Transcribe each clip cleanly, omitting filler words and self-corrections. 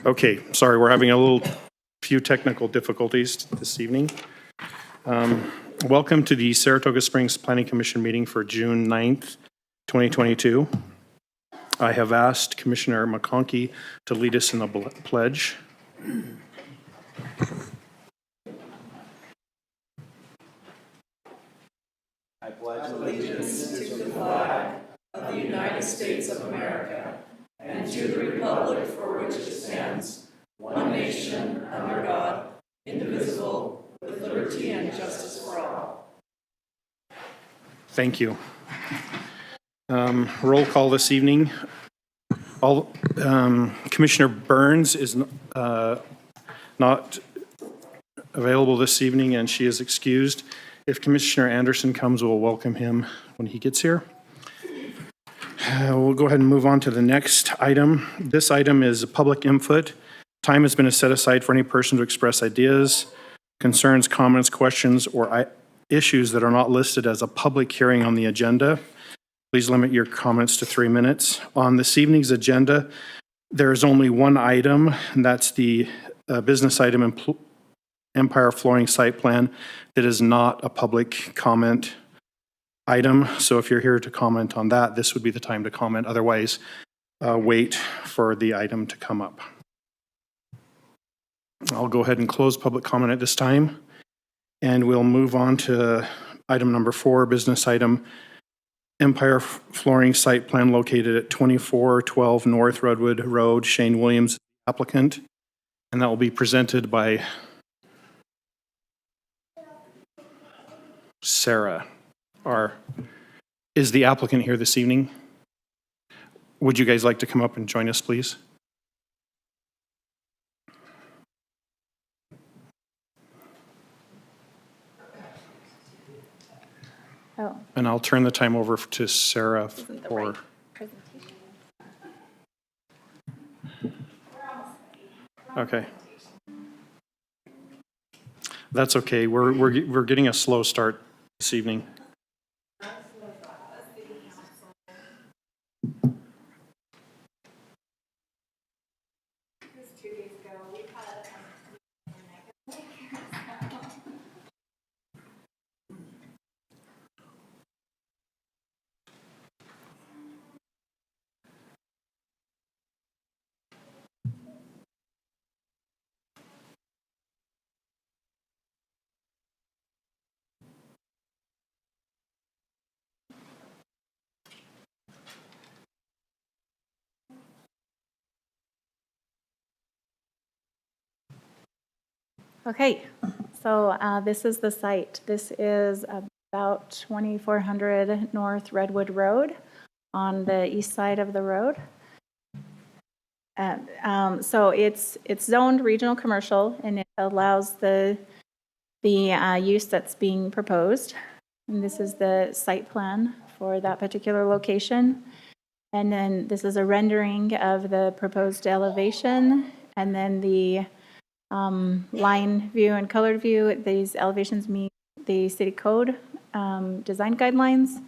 Okay, sorry, we're having a few technical difficulties this evening. Welcome to the Saratoga Springs Planning Commission meeting for June 9th, 2022. I have asked Commissioner McConkey to lead us in a pledge. I pledge allegiance to the flag of the United States of America and to the republic for which it stands, one nation, under God, indivisible, with liberty and justice for all. Thank you. Roll call this evening. Commissioner Burns is not available this evening and she is excused. If Commissioner Anderson comes, we'll welcome him when he gets here. We'll go ahead and move on to the next item. This item is public input. Time has been set aside for any person to express ideas, concerns, comments, questions, or issues that are not listed as a public hearing on the agenda. Please limit your comments to 3 minutes. On this evening's agenda, there is only one item, and that's the business item Empire Flooring Site Plan that is not a public comment item. So if you're here to comment on that, this would be the time to comment. Otherwise, wait for the item to come up. I'll go ahead and close public comment at this time, and we'll move on to item number 4, business item Empire Flooring Site Plan located at 2412 North Redwood Road, Shane Williams, applicant, and that will be presented by Sarah. Is the applicant here this evening? Would you guys like to come up and join us, please? Oh. And I'll turn the time over to Sarah for... Okay. That's okay. We're getting a slow start this evening. Okay, so this is the site. This is about 2400 North Redwood Road on the east side of the road. So it's zoned regional commercial, and it allows the use that's being proposed. And this is the site plan for that particular location. And then this is a rendering of the proposed elevation, and then the line view and colored view. These elevations meet the city code design guidelines,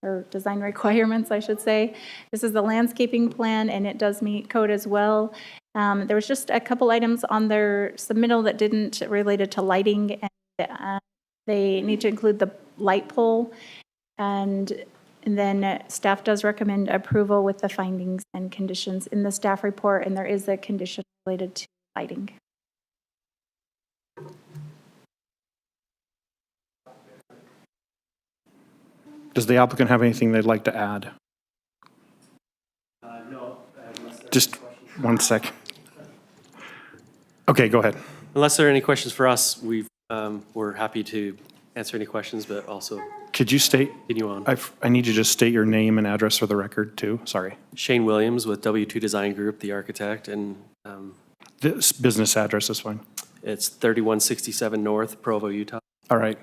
or design requirements, I should say. This is the landscaping plan, and it does meet code as well. There was just a couple items on their submittal that didn't related to lighting, and they need to include the light pole, and then staff does recommend approval with the findings and conditions in the staff report, and there is a condition related to lighting. Does the applicant have anything they'd like to add? No. Just 1 sec. Okay, go ahead. Unless there are any questions for us, we're happy to answer any questions, but also Could you state, continue on. I need you to just state your name and address for the record too, sorry. Shane Williams with W2 Design Group, the architect, and This business address is fine. it's 3167 North, Provo, Utah. All right.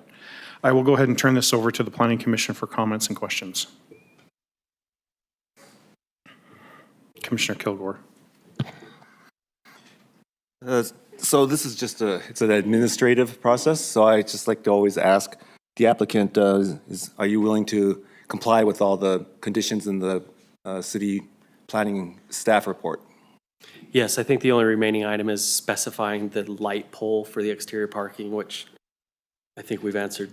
I will go ahead and turn this over to the Planning Commission for comments and questions. Commissioner Kilgore. So this is just it's an administrative process, so I just like to always ask the applicant, are you willing to comply with all the conditions in the city planning staff report. Yes, I think the only remaining item is specifying the light pole for the exterior parking, which I think we've answered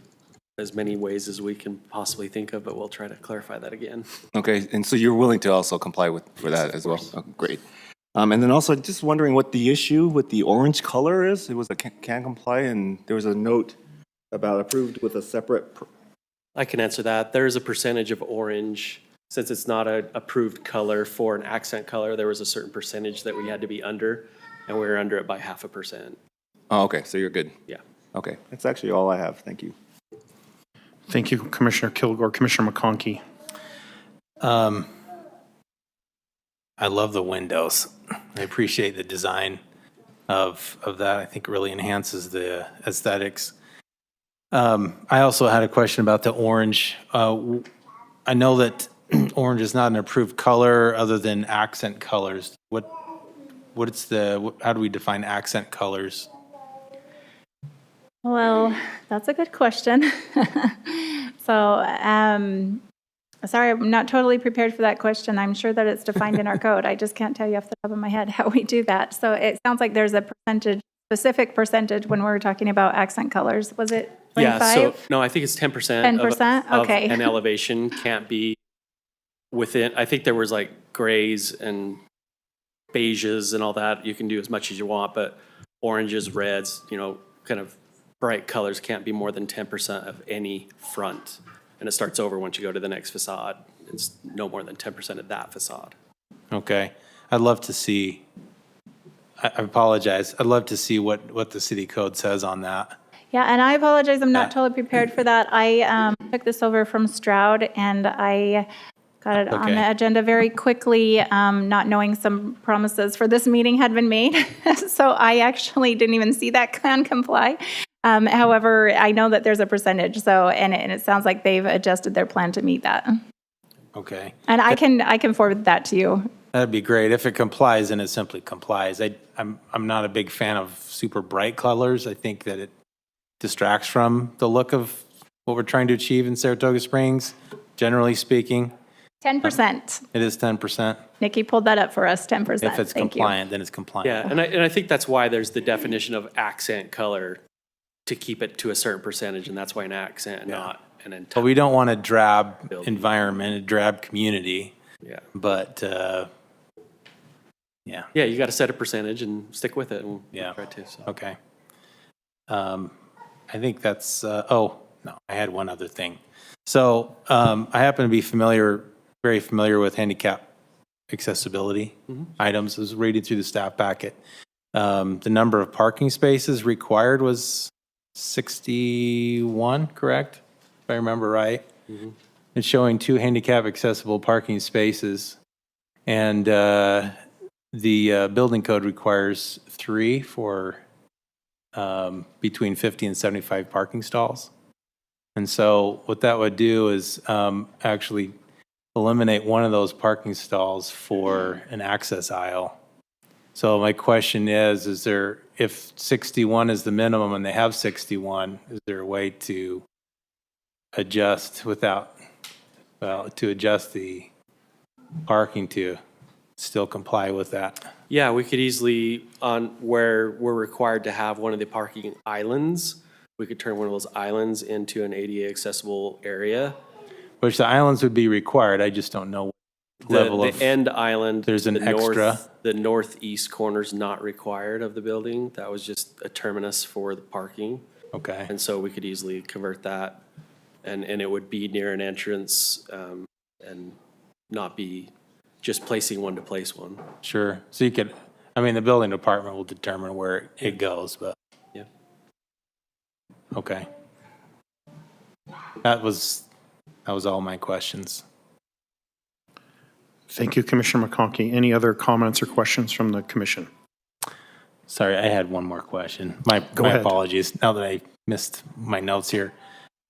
as many ways as we can possibly think of, but we'll try to clarify that again. Okay, and so you're willing to also comply with, for that as well? Oh, great. And then also, just wondering what the issue with the orange color is? It was a can comply, and there was a note about approved with a separate, I can answer that. There is a percentage of orange. Since it's not an approved color for an accent color, there was a certain percentage that we had to be under, and we were under it by 0.5%. oh, okay, so you're good. Yeah. Okay, that's actually all I have. Thank you. Thank you, Commissioner Kilgore. Commissioner McConkey. I love the windows. I appreciate the design of that. I think it really enhances the aesthetics. I also had a question about the orange. I know that orange is not an approved color other than accent colors. How do we define accent colors? Well, that's a good question. So, sorry, I'm not totally prepared for that question. I'm sure that it's defined in our code. I just can't tell you off the top of my head how we do that. So it sounds like there's a percentage, specific percentage when we're talking about accent colors. Was it 25? Yeah, so, no, I think it's 10%. 10%? Of Okay. an elevation can't be within, I think there was like grays and beiges and all that. You can do as much as you want, but oranges, reds, kind of bright colors can't be more than 10% of any front. And it starts over once you go to the next facade. It's no more than 10% of that facade. Okay. I'd love to see, I apologize, I'd love to see what the city code says on that. Yeah, and I apologize, I'm not Yeah. totally prepared for that. I took this over from Stroud, and I got it on Okay. the agenda very quickly, not knowing some promises for this meeting had been made. So I actually didn't even see that can comply. However, I know that there's a percentage, and it sounds like they've adjusted their plan to meet that. Okay. And I can forward that to you. That'd be great. If it complies, then it simply complies. I'm not a big fan of super bright colors. I think that it distracts from the look of what we're trying to achieve in Saratoga Springs, generally speaking. 10%. It is 10%. Nikki pulled that up for us, 10%. If it's Thank you. compliant, then it's compliant. Yeah, and I think that's why there's the definition of accent color to keep it to a certain percentage, and that's why an accent and not an But entire. we don't want a drab Building. environment, a drab community, Yeah. but, yeah, Yeah, you got to set a percentage and stick with it, and Yeah. try to. So. okay. I think that's, oh, no, I had one other thing. So, I happen to be very familiar with handicap accessibility items. I was reading through the staff packet. The number of parking spaces required was 61, correct? If I remember right. It's showing 2 handicap accessible parking spaces. And the building code requires 3 for between 50 and 75 parking stalls. And so what that would do is actually eliminate one of those parking stalls for an access aisle. So my question is there, if 61 is the minimum and they have 61, is there a way to adjust to adjust the parking to still comply with that? Yeah, we could easily, on where we're required to have one of the parking islands, we could turn one of those islands into an ADA accessible area. Which the islands would be required, I just don't know what level The of, end island. There's an the north- extra? The northeast corner's not required of the building. That was just a terminus for the parking. okay, And so we could easily convert that, and it would be near an entrance, and not be just placing one to place one. sure. So you could, the building department will determine where it goes, but, Yeah. okay. That was all my questions. Thank you, Commissioner McConkey. Any other comments or questions from the commission? Sorry, I had one more question. My ahead. apologies, now that I missed my notes here.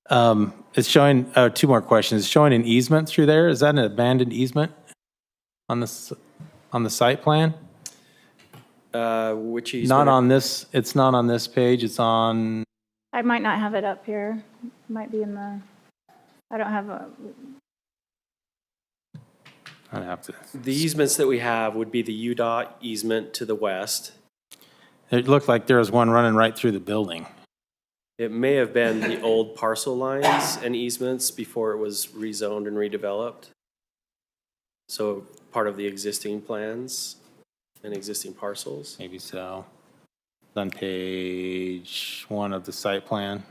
It's showing, 2 more questions. It's showing an easement through there. Is that an abandoned easement on the site plan? Which easement? Not on this, it's not on this page, it's on, I might not have it up here. It might be in the, I don't have a, I have to, The easements that we have would be the UDOT easement to the west. it looked like there was one running right through the building. It may have been the old parcel lines and easements before it was rezoned and redeveloped. So part of the existing plans and existing parcels. Maybe so. On page 1 of the site plan.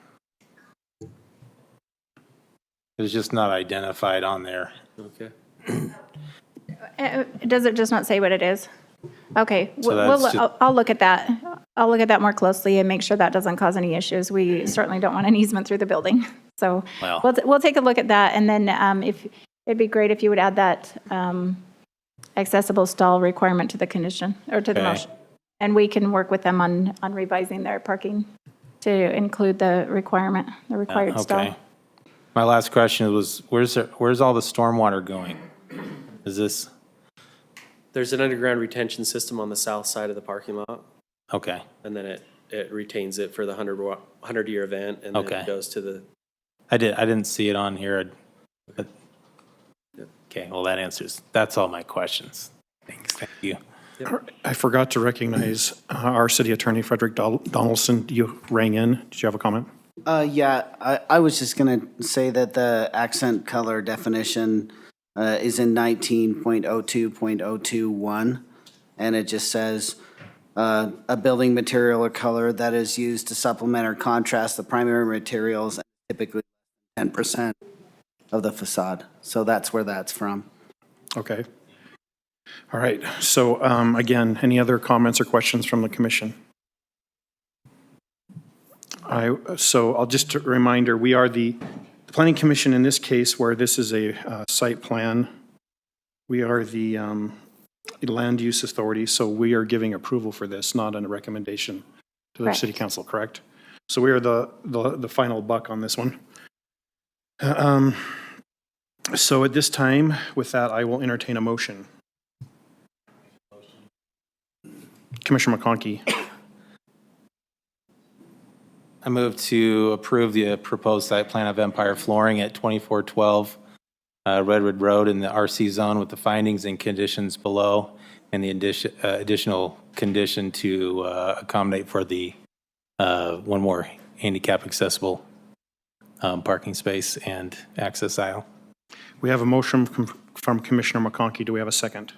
It's just not identified on there. Okay. Does it just not say what it is? Okay, So that's ju- I'll look at that. I'll look at that more closely and make sure that doesn't cause any issues. We certainly don't want an easement through the building. So Well- we'll take a look at that, and then if, it'd be great if you would add that accessible stall requirement to the condition, or to the Okay. motion. And we can work with them on revising their parking to include the requirement, the required stall. Okay. My last question was, where's all the stormwater going? Is this, There's an underground retention system on the south side of the parking lot, okay, and then it retains it for the 100-year event, and then Okay. it goes to the, I didn't see it on here. But- Okay, well, that's all my questions. Thanks, thank you. I forgot to recognize our city attorney, Frederick Donaldson. You rang in. Did you have a comment? Yeah, I was just going to say that the accent color definition is in 19.02.021, and it just says, a building material or color that is used to supplement or contrast the primary materials, typically 10% of the facade. So that's where that's from. Okay. All right. So again, any other comments or questions from the commission? So I'll just a reminder, we are the planning commission in this case, where this is a site plan. We are the land use authority, so we are giving approval for this, not a recommendation to the Correct. city council, correct? So we are the final buck on this one. So at this time, with that, I will entertain a motion. Commissioner McConkey. I move to approve the proposed site plan of Empire Flooring at 2412 Redwood Road in the RC zone with the findings and conditions below, and the additional condition to accommodate for the one more handicap accessible parking space and access aisle. We have a motion from Commissioner McConkey. Do we have a second?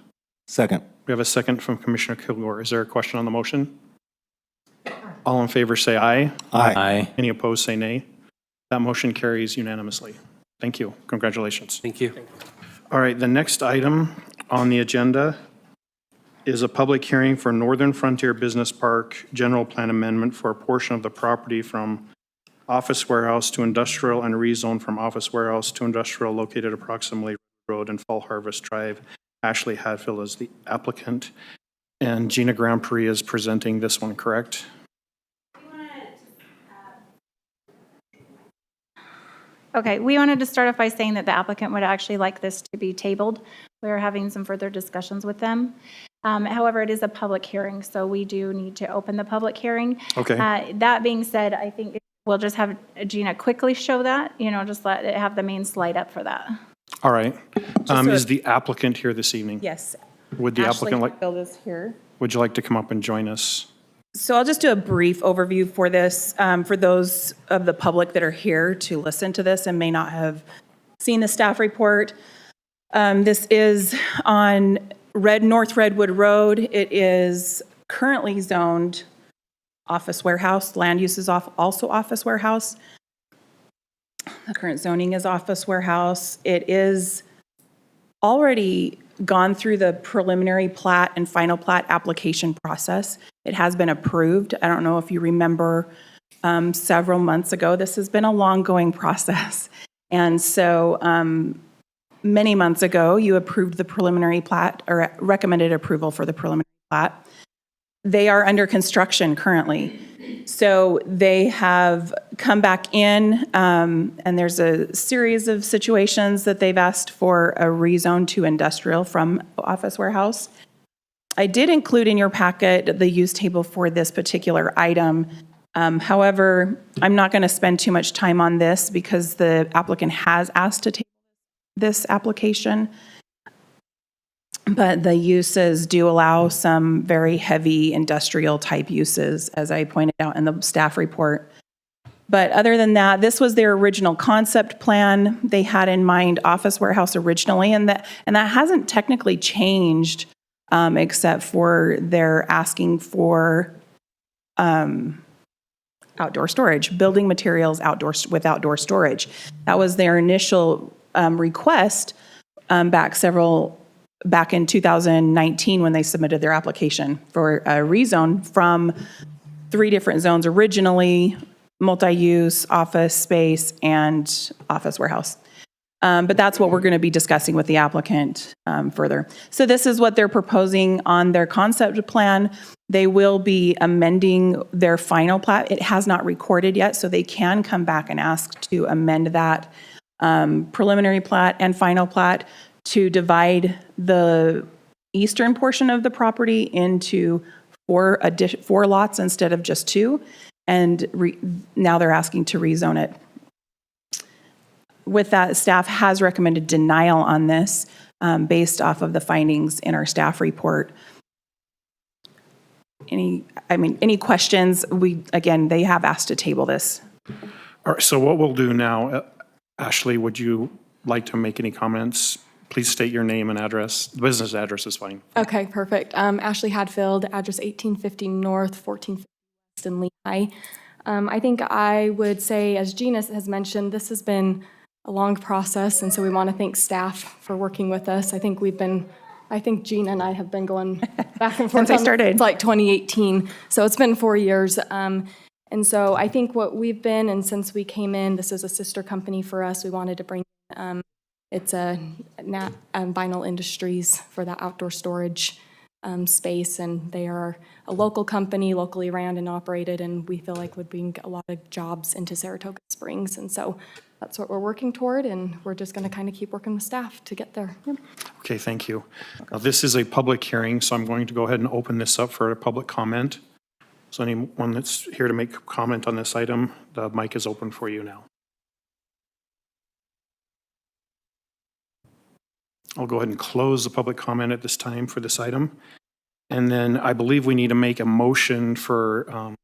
Second. We have a second from Commissioner Kilgore. Is there a question on the motion? All in favor say aye. Aye. Any opposed say nay. That motion carries unanimously. Thank you. Congratulations. thank you. All right, the next item on the agenda is a public hearing for Northern Frontier Business Park General Plan Amendment for a portion of the property from office warehouse to industrial and rezone from office warehouse to industrial located approximately Road and Fall Harvest Drive. Ashley Hadfield is the applicant, and Gina Grand Prix is presenting this one, correct? Okay, we wanted to start off by saying that the applicant would actually like this to be tabled. We are having some further discussions with them. However, it is a public hearing, so we do need to open the public hearing. Okay. That being said, I think we'll just have Gina quickly show that, just let it have the main slide up for that. All right. so Is the applicant here this evening? Yes. Would the applicant like, Ashley Hadfield is here. would you like to come up and join us? So I'll just do a brief overview for this, for those of the public that are here to listen to this and may not have seen the staff report. This is on North Redwood Road. It is currently zoned office warehouse. Land use is also office warehouse. The current zoning is office warehouse. It is already gone through the preliminary plat and final plat application process. It has been approved. I don't know if you remember several months ago. This has been a long-going process. And so many months ago, you approved the preliminary plat or recommended approval for the preliminary plat. They are under construction currently. So they have come back in, and there's a series of situations that they've asked for a rezone to industrial from office warehouse. I did include in your packet the use table for this particular item. However, I'm not going to spend too much time on this because the applicant has asked to table this application. But the uses do allow some very heavy industrial type uses, as I pointed out in the staff report. But other than that, this was their original concept plan. They had in mind office warehouse originally, and that hasn't technically changed, except for they're asking for outdoor storage, building materials with outdoor storage. That was their initial request back in 2019 when they submitted their application for a rezone from 3 different zones originally: multi-use, office space, and office warehouse. But that's what we're going to be discussing with the applicant further. So this is what they're proposing on their concept plan. They will be amending their final plat. It has not recorded yet, so they can come back and ask to amend that preliminary plat and final plat to divide the eastern portion of the property into 4 lots instead of just 2. And now they're asking to rezone it. With that, staff has recommended denial on this based off of the findings in our staff report. Any questions? They have asked to table this. All right, so what we'll do now, Ashley, would you like to make any comments? Please state your name and address. The business address is fine. Okay, perfect. Ashley Hadfield, address 1850 North, 1450 West in Lehigh. I think I would say, as Gina has mentioned, this has been a long process, and so we want to thank staff for working with us. I think Gina and I have been going back and forth Since I started. It's like 2018, so it's been 4 years. And so I think what we've been, and since we came in, this is a sister company for us. We wanted to bring it's a Vinyl Industries for the outdoor storage space, and they are a local company, locally ran and operated, and we feel like would bring a lot of jobs into Saratoga Springs. And so that's what we're working toward, and we're just going to kind of keep working with staff to get there. Yep. Okay, thank you. Now, this is a public hearing, so I'm going to go ahead and open this up for a public comment. So anyone that's here to make a comment on this item, the mic is open for you now. I'll go ahead and close the public comment at this time for this item. And then I believe we need to make a motion to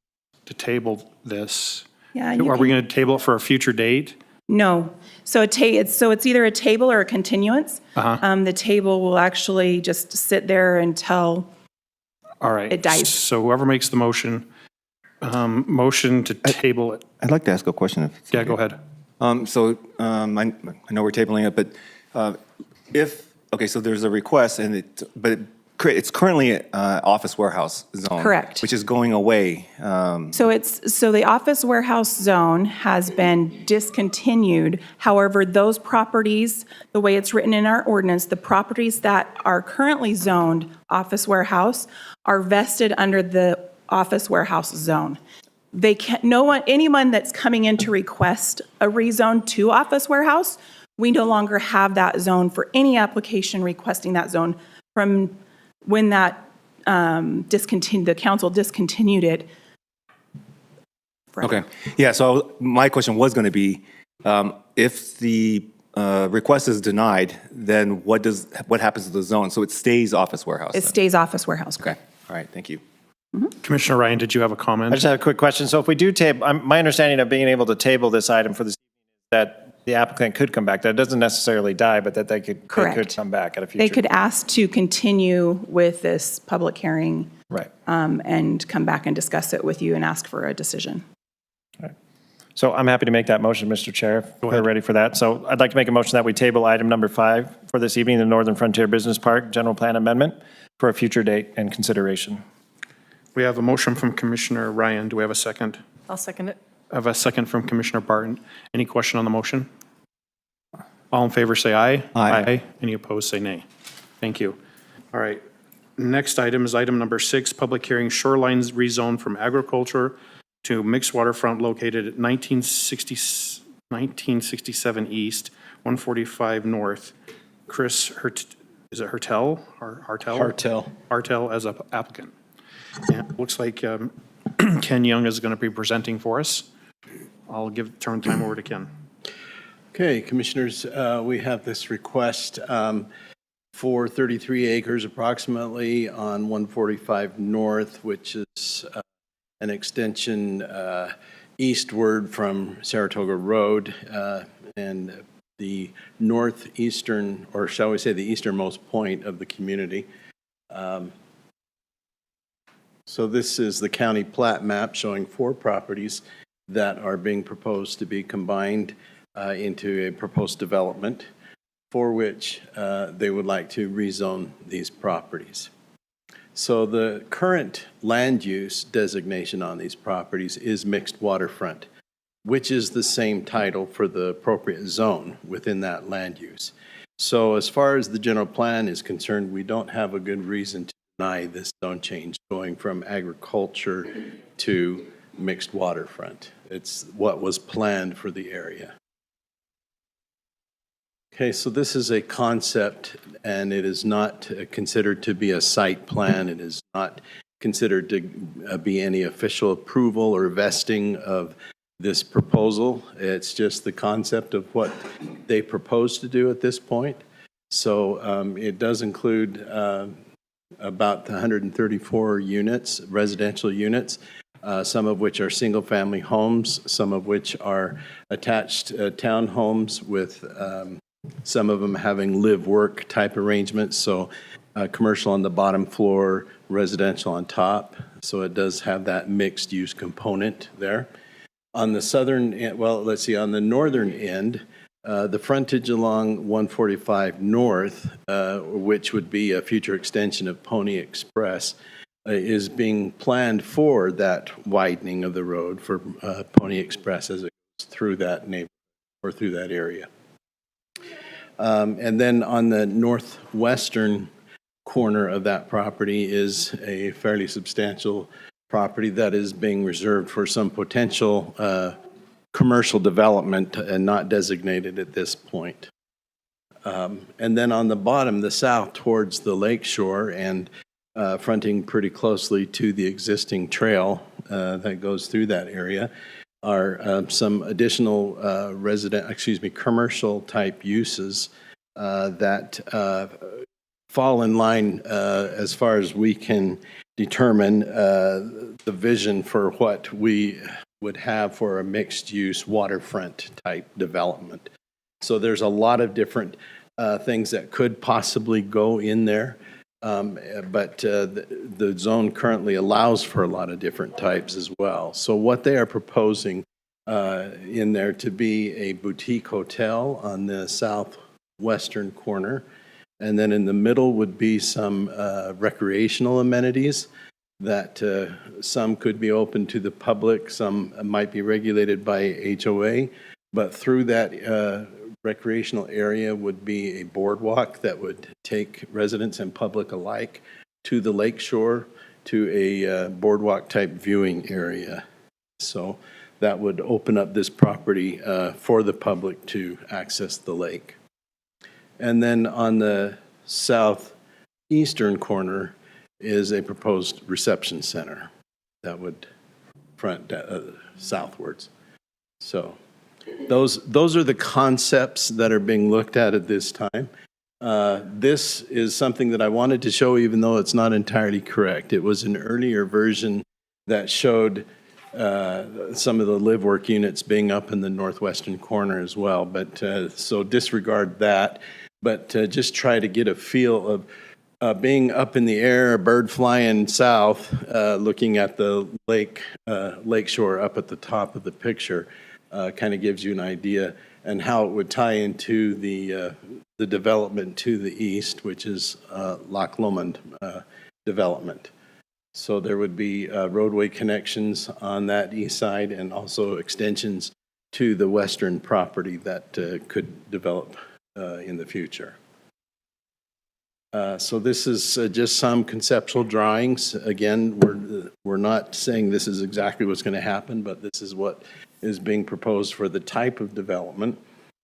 table this. Yeah, Are we going to table it for a future date? No. So it's either a table or a continuance. The table will actually just sit there until All right. it dies. So whoever makes the motion to table it. I'd like to ask a question. Yeah, go ahead. I know we're tabling it, but so there's a request, but it's currently office warehouse zone. Correct. Which is going away. So the office warehouse zone has been discontinued. However, those properties, the way it's written in our ordinance, the properties that are currently zoned office warehouse are vested under the office warehouse zone. Anyone that's coming in to request a rezone to office warehouse, we no longer have that zone for any application requesting that zone from when that the council discontinued it. Okay. Yeah, so my question was going to be, if the request is denied, then what happens to the zone? So it stays office warehouse? It then? stays office warehouse, correct? All right, thank you. Commissioner Ryan, did you have a comment? I just have a quick question. So if we do table, my understanding of being able to table this item for this evening is that the applicant could come back. That it doesn't necessarily die, but that they could come back at a future. They could ask to continue with this public hearing. Right. And come back and discuss it with you and ask for a decision. So I'm happy to make that motion, Mr. Chair, if we're ready for that. So I'd like to make a motion that we table item number 5 for this evening, the Northern Frontier Business Park General Plan Amendment, for a future date and consideration. We have a motion from Commissioner Ryan. Do we have a second? I'll second it. I have a second from Commissioner Barton. Any question on the motion? All in favor, say aye. Aye. Any opposed, say nay. Thank you. All right. Next item is item number 6, public hearing shorelines rezone from agriculture to mixed waterfront located at 1967 East, 145 North. Chris is it Hertel or Hartel? Hartel as an applicant. And it looks like Ken Young is going to be presenting for us. I'll turn time over to Ken. Okay, Commissioners, we have this request for 33 acres approximately on 145 North, which is an extension eastward from Saratoga Road, and the northeastern, or shall we say the easternmost point of the community. So this is the county plat map showing 4 properties that are being proposed to be combined into a proposed development for which they would like to rezone these properties. So the current land use designation on these properties is mixed waterfront, which is the same title for the appropriate zone within that land use. So as far as the general plan is concerned, we don't have a good reason to deny this zone change going from agriculture to mixed waterfront. It's what was planned for the area. Okay, so this is a concept, and it is not considered to be a site plan. It is not considered to be any official approval or vesting of this proposal. It's just the concept of what they propose to do at this point. So it does include about 134 units, residential units, some of which are single-family homes, some of which are attached townhomes with some of them having live-work type arrangements, so commercial on the bottom floor, residential on top. So it does have that mixed-use component there. On the southern end, well, let's see, on the northern end, the frontage along 145 North, which would be a future extension of Pony Express, is being planned for that widening of the road for Pony Express as it goes through that neighborhood or through that area. And then on the northwestern corner of that property is a fairly substantial property that is being reserved for some potential commercial development and not designated at this point. And then on the bottom, the south towards the lake shore and fronting pretty closely to the existing trail that goes through that area are some additional commercial type uses that fall in line as far as we can determine the vision for what we would have for a mixed-use waterfront type development. So there's a lot of different things that could possibly go in there, but the zone currently allows for a lot of different types as well. So what they are proposing in there to be a boutique hotel on the southwestern corner, and then in the middle would be some recreational amenities that some could be open to the public, some might be regulated by HOA, but through that recreational area would be a boardwalk that would take residents and public alike to the lake shore to a boardwalk type viewing area. So that would open up this property for the public to access the lake. And then on the southeastern corner is a proposed reception center that would front southwards. So those are the concepts that are being looked at this time. This is something that I wanted to show even though it's not entirely correct. It was an earlier version that showed some of the live work units being up in the northwestern corner as well, but so disregard that, but just try to get a feel of being up in the air, a bird flying south, looking at the lake shore up at the top of the picture, kind of gives you an idea and how it would tie into the development to the east, which is Loch Lomond development. So there would be roadway connections on that east side and also extensions to the western property that could develop in the future. So this is just some conceptual drawings. Again, we're not saying this is exactly what's going to happen, but this is what is being proposed for the type of development.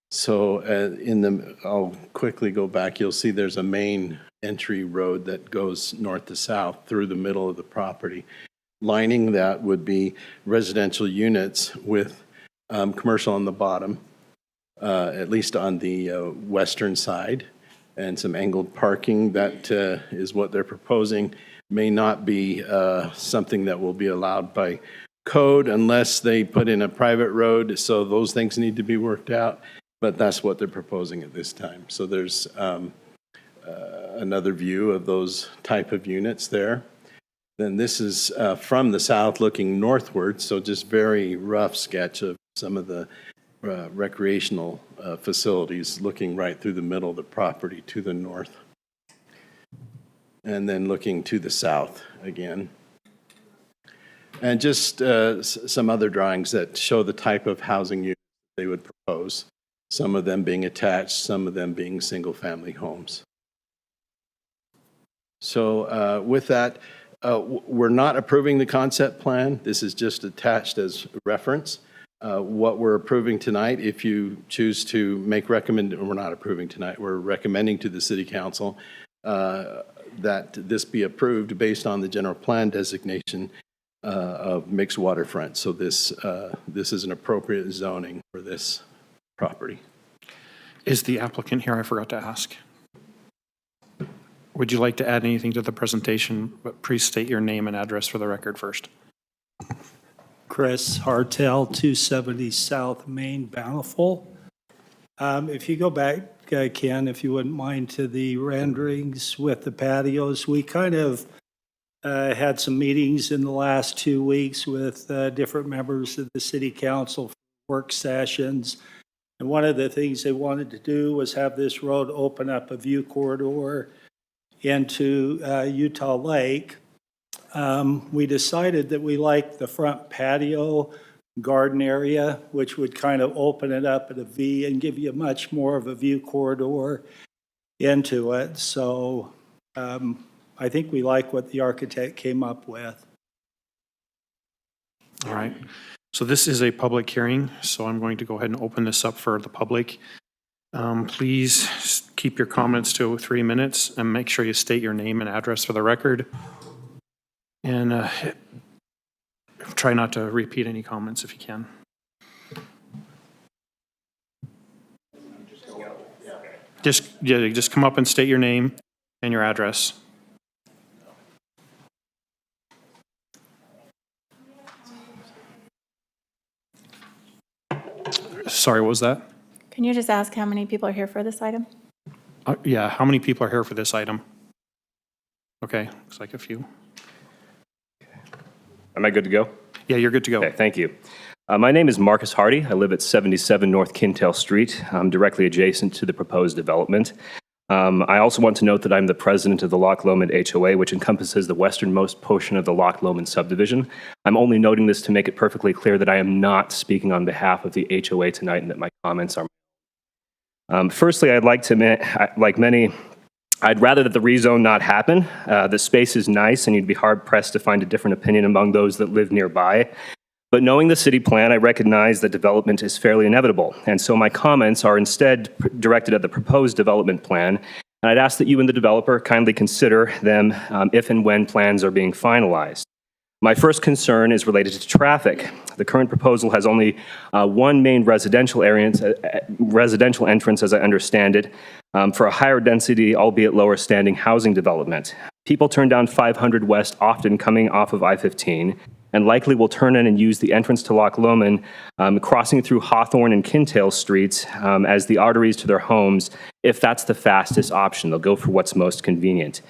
So I'll quickly go back. You'll see there's a main entry road that goes north to south through the middle of the property. Lining that would be residential units with commercial on the bottom, at least on the western side. and some angled parking. That is what they're proposing. May not be something that will be allowed by code unless they put in a private road, so those things need to be worked out, but that's what they're proposing at this time. So there's another view of those type of units there. Then this is from the south looking northward, so just very rough sketch of some of the recreational facilities looking right through the middle of the property to the north. And then looking to the south again. And just some other drawings that show the type of housing units they would propose, some of them being attached, some of them being single-family homes. So with that, we're not approving the concept plan. This is just attached as reference. What we're approving tonight, if you choose to make we're not approving tonight, we're recommending to the City Council that this be approved based on the general plan designation of mixed waterfront. So this is an appropriate zoning for this property. Is the applicant here? I forgot to ask. Would you like to add anything to the presentation? But please state your name and address for the record first. Chris Hartel, 270 South Main, Bountiful. If you go back, Ken, if you wouldn't mind, to the renderings with the patios, we kind of had some meetings in the last 2 weeks with different members of the City Council for work sessions. And one of the things they wanted to do was have this road open up a view corridor into Utah Lake. We decided that we liked the front patio garden area, which would kind of open it up at a V and give you much more of a view corridor into it. So I think we like what the architect came up with. All right. So this is a public hearing, so I'm going to go ahead and open this up for the public. Please keep your comments to 3 minutes and make sure you state your name and address for the record. And try not to repeat any comments if you can. Just come up and state your name and your address. Sorry, what was that? Can you just ask how many people are here for this item? Yeah, how many people are here for this item? Okay, looks like a few. Am I good to go? Yeah, you're good to go. Okay, thank you. My name is Marcus Hardy. I live at 77 North Kintail Street. I'm directly adjacent to the proposed development. I also want to note that I'm the president of the Loch Lomond HOA, which encompasses the westernmost portion of the Loch Lomond subdivision. I'm only noting this to make it perfectly clear that I am not speaking on behalf of the HOA tonight and that my comments are. Firstly, I'd like to, like many, I'd rather that the rezone not happen. The space is nice and you'd be hard pressed to find a different opinion among those that live nearby. But knowing the city plan, I recognize that development is fairly inevitable. And so my comments are instead directed at the proposed development plan. And I'd ask that you and the developer kindly consider them if and when plans are being finalized. My first concern is related to traffic. The current proposal has only one main residential entrance, as I understand it, for a higher density, albeit lower standing housing development. People turn down 500 West often coming off of I-15 and likely will turn in and use the entrance to Loch Lomond, crossing through Hawthorne and Kintail Streets as the arteries to their homes, if that's the fastest option. They'll go for what's most convenient.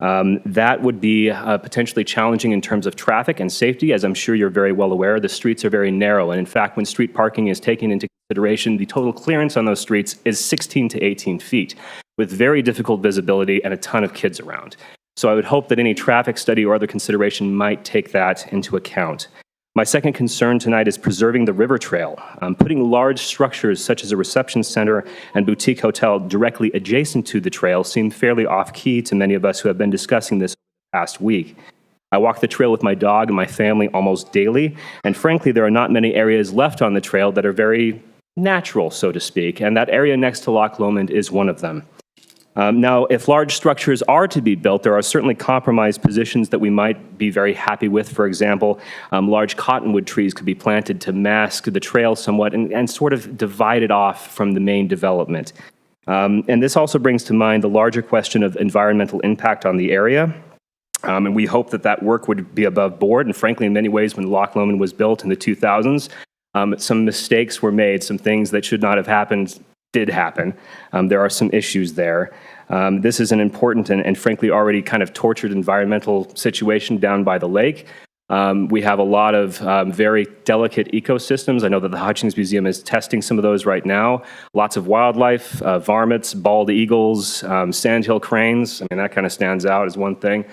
That would be potentially challenging in terms of traffic and safety. As I'm sure you're very well aware, the streets are very narrow. And in fact, when street parking is taken into consideration, the total clearance on those streets is 16 to 18 feet, with very difficult visibility and a ton of kids around. So I would hope that any traffic study or other consideration might take that into account. My second concern tonight is preserving the river trail. Putting large structures such as a reception center and boutique hotel directly adjacent to the trail seem fairly off-key to many of us who have been discussing this past week. I walk the trail with my dog and my family almost daily, and frankly, there are not many areas left on the trail that are very natural, so to speak, and that area next to Loch Lomond is one of them. Now, if large structures are to be built, there are certainly compromised positions that we might be very happy with. For example, large cottonwood trees could be planted to mask the trail somewhat and sort of divide it off from the main development. And this also brings to mind the larger question of environmental impact on the area. And we hope that that work would be above board. And frankly, in many ways, when Loch Lomond was built in the 2000s, some mistakes were made, some things that should not have happened did happen. There are some issues there. This is an important and frankly already kind of tortured environmental situation down by the lake. We have a lot of very delicate ecosystems. I know that the Hutchings Museum is testing some of those right now. Lots of wildlife, varmints, bald eagles, sandhill cranes. I mean, that kind of stands out as one thing.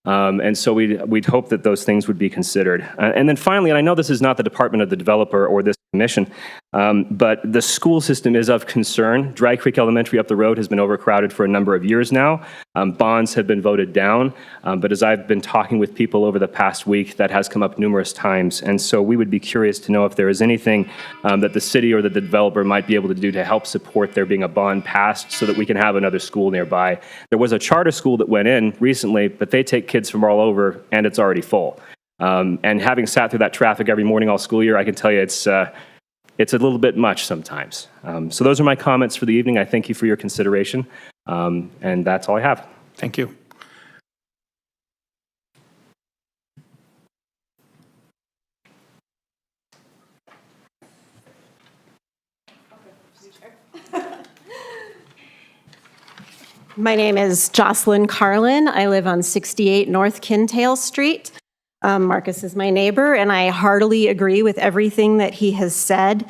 And so we'd hope that those things would be considered. And then finally, and I know this is not the department of the developer or this commission, but the school system is of concern. Dry Creek Elementary up the road has been overcrowded for a number of years now. Bonds have been voted down, but as I've been talking with people over the past week, that has come up numerous times. And so we would be curious to know if there is anything that the city or that the developer might be able to do to help support there being a bond passed so that we can have another school nearby. There was a charter school that went in recently, but they take kids from all over and it's already full. And having sat through that traffic every morning all school year, I can tell you it's a little bit much sometimes. So those are my comments for the evening. I thank you for your consideration. And that's all I have. Thank you. My name is Jocelyn Carlin. I live on 68 North Kintail Street. Marcus is my neighbor, and I heartily agree with everything that he has said,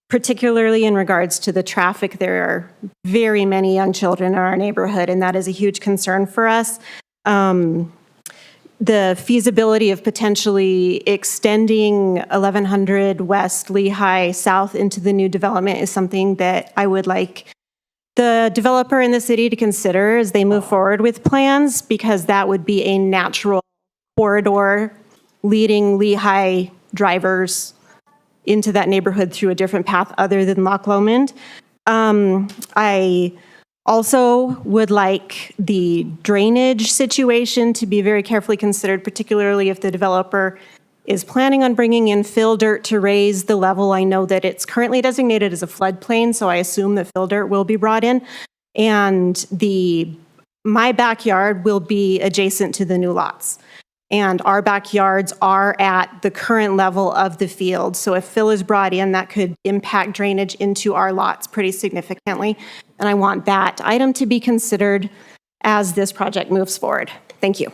particularly in regards to the traffic. There are very many young children in our neighborhood, and that is a huge concern for us. The feasibility of potentially extending 1100 West Lehigh South into the new development is something that I would like the developer in the city to consider as they move forward with plans, because that would be a natural corridor leading Lehigh drivers into that neighborhood through a different path other than Loch Lomond. I also would like the drainage situation to be very carefully considered, particularly if the developer is planning on bringing in fill dirt to raise the level. I know that it's currently designated as a floodplain, so I assume that fill dirt will be brought in. And my backyard will be adjacent to the new lots. And our backyards are at the current level of the field. So if fill is brought in, that could impact drainage into our lots pretty significantly. And I want that item to be considered as this project moves forward. Thank you.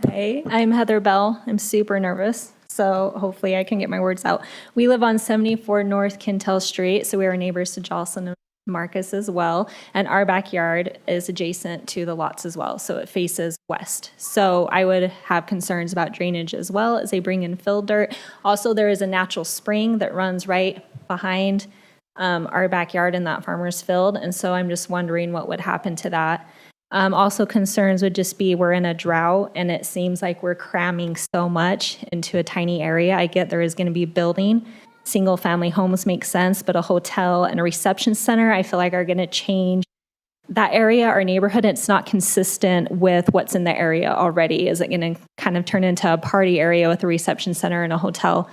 Hi, I'm Heather Bell. I'm super nervous, so hopefully I can get my words out. We live on 74 North Kintail Street, so we are neighbors to Jocelyn and Marcus as well, and our backyard is adjacent to the lots as well, so it faces west. So I would have concerns about drainage as well as they bring in fill dirt. Also, there is a natural spring that runs right behind our backyard in that farmer's field, and so I'm just wondering what would happen to that. Also, concerns would just be we're in a drought and it seems like we're cramming so much into a tiny area. I get there is going to be building. Single family homes make sense, but a hotel and a reception center I feel like are going to change that area, our neighborhood. It's not consistent with what's in the area already. Is it going to kind of turn into a party area with a reception center and a hotel?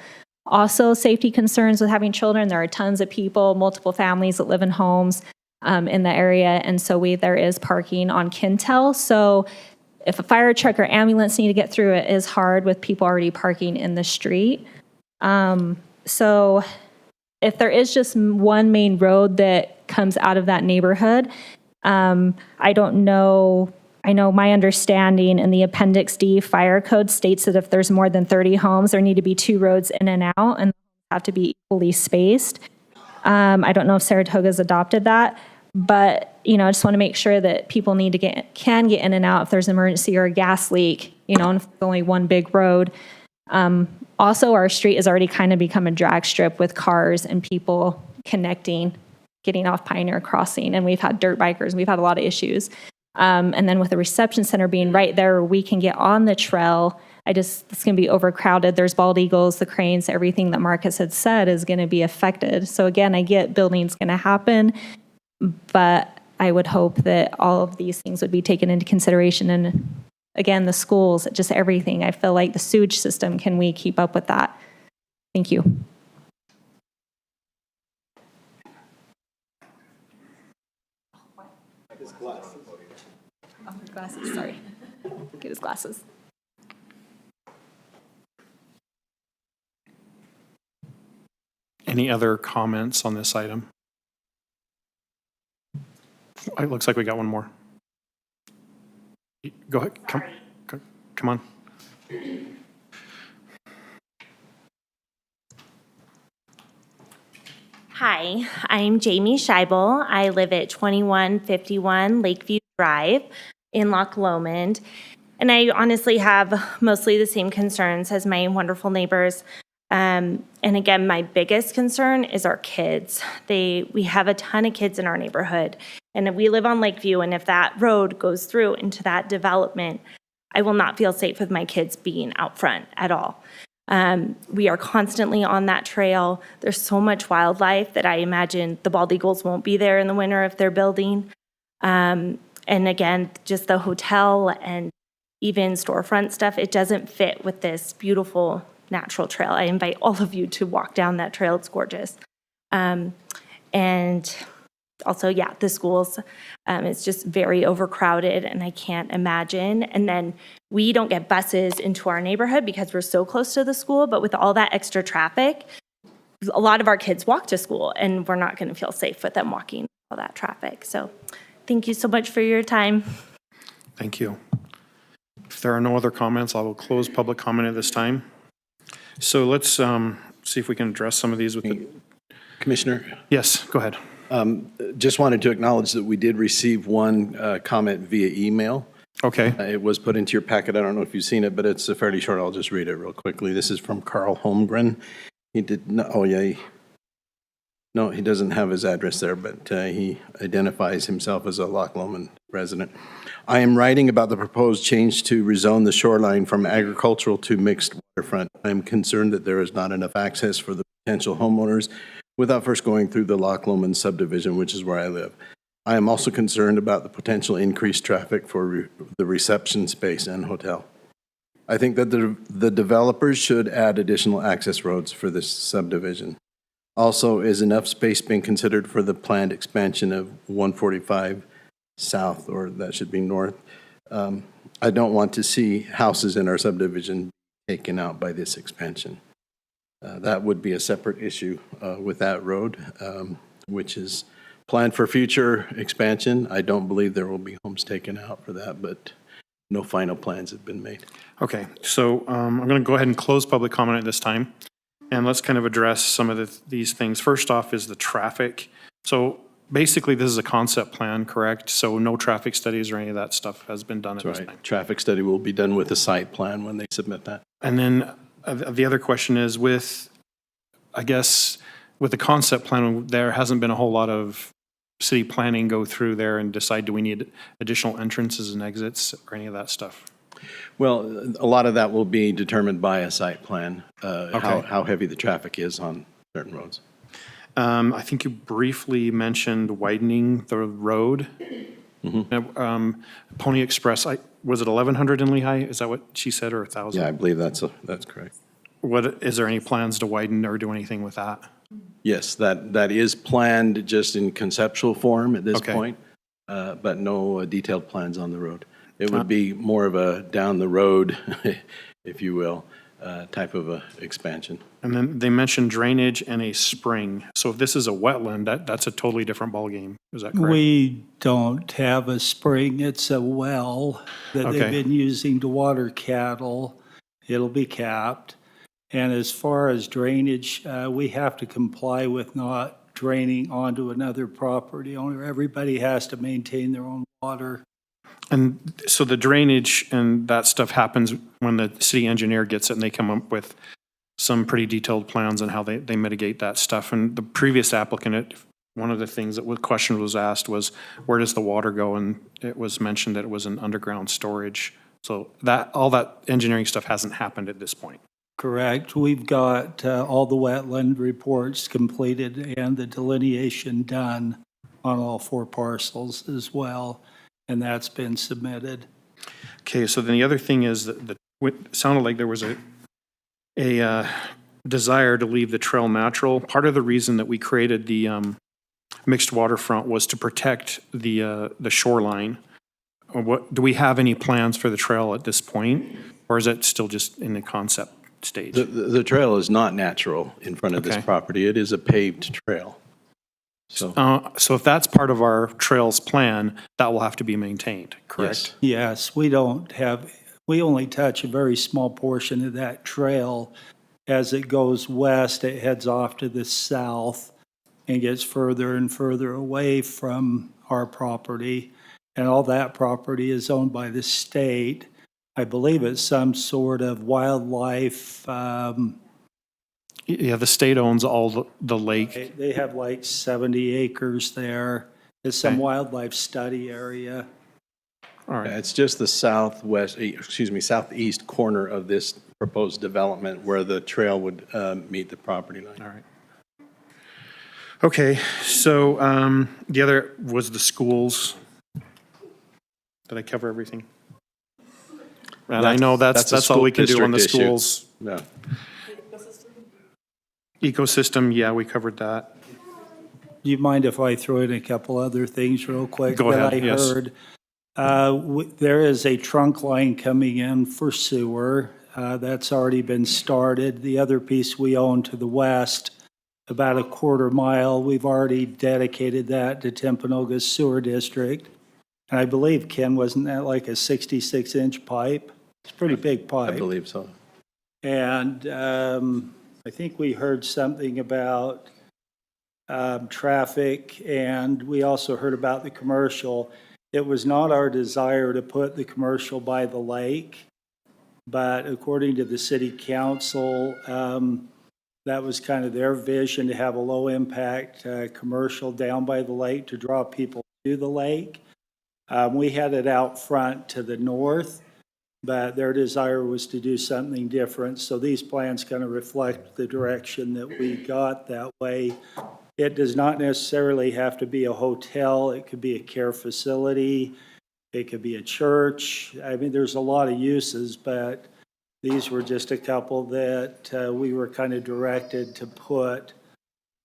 Also, safety concerns with having children. There are tons of people, multiple families that live in homes in the area, and so there is parking on Kintail. So if a fire truck or ambulance need to get through, it is hard with people already parking in the street. So if there is just one main road that comes out of that neighborhood, I don't know. I know my understanding in the Appendix D fire code states that if there's more than 30 homes, there need to be 2 roads in and out and have to be equally spaced. I don't know if Saratoga's adopted that. But, I just want to make sure that people can get in and out if there's an emergency or a gas leak, and if there's only one big road. Also, our street has already kind of become a drag strip with cars and people connecting, getting off Pioneer Crossing, and we've had dirt bikers, we've had a lot of issues. And then with the reception center being right there, we can get on the trail. It's going to be overcrowded. There's bald eagles, the cranes, everything that Marcus had said is going to be affected. So again, I get building's going to happen, but I would hope that all of these things would be taken into consideration and again, the schools, just everything. I feel like the sewage system, can we keep up with that? Thank you. Glasses, sorry. Get his glasses. Any other comments on this item? It looks like we got one more. Go ahead, come on. Hi, I'm Jamie Scheibel. I live at 2151 Lakeview Drive in Loch Lomond. And I honestly have mostly the same concerns as my wonderful neighbors. And again, my biggest concern is our kids. We have a ton of kids in our neighborhood. And we live on Lakeview, and if that road goes through into that development, I will not feel safe with my kids being out front at all. We are constantly on that trail. There's so much wildlife that I imagine the bald eagles won't be there in the winter if they're building. And again, just the hotel and even storefront stuff, it doesn't fit with this beautiful natural trail. I invite all of you to walk down that trail. It's gorgeous. And also, yeah, the schools, it's just very overcrowded, and I can't imagine. And then we don't get buses into our neighborhood because we're so close to the school, but with all that extra traffic, a lot of our kids walk to school, and we're not going to feel safe with them walking all that traffic. So thank you so much for your time. Thank you. If there are no other comments, I will close public comment at this time. So let's see if we can address some of these with the... Commissioner? Yes, go ahead. Just wanted to acknowledge that we did receive one comment via email. Okay. It was put into your packet. I don't know if you've seen it, but it's fairly short. I'll just read it real quickly. This is from Carl Holmgren. He did not, oh yeah, no, he doesn't have his address there, but he identifies himself as a Loch Lomond resident. I am writing about the proposed change to rezone the shoreline from agricultural to mixed waterfront. I am concerned that there is not enough access for the potential homeowners without first going through the Loch Lomond subdivision, which is where I live. I am also concerned about the potential increased traffic for the reception space and hotel. I think that the developers should add additional access roads for this subdivision. Also, is enough space being considered for the planned expansion of 145 South, or that should be north? I don't want to see houses in our subdivision taken out by this expansion. That would be a separate issue with that road, which is planned for future expansion. I don't believe there will be homes taken out for that, but no final plans have been made. Okay, so I'm going to go ahead and close public comment at this time. And let's kind of address some of these things. First off is the traffic. So basically, this is a concept plan, correct? So no traffic studies or any of that stuff has been done at this time. Traffic study will be done with the site plan when they submit that. And then the other question is with, I guess, with the concept plan, there hasn't been a whole lot of city planning go through there and decide, do we need additional entrances and exits or any of that stuff? Well, a lot of that will be determined by a site plan, Okay. how heavy the traffic is on certain roads. I think you briefly mentioned widening the road. Pony Express, was it 1,100 in Lehigh? Is that what she said, or 1,000? Yeah, I believe that's correct. Is there any plans to widen or do anything with that? Yes, that is planned just in conceptual form at this Okay. point, but no detailed plans on the road. It would be more of a down the road, if you will, type of a expansion. And then they mentioned drainage and a spring. So if this is a wetland, that's a totally different ballgame. Is that correct? We don't have a spring, it's a well that Okay. they've been using to water cattle. It'll be capped. And as far as drainage, we have to comply with not draining onto another property owner. Everybody has to maintain their own water. And so the drainage and that stuff happens when the city engineer gets it and they come up with some pretty detailed plans on how they mitigate that stuff. And the previous applicant, one of the things that question was asked was, where does the water go? And it was mentioned that it was an underground storage. So all that engineering stuff hasn't happened at this point. Correct. We've got all the wetland reports completed and the delineation done on all 4 parcels as well, and that's been submitted. Okay, so then the other thing is that it sounded like there was a desire to leave the trail natural. Part of the reason that we created the mixed waterfront was to protect the shoreline. Do we have any plans for the trail at this point, or is it still just in the concept stage? The trail is not natural in front of this Okay. property. It is a paved trail. So, So if that's part of our trails plan, that will have to be maintained, correct? Yes, we only touch a very small portion of that trail. As it goes west, it heads off to the south and gets further and further away from our property. And all that property is owned by the state. I believe it's some sort of wildlife, Yeah, the state owns all the lake. they have like 70 acres there. It's some wildlife study area. All right. it's just the southeast corner of this proposed development where the trail would meet the property line. All right. Okay, so the other was the schools. Did I cover everything? And I know that's a all school we can do on the district issue. schools. No. Ecosystem, yeah, we covered that. Do you mind if I throw in a couple other things real quick? Go that ahead, I yes. heard? There is a trunk line coming in for sewer. That's already been started. The other piece we own to the west, about a quarter mile, we've already dedicated that to Timpanogos Sewer District. And I believe, Ken, wasn't that like a 66-inch pipe? It's a pretty big I pipe. believe so. And I think we heard something about traffic, and we also heard about the commercial. It was not our desire to put the commercial by the lake, but according to the city council, that was kind of their vision, to have a low-impact commercial down by the lake to draw people to the lake. We had it out front to the north, but their desire was to do something different. So these plans kind of reflect the direction that we got that way. It does not necessarily have to be a hotel. It could be a care facility. It could be a church. I mean, there's a lot of uses, but these were just a couple that we were kind of directed to put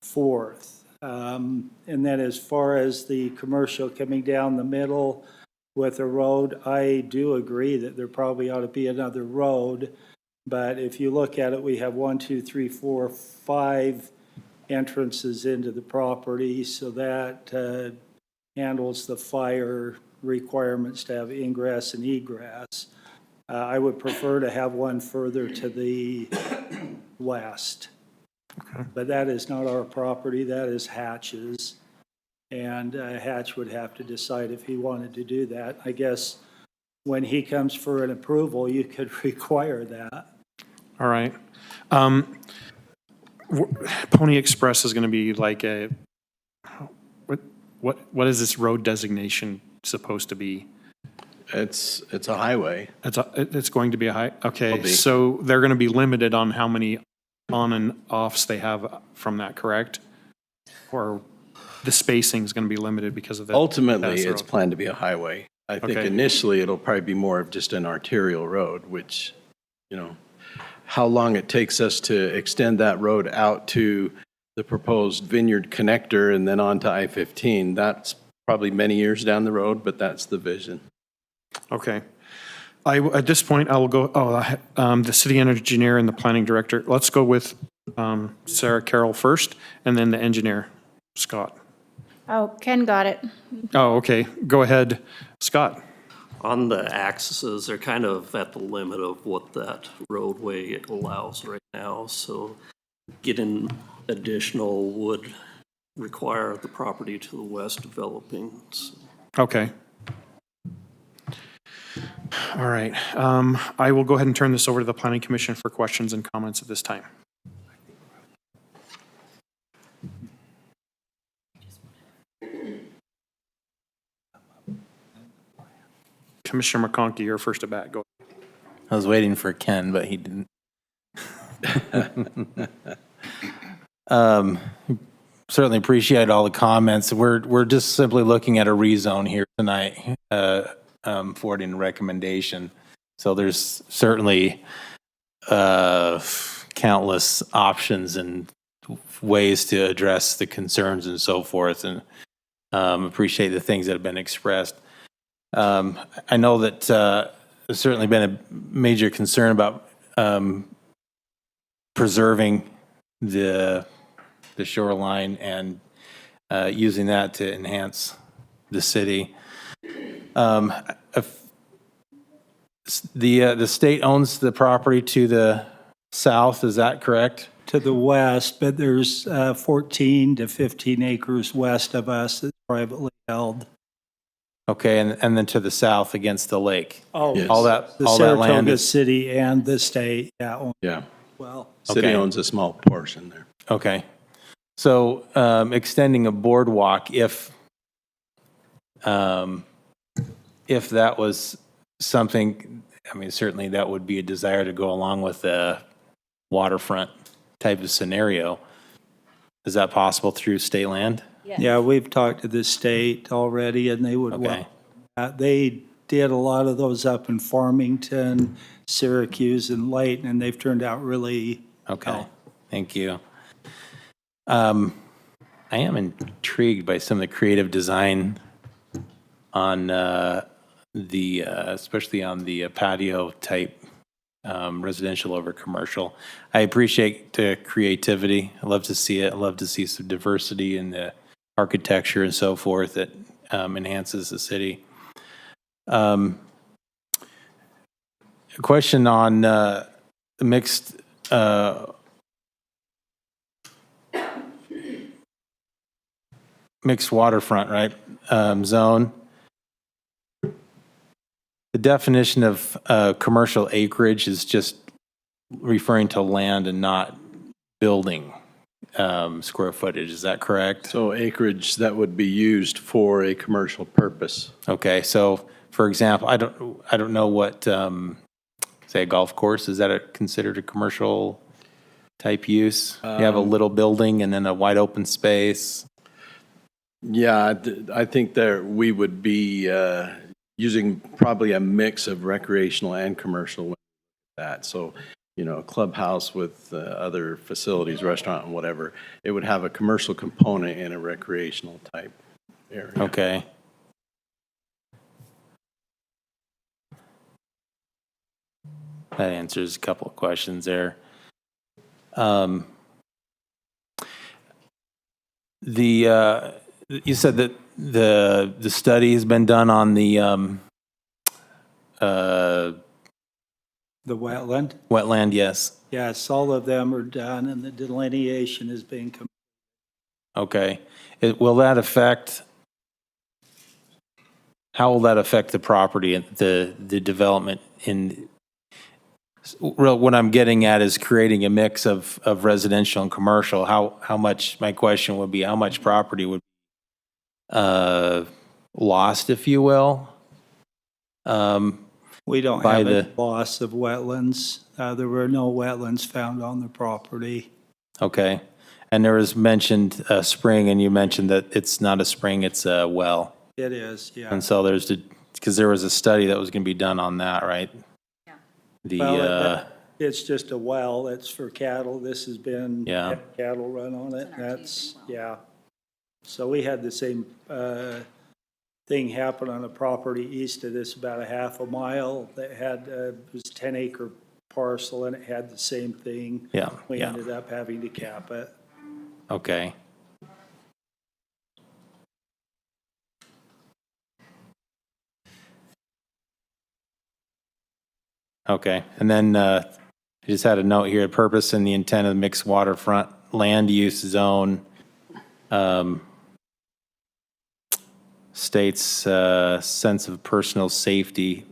forth. And then as far as the commercial coming down the middle with a road, I do agree that there probably ought to be another road. But if you look at it, we have 5 entrances into the property, so that handles the fire requirements to have ingress and egress. I would prefer to have one further to the west. But that is not our property, that is Hatch's. And Hatch would have to decide if he wanted to do that. I guess when he comes for an approval, you could require that. All right. Pony Express is going to be like what is this road designation supposed to be? It's a highway. It's going to be a high, Will okay, be. so they're going to be limited on how many on and offs they have from that, correct? Or the spacing is going to be limited because of that? Ultimately, that's the it's road. planned to be a highway. I think Okay. initially it'll probably be more of just an arterial road, which, how long it takes us to extend that road out to the proposed Vineyard connector and then on to I-15, that's probably many years down the road, but that's the vision. Okay. At this point, I will go, the city engineer and the planning director. Let's go with Sarah Carroll first, and then the engineer, Scott. Oh, Ken got it. Oh, okay. Go ahead, Scott. On the axes, they're kind of at the limit of what that roadway allows right now, so getting additional would require the property to the west developing. So Okay. All right. I will go ahead and turn this over to the planning commission for questions and comments at this time. Commissioner McConkey, you're first at bat. Go. I was waiting for Ken, but he didn't. Certainly appreciate all the comments. We're just simply looking at a rezone here tonight. forwarding a recommendation. So there's certainly countless options and ways to address the concerns and so forth, and appreciate the things that have been expressed. I know that there's certainly been a major concern about preserving the shoreline and using that to enhance the city. The state owns the property to the south, is that correct? To the west, but there's 14 to 15 acres west of us that's privately held. Okay, and then to the south against the lake? Oh, Yes. All that land Saratoga is, City and the state, yeah. Yeah. Well, City Okay. owns a small portion there. okay. So extending a boardwalk, if that was something, I mean, certainly that would be a desire to go along with the waterfront type of scenario. Is that possible through state land? yeah, we've talked to the state already, and they would, Okay. they did a lot of those up in Farmington, Syracuse, and Layton, and they've turned out really Okay, thank you. I am intrigued by some of the creative design on especially on the patio type residential over commercial. I appreciate the creativity. I love to see it. I love to see some diversity in the architecture and so forth that enhances the city. A question on mixed mixed waterfront, right, zone. The definition of commercial acreage is just referring to land and not building square footage. Is that correct? So acreage that would be used for a commercial purpose. Okay, so for example, I don't know what say a golf course, is that considered a commercial type use? You have a little building and then a wide open space. Yeah, I think there we would be using probably a mix of recreational and commercial with that. So, you know, a clubhouse with other facilities, restaurant and whatever, it would have a commercial component in a recreational type area. Okay. That answers a couple of questions there. You said that the study has been done on the wetland. wetland, yes. Yes, all of them are done, and the delineation is being completed. Okay. Will that affect, how will that affect the property and the development in, what I'm getting at is creating a mix of residential and commercial. How much, my question would be, how much property would lost, if you will? We don't by have a the- loss of wetlands. There were no wetlands found on the property. Okay. And there was mentioned a spring, and you mentioned that it's not a spring, it's a well. It is, yeah. And so because there was a study that was going to be done on that, right? Yeah. Well, it's just a well. It's for cattle. This has been Yeah. cattle run on it. That's, yeah. So we had the same thing happen on a property east of this, about a half a mile, that had, it was a 10-acre parcel, and it had the same thing. Yeah, We yeah. ended up having to cap it. Okay. Okay, and then I just had a note here, purpose and the intent of the mixed waterfront land use zone states sense of personal safety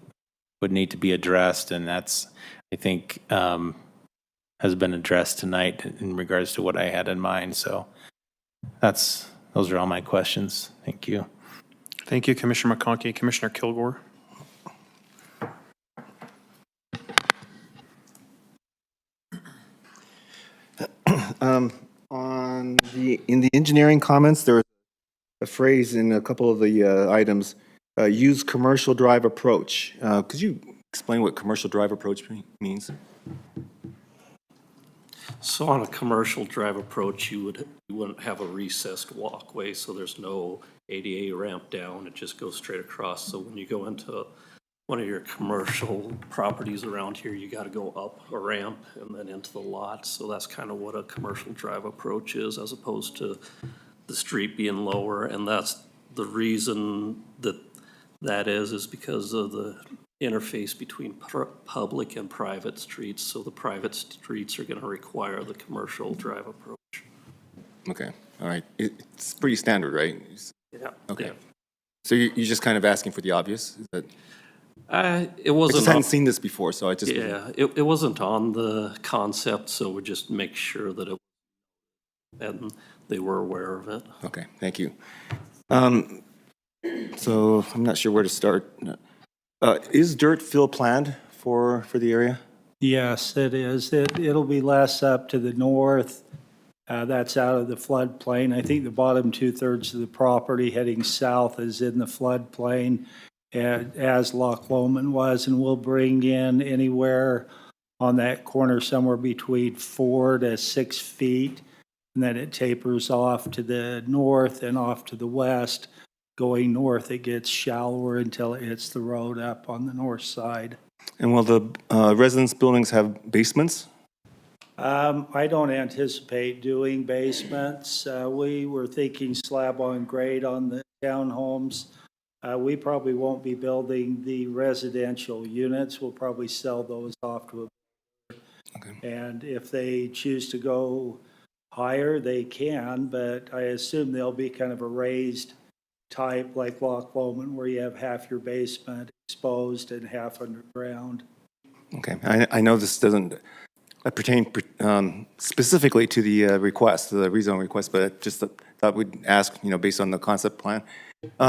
would need to be addressed, and that's, I think, has been addressed tonight in regards to what I had in mind, so those are all my questions. Thank you. Thank you, Commissioner McConkey. Commissioner Kilgore? In the engineering comments, there was a phrase in a couple of the items use commercial drive approach. Could you explain what commercial drive approach means? So on a commercial drive approach, you wouldn't have a recessed walkway, so there's no ADA ramp down, it just goes straight across. So when you go into one of your commercial properties around here, you gotta go up a ramp and then into the lot. So that's kind of what a commercial drive approach is, as opposed to the street being lower. And that's the reason that is because of the interface between public and private streets. So the private streets are gonna require the commercial drive approach. Okay, all right. It's pretty standard, right? Yeah. Okay. Yeah. So you're just kind of asking for the obvious? Is that? It I wasn't. just hadn't seen this before, so I just. Yeah, it wasn't on the concept, so we just make sure that it, and they were aware of it. Okay, thank you. So I'm not sure where to start. Is dirt fill planned for the area? Yes, it is. It'll be less up to the north. That's out of the floodplain. I think the bottom 2/3 of the property heading south is in the floodplain, as Loch Lomond was, and we'll bring in anywhere on that corner somewhere between 4 to 6 feet, and then it tapers off to the north and off to the west. Going north, it gets shallower until it hits the road up on the north side. And will the residence buildings have basements? I don't anticipate doing basements. We were thinking slab on grade on the townhomes. We probably won't be building the residential units. We'll probably sell those off to a. Okay. And if they choose to go higher, they can, but I assume they'll be kind of a raised type like Loch Lomond, where you have half your basement exposed and half underground. Okay, I know this doesn't pertain specifically to the request, the rezone request, but I just thought we'd ask, based on the concept plan.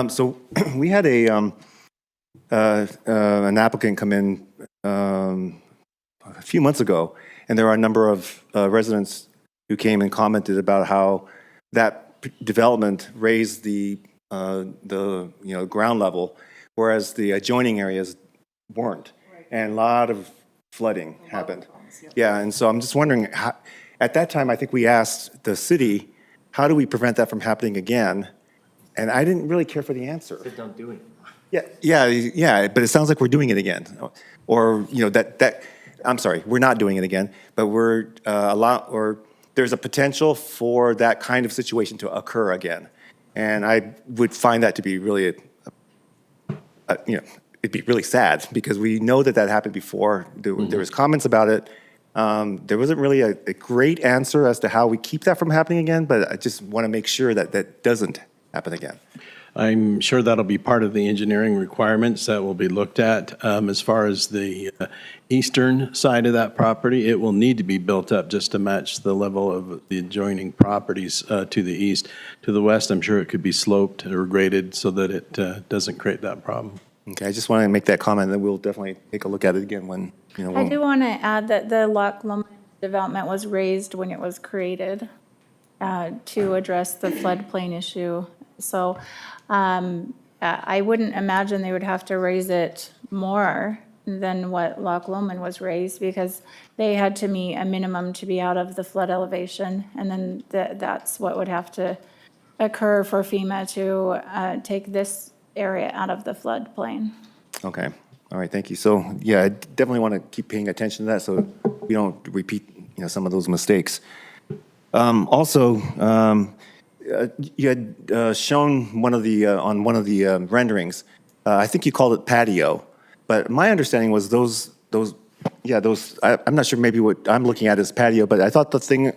So we had an applicant come in a few months ago, and there are a number of residents who came and commented about how that development raised the ground level, whereas the adjoining areas weren't, and a lot of flooding happened. Yeah, and so I'm just wondering, at that time, I think we asked the city, how do we prevent that from happening again? And I didn't really care for the answer. Don't do it. Yeah, but it sounds like we're doing it again. Or, I'm sorry, we're not doing it again, but there's a potential for that kind of situation to occur again. And I would find that to be really, it'd be really sad, because we know that happened before. There was comments about it. There wasn't really a great answer as to how we keep that from happening again, but I just want to make sure that doesn't happen again. I'm sure that'll be part of the engineering requirements that will be looked at. As far as the eastern side of that property, it will need to be built up just to match the level of the adjoining properties to the east. To the west, I'm sure it could be sloped or graded so that it doesn't create that problem. Okay, I just want to make that comment, and we'll definitely take a look at it again when, I do want to add that the Loch Lomond development was raised when it was created to address the floodplain issue. So I wouldn't imagine they would have to raise it more than what Loch Lomond was raised, because they had to meet a minimum to be out of the flood elevation, and then that's what would have to occur for FEMA to take this area out of the floodplain. Okay, all right, thank you. So, yeah, I definitely want to keep paying attention to that so we don't repeat, some of those mistakes. Also, you had shown one of the on one of the renderings. I think you called it patio, but my understanding was those. I'm not sure. Maybe what I'm looking at is patio, but I thought the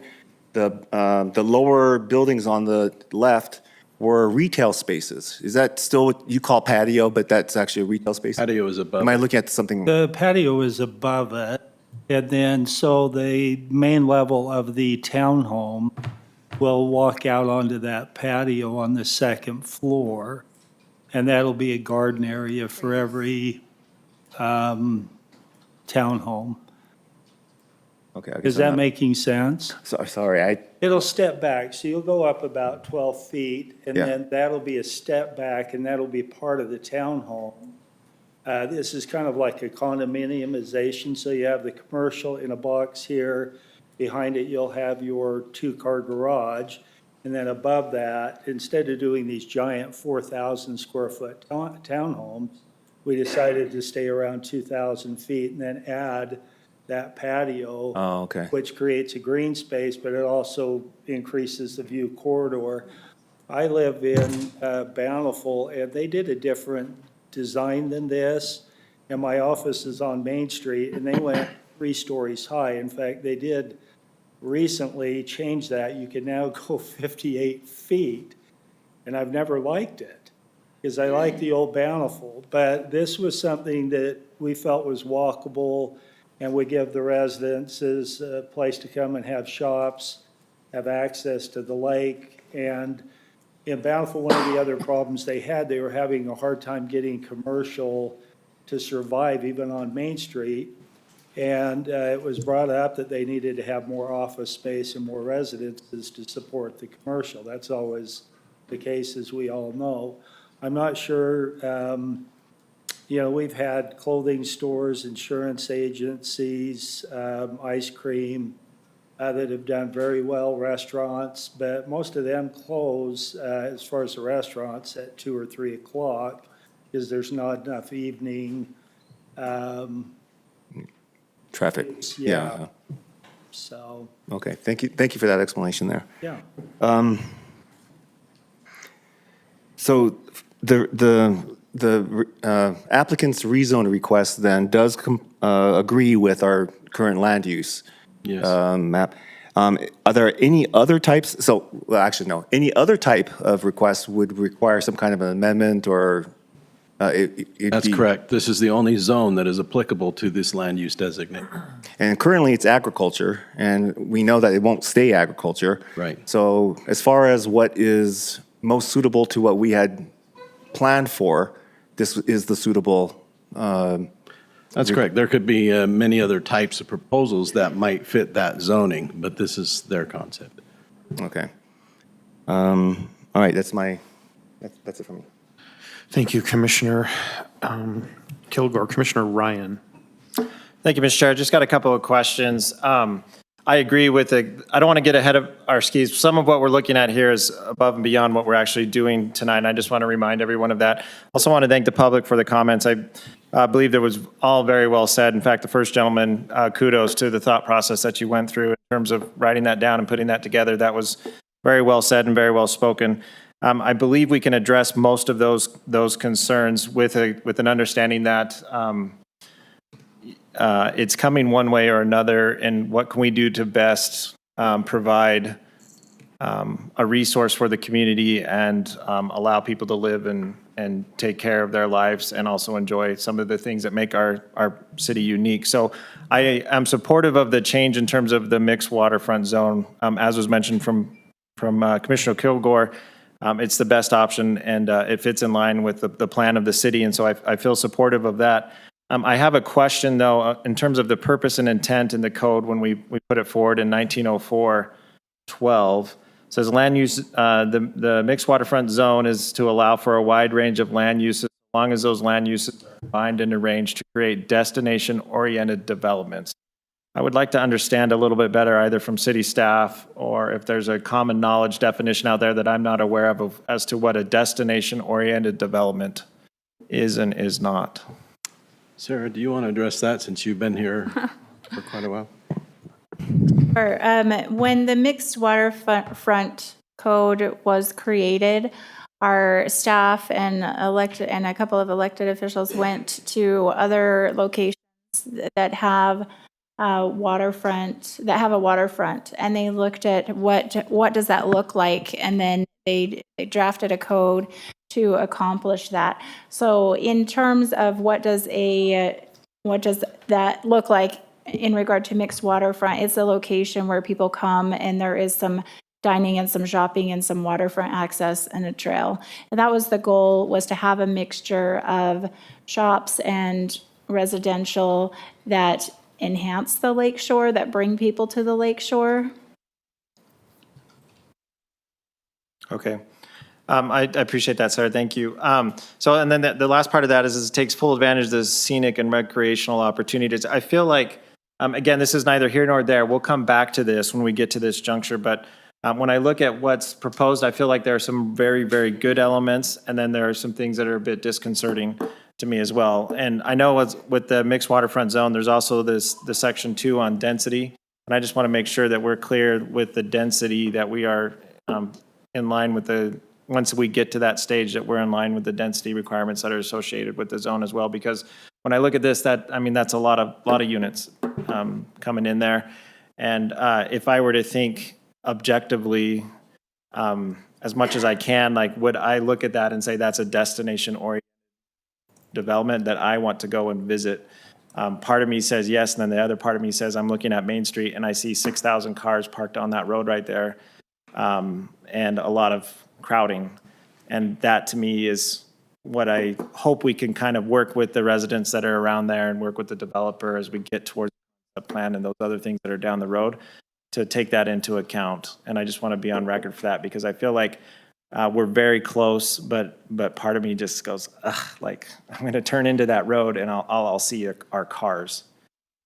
lower buildings on the left were retail spaces. Is that still what you call patio, but that's actually a retail space? Patio is above. Am I looking at something? The patio is above it, and then so the main level of the townhome will walk out onto that patio on the second floor, and that'll be a garden area for every townhome. Okay. I guess Is I'm that not- making sense? Sorry, It'll step back, so you'll go up about 12 feet, and Yeah. then that'll be a step back, and that'll be part of the townhome. This is kind of like a condominiumization, so you have the commercial in a box here. Behind it, you'll have your two-car garage, and then above that, instead of doing these giant 4,000 square foot townhomes, we decided to stay around 2,000 feet and then add that patio. Oh, okay. Which creates a green space, but it also increases the view corridor. I live in Bountiful, and they did a different design than this. And my office is on Main Street, and they went 3 stories high. In fact, they did recently change that. You can now go 58 feet. And I've never liked it, because I like the old Bountiful. But this was something that we felt was walkable and would give the residences a place to come and have shops, have access to the lake. And in Bountiful, one of the other problems they were having a hard time getting commercial to survive even on Main Street. And it was brought up that they needed to have more office space and more residences to support the commercial. That's always the case, as we all know. I'm not sure, we've had clothing stores, insurance agencies, ice cream, that have done very well, restaurants, but most of them close, as far as the restaurants, at 2 or 3 o'clock, because there's not enough evening. traffic. Yeah. So, Okay, thank you for that explanation there. yeah. So the applicant's rezone request then does agree with our current land use Yes. map. Are there any other types, any other type of request would require some kind of an amendment or? That's correct. This is the only zone that is applicable to this land use designate. And currently, it's agriculture, and we know that it won't stay agriculture. Right. So as far as what is most suitable to what we had planned for, this is the suitable. That's correct. There could be many other types of proposals that might fit that zoning, but this is their concept. Okay. All right, that's it for me. Thank you, Commissioner Kilgore. Commissioner Ryan. Thank you, Mr. Chair. Just got a couple of questions. I agree with I don't want to get ahead of our skis. Some of what we're looking at here is above and beyond what we're actually doing tonight, and I just want to remind everyone of that. Also want to thank the public for the comments. I believe that was all very well said. In fact, the first gentleman, kudos to the thought process that you went through in terms of writing that down and putting that together. That was very well said and very well spoken. I believe we can address most of those concerns with an understanding that it's coming one way or another, and what can we do to best provide a resource for the community and allow people to live and take care of their lives and also enjoy some of the things that make our city unique. So I am supportive of the change in terms of the mixed waterfront zone, as was mentioned from Commissioner Kilgore. It's the best option, and it fits in line with the plan of the city, and so I feel supportive of that. I have a question, though, in terms of the purpose and intent in the code when we put it forward in 1904-12. Says land use, the mixed waterfront zone is to allow for a wide range of land uses, as long as those land uses are combined and arranged to create destination-oriented developments. I would like to understand a little bit better, either from city staff or if there's a common knowledge definition out there that I'm not aware of as to what a destination-oriented development is and is not. Sarah, do you want to address that since you've been here for quite a while? Sure. When the mixed waterfront code was created, our staff and a couple of elected officials went to other locations that have a waterfront, and they looked at what does that look like, and then they drafted a code to accomplish that. So in terms of what does that look like in regard to mixed waterfront, it's a location where people come and there is some dining and some shopping and some waterfront access and a trail. And that was the goal, was to have a mixture of shops and residential that enhance the lake shore, that bring people to the lake shore. Okay. I appreciate that, Sarah. Thank you. So, and then the last part of that is it takes full advantage of the scenic and recreational opportunities. I feel like, again, this is neither here nor there. We'll come back to this when we get to this juncture. But when I look at what's proposed, I feel like there are some very, very good elements. And then there are some things that are a bit disconcerting to me as well. And I know with the mixed waterfront zone, there's also the section 2 on density. And I just want to make sure that we're clear with the density, that we are in line with once we get to that stage, that we're in line with the density requirements that are associated with the zone as well. Because when I look at this, that's a lot of units coming in there. And if I were to think objectively, as much as I can, like, would I look at that and say that's a destination-oriented development that I want to go and visit? Part of me says yes, and then the other part of me says I'm looking at Main Street and I see 6,000 cars parked on that road right there, and a lot of crowding. And that to me is what I hope we can kind of work with the residents that are around there and work with the developer as we get towards the plan and those other things that are down the road to take that into account. And I just want to be on record for that, because I feel like we're very close, but part of me just goes, ugh, like, I'm going to turn into that road and I'll see our cars.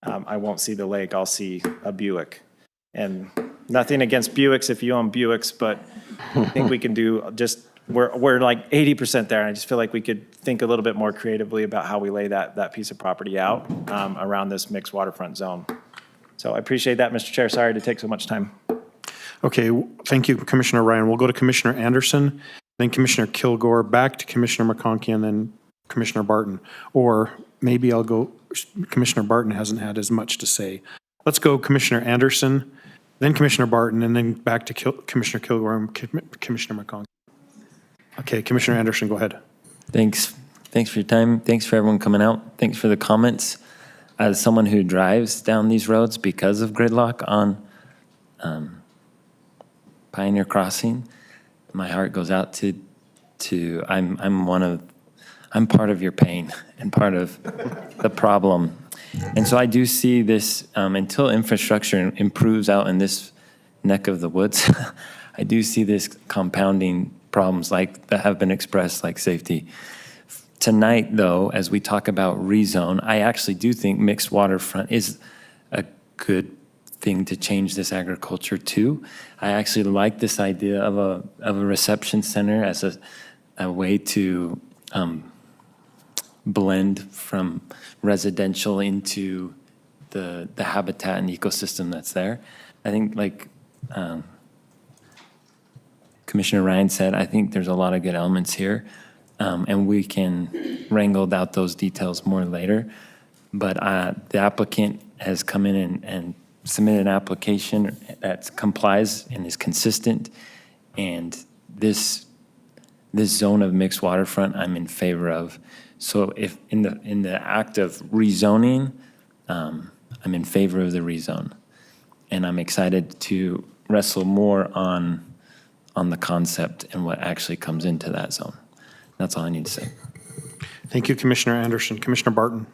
I won't see the lake. I'll see a Buick. And nothing against Buicks if you own Buicks, but I think we can do we're like 80% there. And I just feel like we could think a little bit more creatively about how we lay that piece of property out around this mixed waterfront zone. So I appreciate that, Mr. Chair. Sorry to take so much time. Okay, thank you, Commissioner Ryan. We'll go to Commissioner Anderson, then Commissioner Kilgore, back to Commissioner McConkey, and then Commissioner Barton. Or maybe I'll go, Commissioner Barton hasn't had as much to say. Let's go Commissioner Anderson, then Commissioner Barton, and then back to Commissioner Kilgore and Commissioner McConkey. Okay, Commissioner Anderson, go ahead. Thanks for your time. Thanks for everyone coming out. Thanks for the comments. As someone who drives down these roads because of gridlock on Pioneer Crossing, my heart goes out to I'm part of your pain and part of the problem. And so I do see this, until infrastructure improves out in this neck of the woods, I do see this compounding problems like that have been expressed, like safety. Tonight, though, as we talk about rezone, I actually do think mixed waterfront is a good thing to change this agriculture to. I actually like this idea of a reception center as a way to blend from residential into the habitat and ecosystem that's there. I think, like Commissioner Ryan said, I think there's a lot of good elements here. And we can wrangle out those details more later. But the applicant has come in and submitted an application that complies and is consistent. And this zone of mixed waterfront, I'm in favor of. So if in the act of rezoning, I'm in favor of the rezone. And I'm excited to wrestle more on the concept and what actually comes into that zone. That's all I need to say. Thank you, Commissioner Anderson. Commissioner Barton.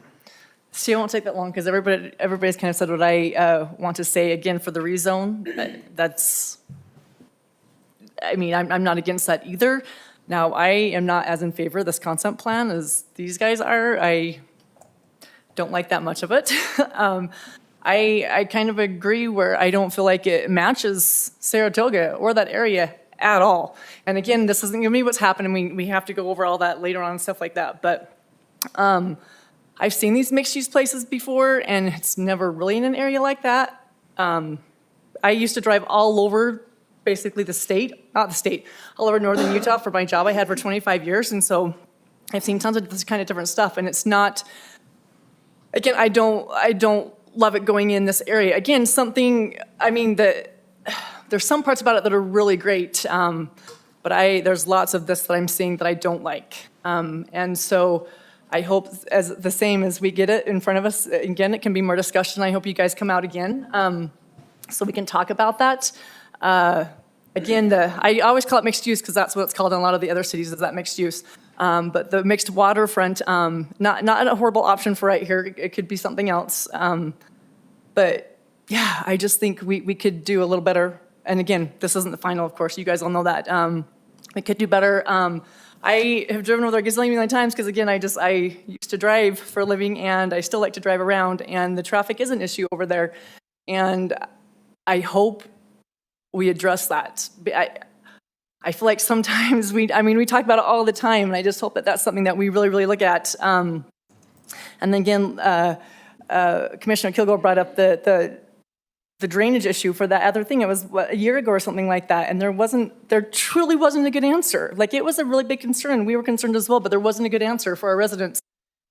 See, it won't take that long because everybody's kind of said what I want to say. Again, for the rezone, I'm not against that either. Now, I am not as in favor of this concept plan as these guys are. I don't like that much of it. I kind of agree where I don't feel like it matches Saratoga or that area at all. And again, this isn't going to be what's happening. We have to go over all that later on and stuff like that. But I've seen these mixed-use places before, and it's never really in an area like that. I used to drive all over, basically all over northern Utah for my job I had for 25 years. And so I've seen tons of this kind of different stuff. And it's not, again, I don't love it going in this area. Again, there's some parts about it that are really great, but there's lots of this that I'm seeing that I don't like. And so I hope as we get it in front of us, again, it can be more discussion. I hope you guys come out again so we can talk about that. Again, I always call it mixed use because that's what it's called in a lot of the other cities is that mixed use. But the mixed waterfront, not a horrible option for right here. It could be something else. But yeah, I just think we could do a little better. And again, this isn't the final, of course, you guys all know that. We could do better. I have driven over there a gazillion million times because again, I used to drive for a living and I still like to drive around, and the traffic is an issue over there. And I hope we address that. I feel like sometimes we talk about it all the time, and I just hope that that's something that we really, really look at. And then again, Commissioner Kilgore brought up the drainage issue for that other thing. It was a year ago or something like that, and there truly wasn't a good answer. Like, it was a really big concern. We were concerned as well, but there wasn't a good answer for our residents,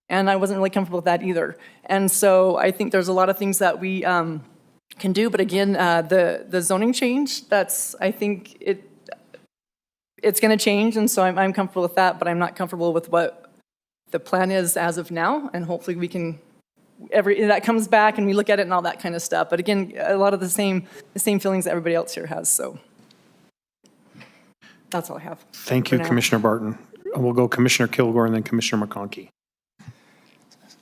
and I wasn't really comfortable with that either. And so I think there's a lot of things that we can do, but again, the zoning change, I think it's going to change, and so I'm comfortable with that, but I'm not comfortable with what the plan is as of now, and hopefully we can, that comes back and we look at it and all that kind of stuff. But again, a lot of the same feelings that everybody else here has, so that's all I have. Thank you, for now. Commissioner Barton. We'll go Commissioner Kilgore and then Commissioner McConkey.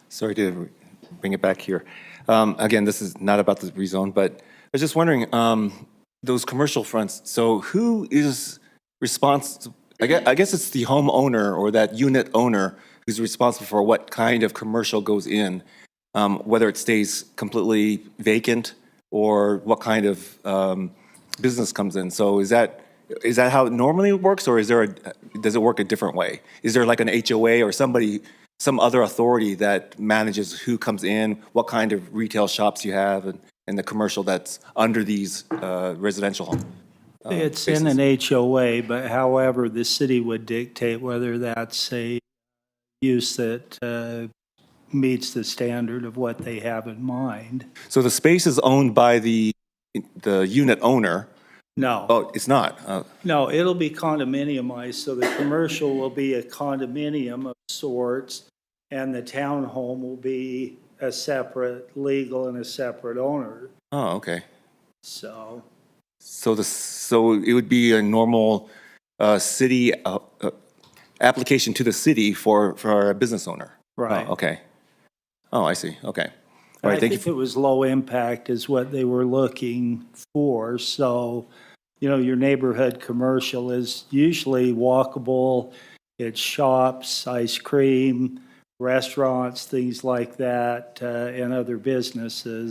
Sorry to bring it back here. Again, this is not about the rezone, but I was just wondering, those commercial fronts, so who is responsible? I guess it's the homeowner or that unit owner who's responsible for what kind of commercial goes in, whether it stays completely vacant or what kind of business comes in. So is that how it normally works, or does it work a different way? Is there like an HOA or some other authority that manages who comes in, what kind of retail shops you have, and the commercial that's under these residential homes? It's spaces? in an HOA, but however, the city would dictate whether that's a use that meets the standard of what they have in mind. So the space is owned by the unit owner? No. Oh, it's not? No, it'll be condominiumized, so the commercial will be a condominium of sorts, and the townhome will be a separate legal and a separate owner. Oh, okay. So So it would be a normal city application to the city for a business owner? Right. Oh, okay. Oh, I see. Okay. I All right, thank you. think it was low impact is what they were looking for. So, your neighborhood commercial is usually walkable. It's shops, ice cream, restaurants, things like that, and other businesses.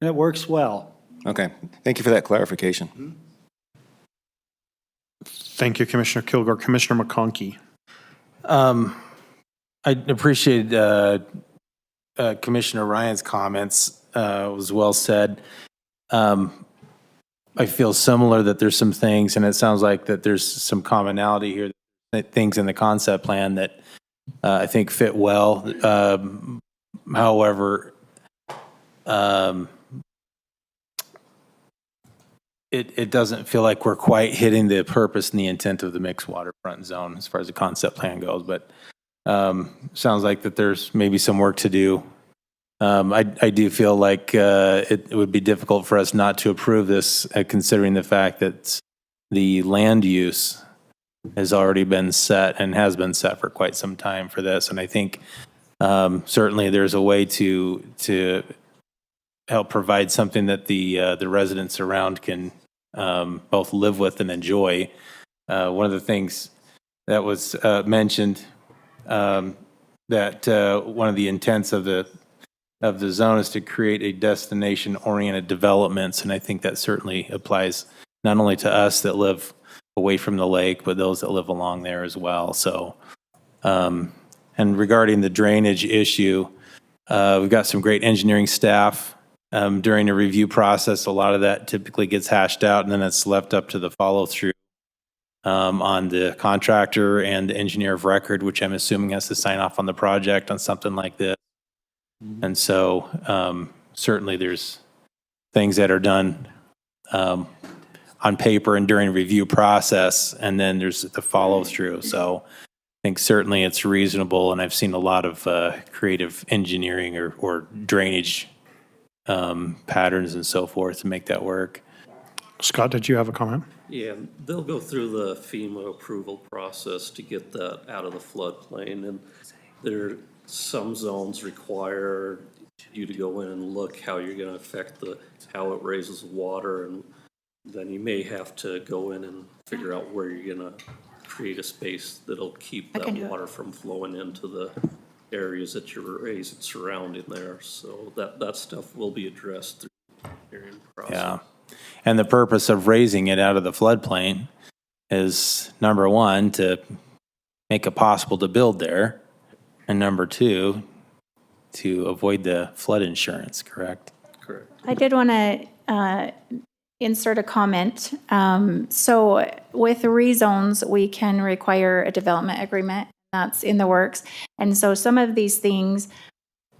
And it works well. Okay. Thank you for that clarification. Thank you, Commissioner Kilgore. Commissioner McConkey. I appreciate Commissioner Ryan's comments. It was well said. I feel similar that there's some things, and it sounds like that there's some commonality here, things in the concept plan that I think fit well. However, it doesn't feel like we're quite hitting the purpose and the intent of the mixed waterfront zone as far as the concept plan goes, but sounds like that there's maybe some work to do. I do feel like it would be difficult for us not to approve this, considering the fact that the land use has already been set and has been set for quite some time for this. And I think certainly there's a way to help provide something that the residents around can both live with and enjoy. One of the things that was mentioned, that one of the intents of the zone is to create a destination-oriented developments, and I think that certainly applies not only to us that live away from the lake, but those that live along there as well. So, and regarding the drainage issue, we've got some great engineering staff. During a review process, a lot of that typically gets hashed out, and then it's left up to the follow-through on the contractor and the engineer of record, which I'm assuming has to sign off on the project on something like this. And so certainly there's things that are done on paper and during review process, and then there's the follow-through. So I think certainly it's reasonable, and I've seen a lot of creative engineering or drainage patterns and so forth to make that work. Scott, did you have a comment? Yeah, they'll go through the FEMA approval process to get that out of the floodplain, and there, some zones require you to go in and look how you're gonna affect how it raises water, and then you may have to go in and figure out where you're gonna create a space that'll keep that water from flowing into the areas that you're raising surrounding there. So that stuff will be addressed through the hearing process. Yeah. And the purpose of raising it out of the floodplain is, number one, to make it possible to build there, and number two, to avoid the flood insurance, correct? Correct. I did want to insert a comment. So with rezones, we can require a development agreement. That's in the works. And so some of these things,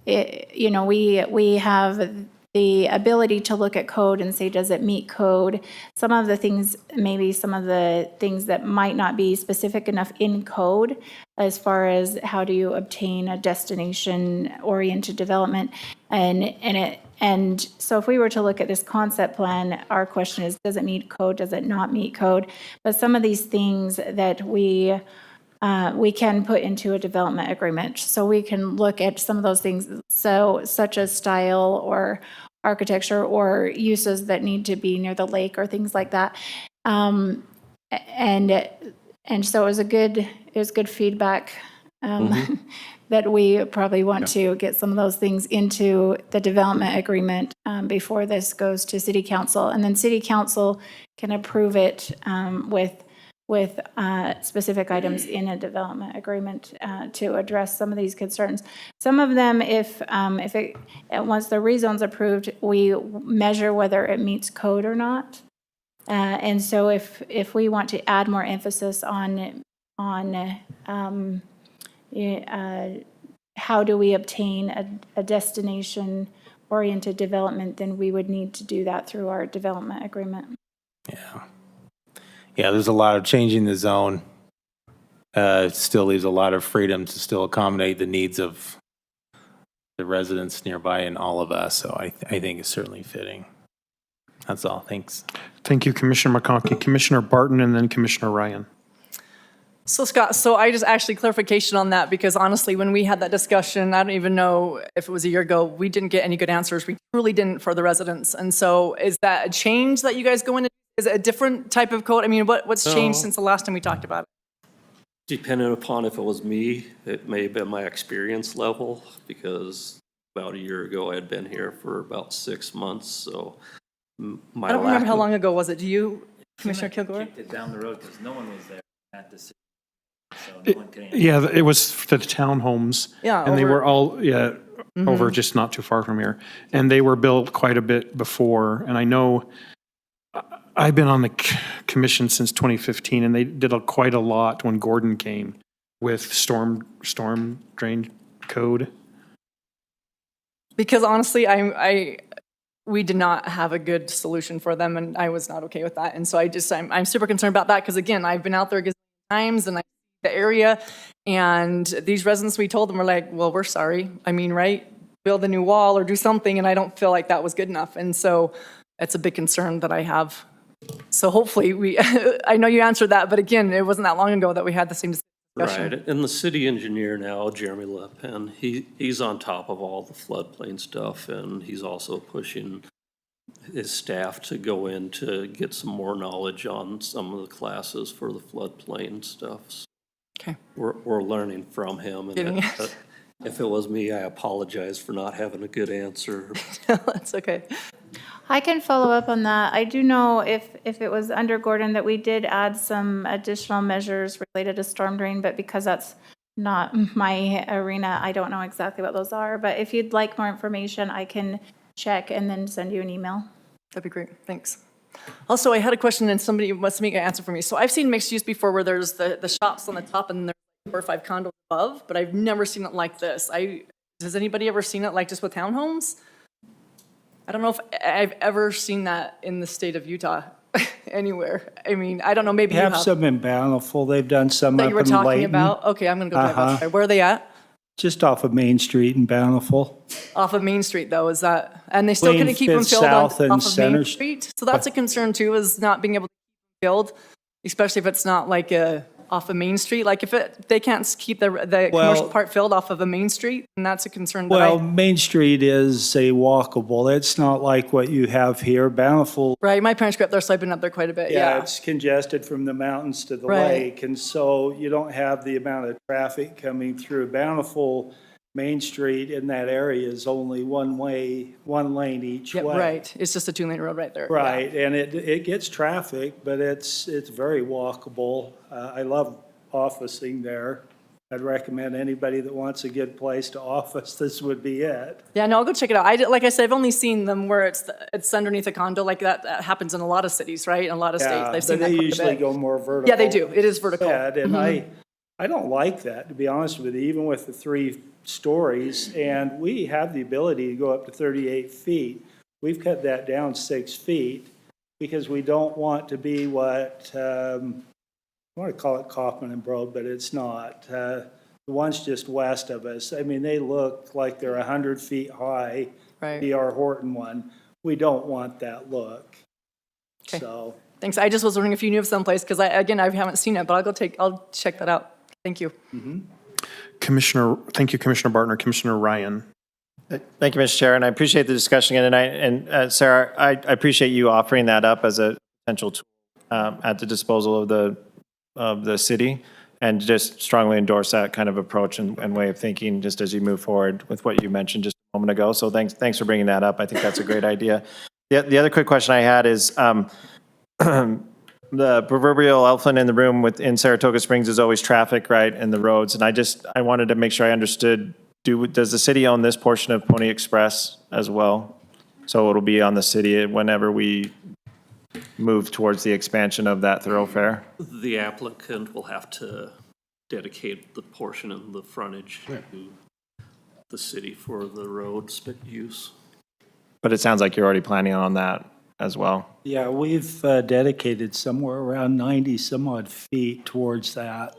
we have the ability to look at code and say, does it meet code? Some of the things, maybe some of the things that might not be specific enough in code, as far as how do you obtain a destination-oriented development. And so if we were to look at this concept plan, our question is, does it meet code? Does it not meet code? But some of these things that we can put into a development agreement. So we can look at some of those things, such as style or architecture or uses that need to be near the lake or things like that. And so it was good feedback that we probably want to get some of those things into the development agreement before this goes to City Council. And then City Council can approve it with specific items in a development agreement to address some of these concerns. Some of them, once the rezone's approved, we measure whether it meets code or not. And so if we want to add more emphasis on how do we obtain a destination-oriented development, then we would need to do that through our development agreement. Yeah, there's a lot of changing the zone. Still leaves a lot of freedom to still accommodate the needs of the residents nearby and all of us. So I think it's certainly fitting. That's all. Thanks. Thank you, Commissioner McConkey. Commissioner Barton and then Commissioner Ryan. So Scott, I just actually clarification on that, because honestly, when we had that discussion, I don't even know if it was a year ago, we didn't get any good answers. We truly didn't for the residents. And so is that a change that you guys go into? Is it a different type of code? I mean, what's changed since the last time we talked about it? Depending upon if it was me, it may have been my experience level, because about a year ago I had been here for about 6 months. So I don't remember how long ago was it. Do you, Commissioner Kilgore? Kicked it down the road because no one was there at the city. So no one could answer. Yeah, it was the townhomes. Yeah, And they over- were all, over just not too far from here. And they were built quite a bit before. And I know, I've been on the commission since 2015, and they did quite a lot when Gordon came with storm drain code. Because honestly, we did not have a good solution for them, and I was not okay with that. And so I'm super concerned about that, because again, I've been out there a gazillion times and I see the area, and these residents, we told them, we're like, well, we're sorry. I mean, right? Build a new wall or do something, and I don't feel like that was good enough. And so it's a big concern that I have. So hopefully I know you answered that, but again, it wasn't that long ago that we had the same discussion. Right, and the city engineer now, Jeremy Lepen, he's on top of all the floodplain stuff, and he's also pushing his staff to go in to get some more knowledge on some of the classes for the floodplain stuff. Okay. We're learning from him, and if it was me, I apologize for not having a good answer. That's okay. I can follow up on that. I do know if it was under Gordon that we did add some additional measures related to storm drain, but because that's not my arena, I don't know exactly what those are. But if you'd like more information, I can check and then send you an email. That'd be great. Thanks. Also, I had a question, and somebody must make an answer for me. So I've seen mixed use before where there's the shops on the top and there's 4 or 5 condos above, but I've never seen it like this. Has anybody ever seen it like just with townhomes? I don't know if I've ever seen that in the state of Utah anywhere. I mean, I don't know, maybe We you have have. some in Bountiful. They've done some That up you were in talking Layton. about? Okay, I'm gonna go drive up there. Where are they at? Just off of Main Street in Bountiful. Off of Main Street though, is that, and they still Between couldn't keep them Fifth filled on, South and off of Center Main Street? So that's a concern too, is not being able to keep them filled, especially if it's not like a off of Main Street? Like, if they can't keep the commercial part filled off of a Main Street, and that's a concern that Well, Main Street is a walkable. It's not like what you have here. Bountiful, Right, my parents grew up there, so I've been up there quite a bit, yeah, yeah. it's congested from the mountains to the Right. lake. And so you don't have the amount of traffic coming through. Bountiful Main Street in that area is only one way, one lane each Yeah, way. right, it's just a 2-lane road right there. yeah. Right, and it gets traffic, but it's very walkable. I love officing there. I'd recommend anybody that wants a good place to office, this would be it. Yeah, no, I'll go check it out. Like I said, I've only seen them where it's underneath a condo, like that happens in a lot of cities, right? In a lot of states, Yeah, I've seen but that they quite a usually bit. go more vertical. Yeah, they do, it is vertical. Bed, And Mhm. I don't like that, to be honest with you, even with the 3 stories. And we have the ability to go up to 38 feet. We've cut that down 6 feet because we don't want to be what, I want to call it Kaufman and Broad, but it's not. The ones just west of us, I mean, they look like they're 100 feet high. Right. D.R. Horton one. We don't want that look. Okay. So. Thanks, I just was wondering if you knew of someplace, because I haven't seen it, but I'll check that out. Thank you. Thank you, Commissioner Bartner. Commissioner Ryan. Thank you, Mr. Chair, and I appreciate the discussion again tonight. And Sarah, I appreciate you offering that up as a potential tool at the disposal of the city, and just strongly endorse that kind of approach and way of thinking just as you move forward with what you mentioned just a moment ago. So thanks for bringing that up. I think that's a great idea. The other quick question I had is the proverbial elephant in the room in Saratoga Springs is always traffic, right, and the roads. And I wanted to make sure I understood, does the city own this portion of Pony Express as well? So it'll be on the city whenever we move towards the expansion of that thoroughfare? The applicant will have to dedicate the portion of the frontage to the city for the roads use. But it sounds like you're already planning on that as well. Yeah, we've dedicated somewhere around 90 some odd feet towards that.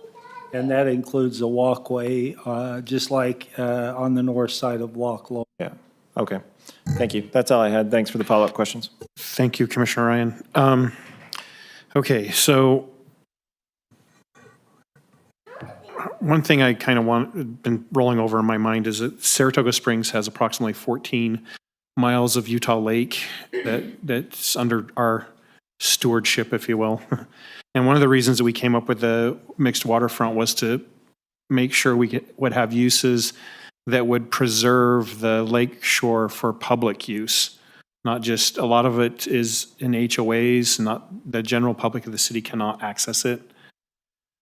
And that includes a walkway, just like on the north side of Loch Lomond. Yeah, okay. Thank you. That's all I had. Thanks for the follow-up questions. Thank you, Commissioner Ryan. Okay, so one thing I kind of been rolling over in my mind is that Saratoga Springs has approximately 14 miles of Utah Lake that's under our stewardship, if you will. And one of the reasons that we came up with the mixed waterfront was to make sure we would have uses that would preserve the lake shore for public use. Not just, a lot of it is in HOAs, not the general public of the city cannot access it.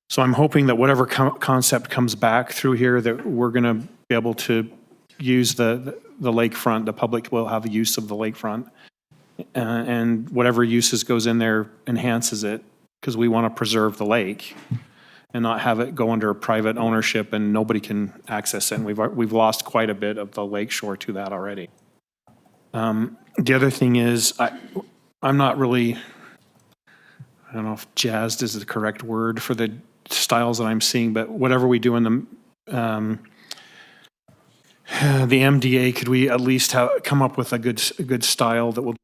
So I'm hoping that whatever concept comes back through here, that we're going to be able to use the lakefront, the public will have use of the lakefront. And whatever uses goes in there enhances it, because we want to preserve the lake and not have it go under private ownership and nobody can access it. And we've lost quite a bit of the lake shore to that already. The other thing is, I'm not really, I don't know if jazzed is the correct word for the styles that I'm seeing, but whatever we do in the MDA, could we at least come up with a good style that will,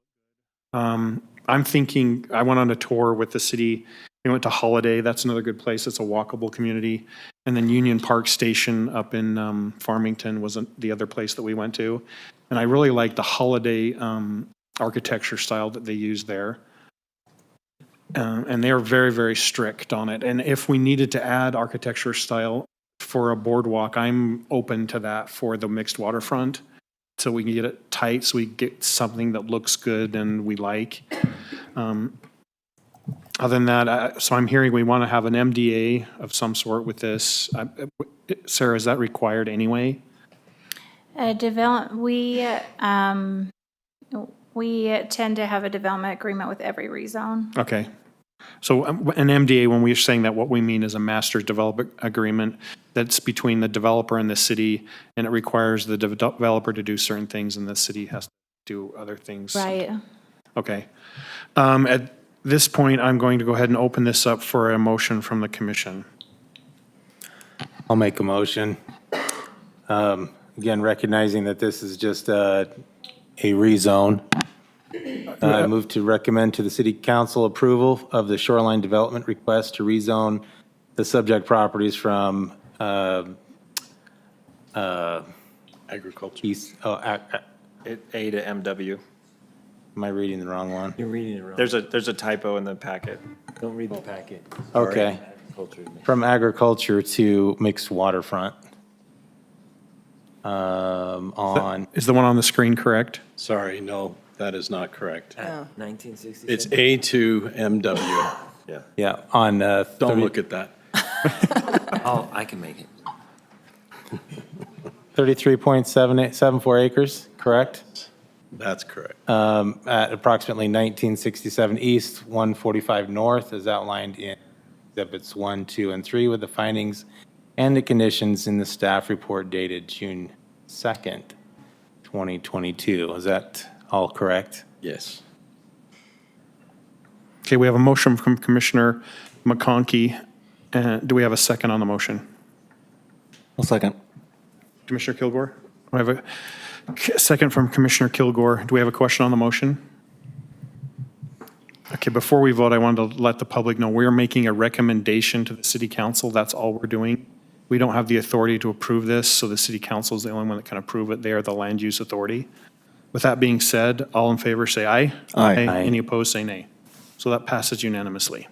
I'm thinking, I went on a tour with the city. We went to Holiday. That's another good place. It's a walkable community. And then Union Park Station up in Farmington was the other place that we went to. And I really like the Holiday architecture style that they use there. And they're very, very strict on it. And if we needed to add architecture style for a boardwalk, I'm open to that for the mixed waterfront. So we can get it tight, so we get something that looks good and we like. Other than that, so I'm hearing we want to have an MDA of some sort with this. Sarah, is that required anyway? We tend to have a development agreement with every rezone. Okay. So an MDA, when we're saying that, what we mean is a master development agreement that's between the developer and the city, and it requires the developer to do certain things and the city has to do other things. Right. Okay. At this point, I'm going to go ahead and open this up for a motion from the commission. I'll make a motion. Again, recognizing that this is just a rezone. I move to recommend to the city council approval of the shoreline development request to rezone the subject properties from Agriculture. east, A to MW. am I reading the wrong one? You're reading it wrong. There's a typo in the packet. Don't read the packet. Okay. Culture. From agriculture to mixed waterfront. On, Is the one on the screen correct? Sorry, no, that is not correct. 1967. It's A to MW. Yeah. yeah, on, Don't look at that. Oh, I can make it. 33.7874 acres, correct? That's correct. At approximately 1967 east, 145 north, as outlined in exhibits 1, 2, and 3, with the findings and the conditions in the staff report dated June 2nd, 2022. Is that all correct? Yes. Okay, we have a motion from Commissioner McConkey. Do we have a second on the motion? I'll second. Commissioner Kilgore? We have a second from Commissioner Kilgore. Do we have a question on the motion? Okay, before we vote, I wanted to let the public know we're making a recommendation to the city council. That's all we're doing. We don't have the authority to approve this, so the city council is the only one that can approve it. They are the land use authority. With that being said, all in favor say aye. Aye. Aye. Any opposed say nay. So that passes unanimously.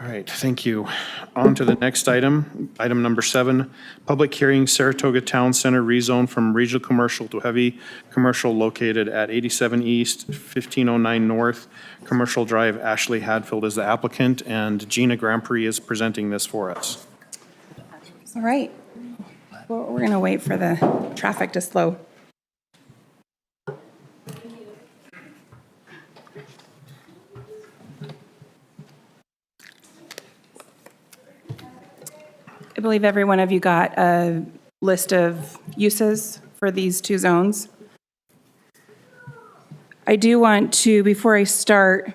All right, thank you. On to the next item, item number 7, public hearing, Saratoga Town Center rezone from regional commercial to heavy commercial located at 87 East, 1509 North, Commercial Drive. Ashley Hadfield is the applicant, and Gina Grandprix is presenting this for us. All right. Well, we're going to wait for the traffic to slow. I believe every one of you got a list of uses for these two zones. I do want to, before I start,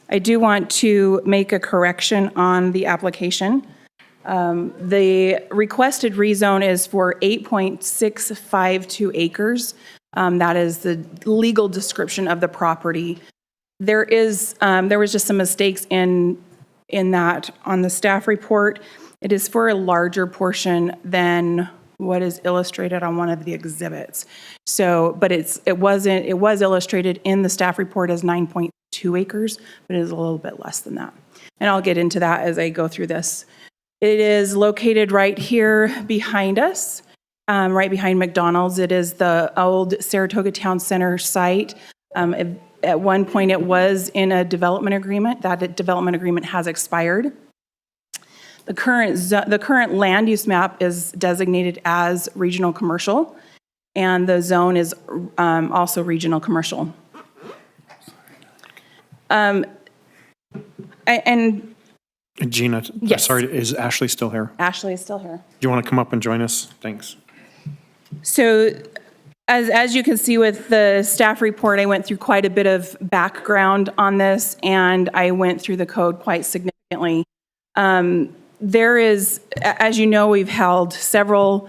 I do want to make a correction on the application. The requested rezone is for 8.652 acres. That is the legal description of the property. There was just some mistakes in that on the staff report. It is for a larger portion than what is illustrated on one of the exhibits. So, but it was illustrated in the staff report as 9.2 acres, but it is a little bit less than that. And I'll get into that as I go through this. It is located right here behind us, right behind McDonald's. It is the old Saratoga Town Center site. At one point, it was in a development agreement. That development agreement has expired. The current land use map is designated as regional commercial, and the zone is also regional commercial. And Gina, Yes. sorry, is Ashley still here? Ashley is still here. Do you want to come up and join us? Thanks. So as you can see with the staff report, I went through quite a bit of background on this, and I went through the code quite significantly. There is, as you know, we've held several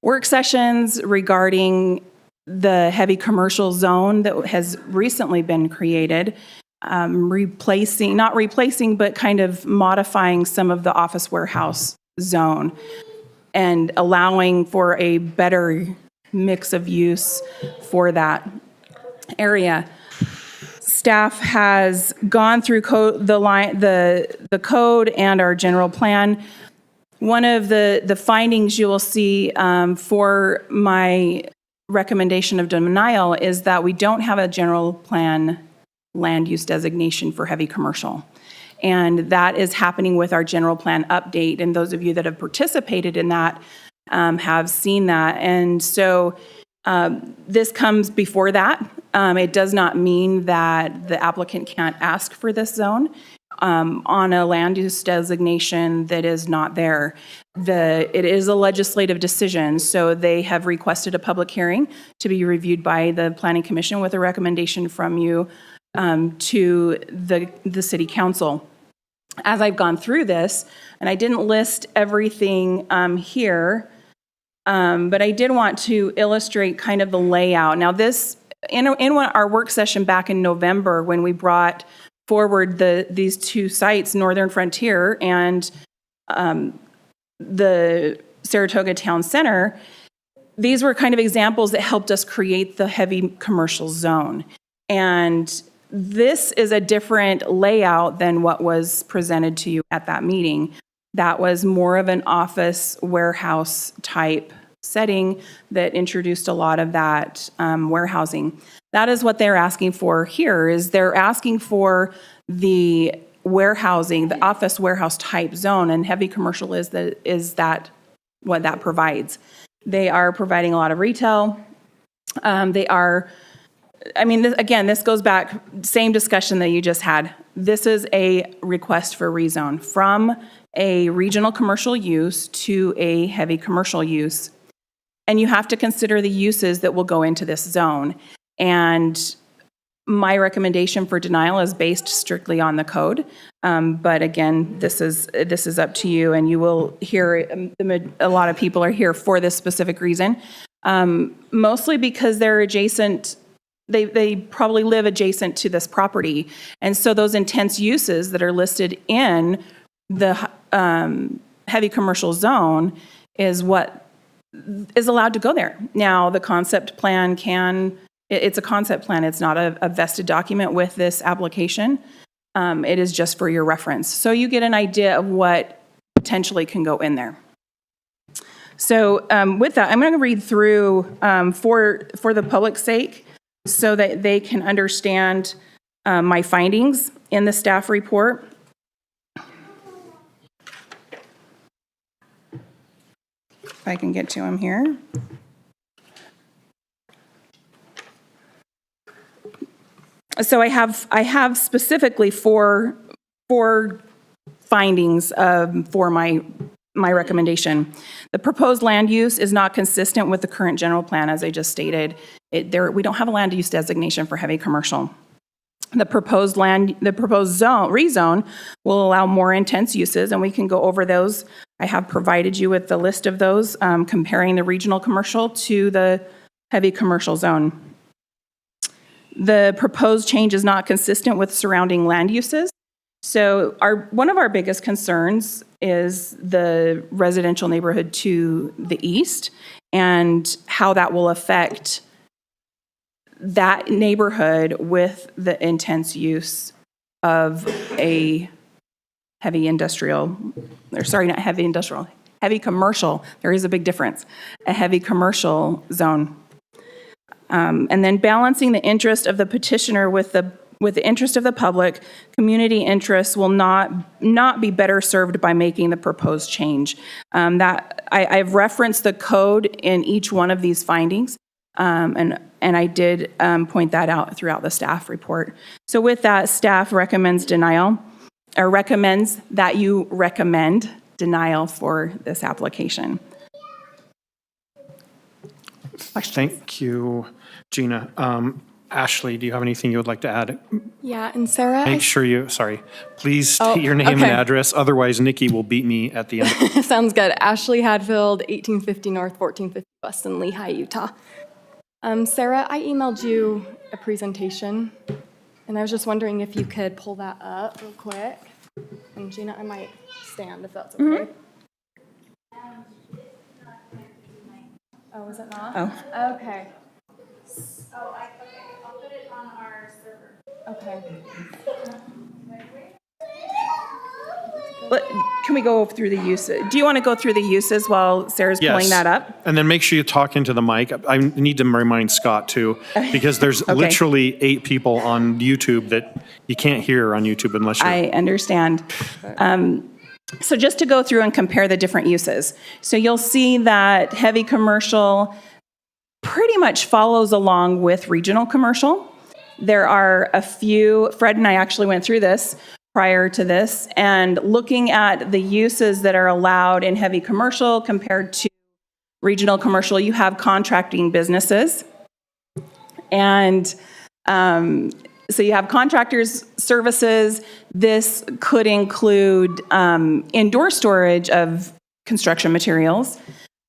work sessions regarding the heavy commercial zone that has recently been created, not replacing, but kind of modifying some of the office warehouse zone and allowing for a better mix of use for that area. Staff has gone through the code and our general plan. One of the findings you will see for my recommendation of denial is that we don't have a general plan land use designation for heavy commercial. And that is happening with our general plan update. And those of you that have participated in that have seen that. And so this comes before that. It does not mean that the applicant can't ask for this zone on a land use designation that is not there. It is a legislative decision, so they have requested a public hearing to be reviewed by the Planning Commission with a recommendation from you to the City Council. As I've gone through this, and I didn't list everything here, but I did want to illustrate kind of the layout. Now this, in our work session back in November, when we brought forward these two sites, Northern Frontier and the Saratoga Town Center, these were kind of examples that helped us create the heavy commercial zone. And this is a different layout than what was presented to you at that meeting. That was more of an office warehouse type setting that introduced a lot of that warehousing. That is what they're asking for here, is they're asking for the warehousing, the office warehouse type zone, and heavy commercial is that what that provides. They are providing a lot of retail. They are, I mean, this goes back, same discussion that you just had. This is a request for rezone from a regional commercial use to a heavy commercial use. And you have to consider the uses that will go into this zone. And my recommendation for denial is based strictly on the code. But again, this is up to you, and you will hear a lot of people are here for this specific reason. Mostly because they're adjacent, they probably live adjacent to this property. And so those intense uses that are listed in the heavy commercial zone is what is allowed to go there. Now, the concept plan it's a concept plan. It's not a vested document with this application. It is just for your reference. So you get an idea of what potentially can go in there. So with that, I'm going to read through for the public's sake so that they can understand my findings in the staff report. If I can get to them here. So I have specifically four findings for my recommendation. The proposed land use is not consistent with the current general plan, as I just stated. We don't have a land use designation for heavy commercial. The proposed rezone will allow more intense uses, and we can go over those. I have provided you with the list of those, comparing the regional commercial to the heavy commercial zone. The proposed change is not consistent with surrounding land uses. So one of our biggest concerns is the residential neighborhood to the east and how that will affect that neighborhood with the intense use of a heavy industrial, or sorry, not heavy industrial, heavy commercial. There is a big difference. A heavy commercial zone. And then balancing the interest of the petitioner with the interest of the public, community interests will not be better served by making the proposed change. I've referenced the code in each one of these findings, and I did point that out throughout the staff report. So with that, staff recommends denial, or recommends that you recommend denial for this application. Thank you, Gina. Ashley, do you have anything you would like to add? Yeah, and Sarah, Make sure you, please state your name and address. Otherwise, Nikki will beat me at the end. sounds good. Ashley Hadfield, 1850 North, 1450 West in Lehi, Utah. Sarah, I emailed you a presentation, and I was just wondering if you could pull that up real quick. And Gina, I might stand if that's okay. Mm-hmm. Oh, is it not? Oh. Okay. I'll put it on our server. Okay. Can we go through the uses? Do you want to go through the uses while Sarah's pulling that up? And then make sure you talk into the mic. I need to remind Scott too, because there's literally 8 people on YouTube that you can't hear on YouTube unless you're... I understand. So just to go through and compare the different uses. So you'll see that heavy commercial pretty much follows along with regional commercial. There are a few, Fred and I actually went through this prior to this, and looking at the uses that are allowed in heavy commercial compared to regional commercial, you have contracting businesses. And so you have contractors' services. This could include indoor storage of construction materials.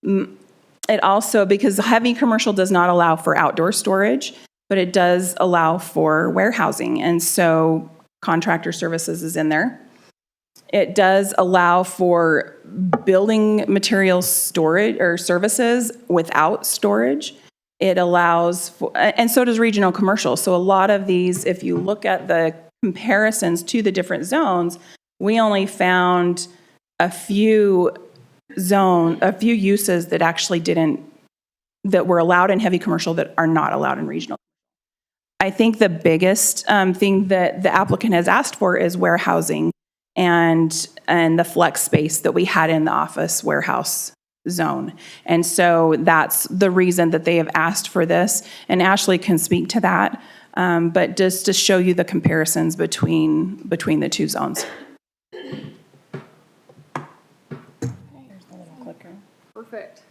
It also, because heavy commercial does not allow for outdoor storage, but it does allow for warehousing. And so contractor services is in there. It does allow for building materials storage or services without storage. It allows for, and so does regional commercial. So a lot of these, if you look at the comparisons to the different zones, we only found a few uses that actually that were allowed in heavy commercial that are not allowed in regional. I think the biggest thing that the applicant has asked for is warehousing and the flex space that we had in the office warehouse zone. And so that's the reason that they have asked for this. And Ashley can speak to that, but just to show you the comparisons between the two zones. Perfect.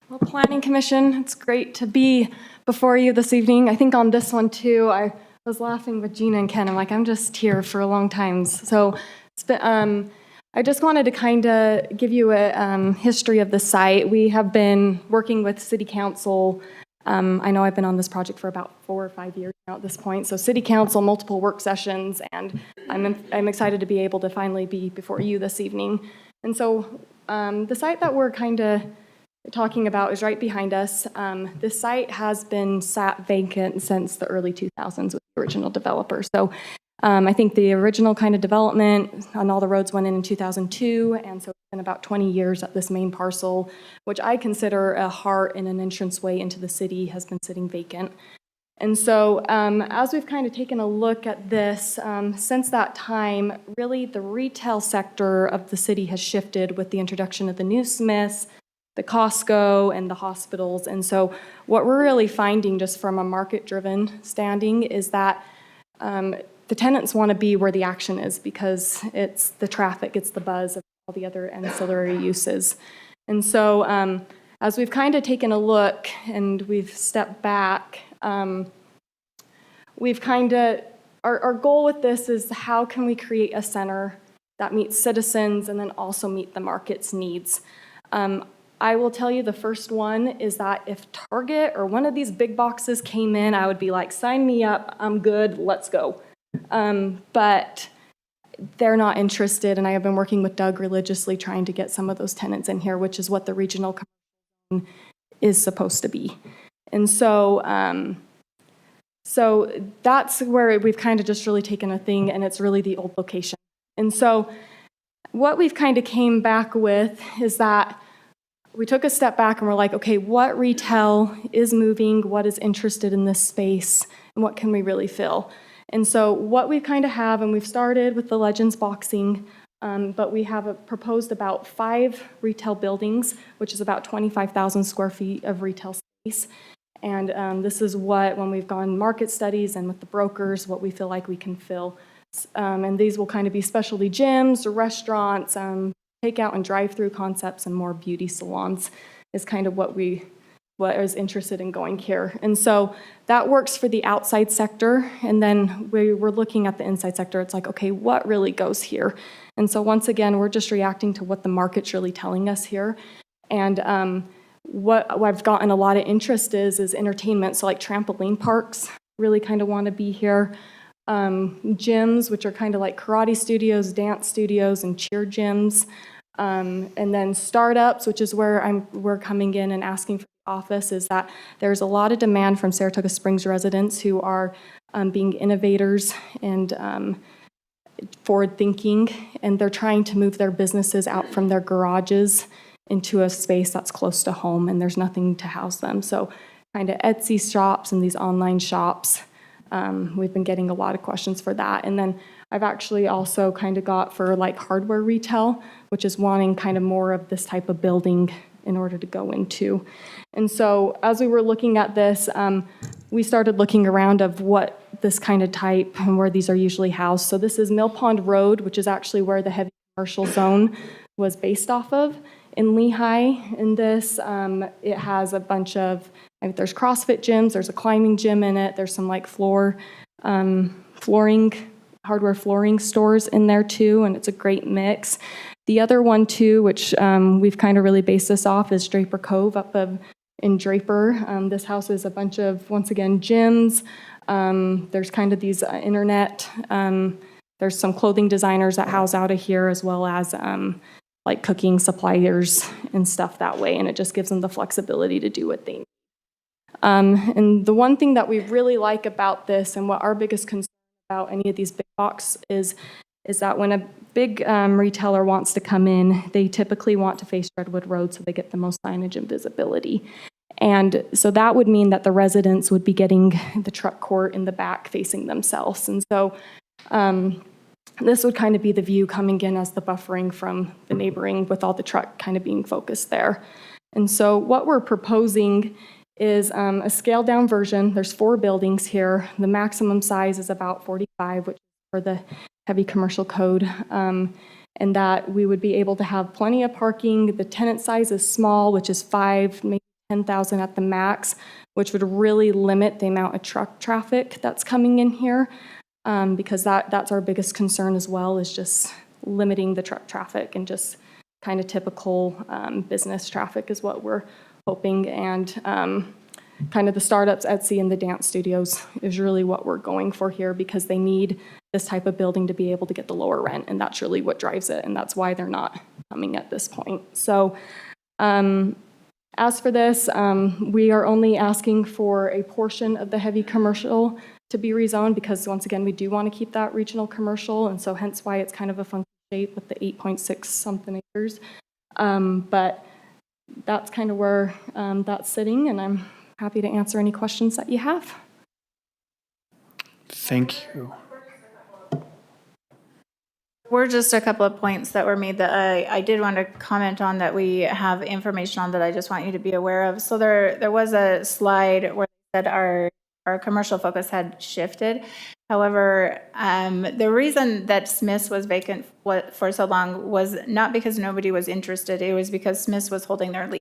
Well, Planning Commission, it's great to be before you this evening. I think on this one too, I was laughing with Gina and Ken. I'm like, I'm just here for a long time. So it's been, I just wanted to kind of give you a history of the site. We have been working with City Council. I know I've been on this project for about 4 or 5 years now at this point. So City Council, multiple work sessions, and I'm excited to be able to finally be before you this evening. And so the site that we're kind of talking about is right behind us. This site has been sat vacant since the early 2000s with the original developer. So I think the original kind of development on all the roads went in 2002, and so it's been about 20 years that this main parcel, which I consider a heart and an entranceway into the city, has been sitting vacant. And so as we've kind of taken a look at this, since that time, really the retail sector of the city has shifted with the introduction of the new Smiths, the Costco, and the hospitals. And so what we're really finding just from a market-driven standing is that the tenants want to be where the action is because it's the traffic, it's the buzz of all the other ancillary uses. And so as we've kind of taken a look and we've stepped back, we've kind of, our goal with this is how can we create a center that meets citizens and then also meet the market's needs. I will tell you the first one is that if Target or one of these big boxes came in, I would be like, sign me up, I'm good, let's go. But they're not interested, and I have been working with Doug religiously trying to get some of those tenants in here, which is what the regional commercial is supposed to be. And so, so that's where we've kind of just really taken a thing, and it's really the old location. And so what we've kind of came back with is that we took a step back and we're like, okay, what retail is moving, what is interested in this space, and what can we really fill? And so what we kind of have, and we've started with the Legends Boxing, but we have proposed about 5 retail buildings, which is about 25,000 square feet of retail space. And this is what, when we've gone market studies and with the brokers, what we feel like we can fill. And these will kind of be specialty gyms, restaurants, takeout and drive-through concepts, and more beauty salons is kind of what is interested in going here. And so that works for the outside sector. And then we were looking at the inside sector. It's like, okay, what really goes here? And so once again, we're just reacting to what the market's really telling us here. And what I've gotten a lot of interest is entertainment. So like trampoline parks really kind of want to be here. Gyms, which are kind of like karate studios, dance studios, and cheer gyms. And then startups, which is where we're coming in and asking for the office, is that there's a lot of demand from Saratoga Springs residents who are being innovators and forward-thinking, and they're trying to move their businesses out from their garages into a space that's close to home, and there's nothing to house them. So kind of Etsy shops and these online shops. We've been getting a lot of questions for that. And then I've actually also kind of got for like hardware retail, which is wanting kind of more of this type of building in order to go into. And so as we were looking at this, we started looking around of what this kind of type and where these are usually housed. So this is Mill Pond Road, which is actually where the heavy commercial zone was based off of. In Lehigh, in this, it has a bunch of, there's CrossFit gyms, there's a climbing gym in it, there's some like hardware flooring stores in there too, and it's a great mix. The other one too, which we've kind of really based this off, is Draper Cove in Draper. This house is a bunch of, once again, gyms, There's kind of these internet, there's some clothing designers that house out of here, as well as like cooking suppliers and stuff that way, and it just gives them the flexibility to do what they need. And the one thing that we really like about this, and what our biggest concern about any of these big box is that when a big retailer wants to come in, they typically want to face Redwood Road so they get the most signage and visibility. And so that would mean that the residents would be getting the truck court in the back facing themselves. And so this would kind of be the view coming in as the buffering from the neighboring, with all the truck kind of being focused there. And so what we're proposing is a scaled down version. There's 4 buildings here. The maximum size is about 45, which is for the heavy commercial code. And that we would be able to have plenty of parking. The tenant size is small, which is 5, maybe 10,000 at the max, which would really limit the amount of truck traffic that's coming in here, because that's our biggest concern as well, is just limiting the truck traffic, and just kind of typical business traffic is what we're hoping. And kind of the startups, Etsy, and the dance studios is really what we're going for here, because they need this type of building to be able to get the lower rent, and that's really what drives it, and that's why they're not coming at this point. So as for this, we are only asking for a portion of the heavy commercial to be rezoned, because once again, we do want to keep that regional commercial, and so hence why it's kind of a funky shape with the 8.6 something acres. But that's kind of where that's sitting, and I'm happy to answer any questions that you have. Thank you. Were just a couple of points that were made that I did want to comment on, that we have information on, that I just want you to be aware of. So there was a slide where they said our commercial focus had shifted. However, the reason that Smith's was vacant for so long was not because nobody was interested. It was because Smith's was holding their lease,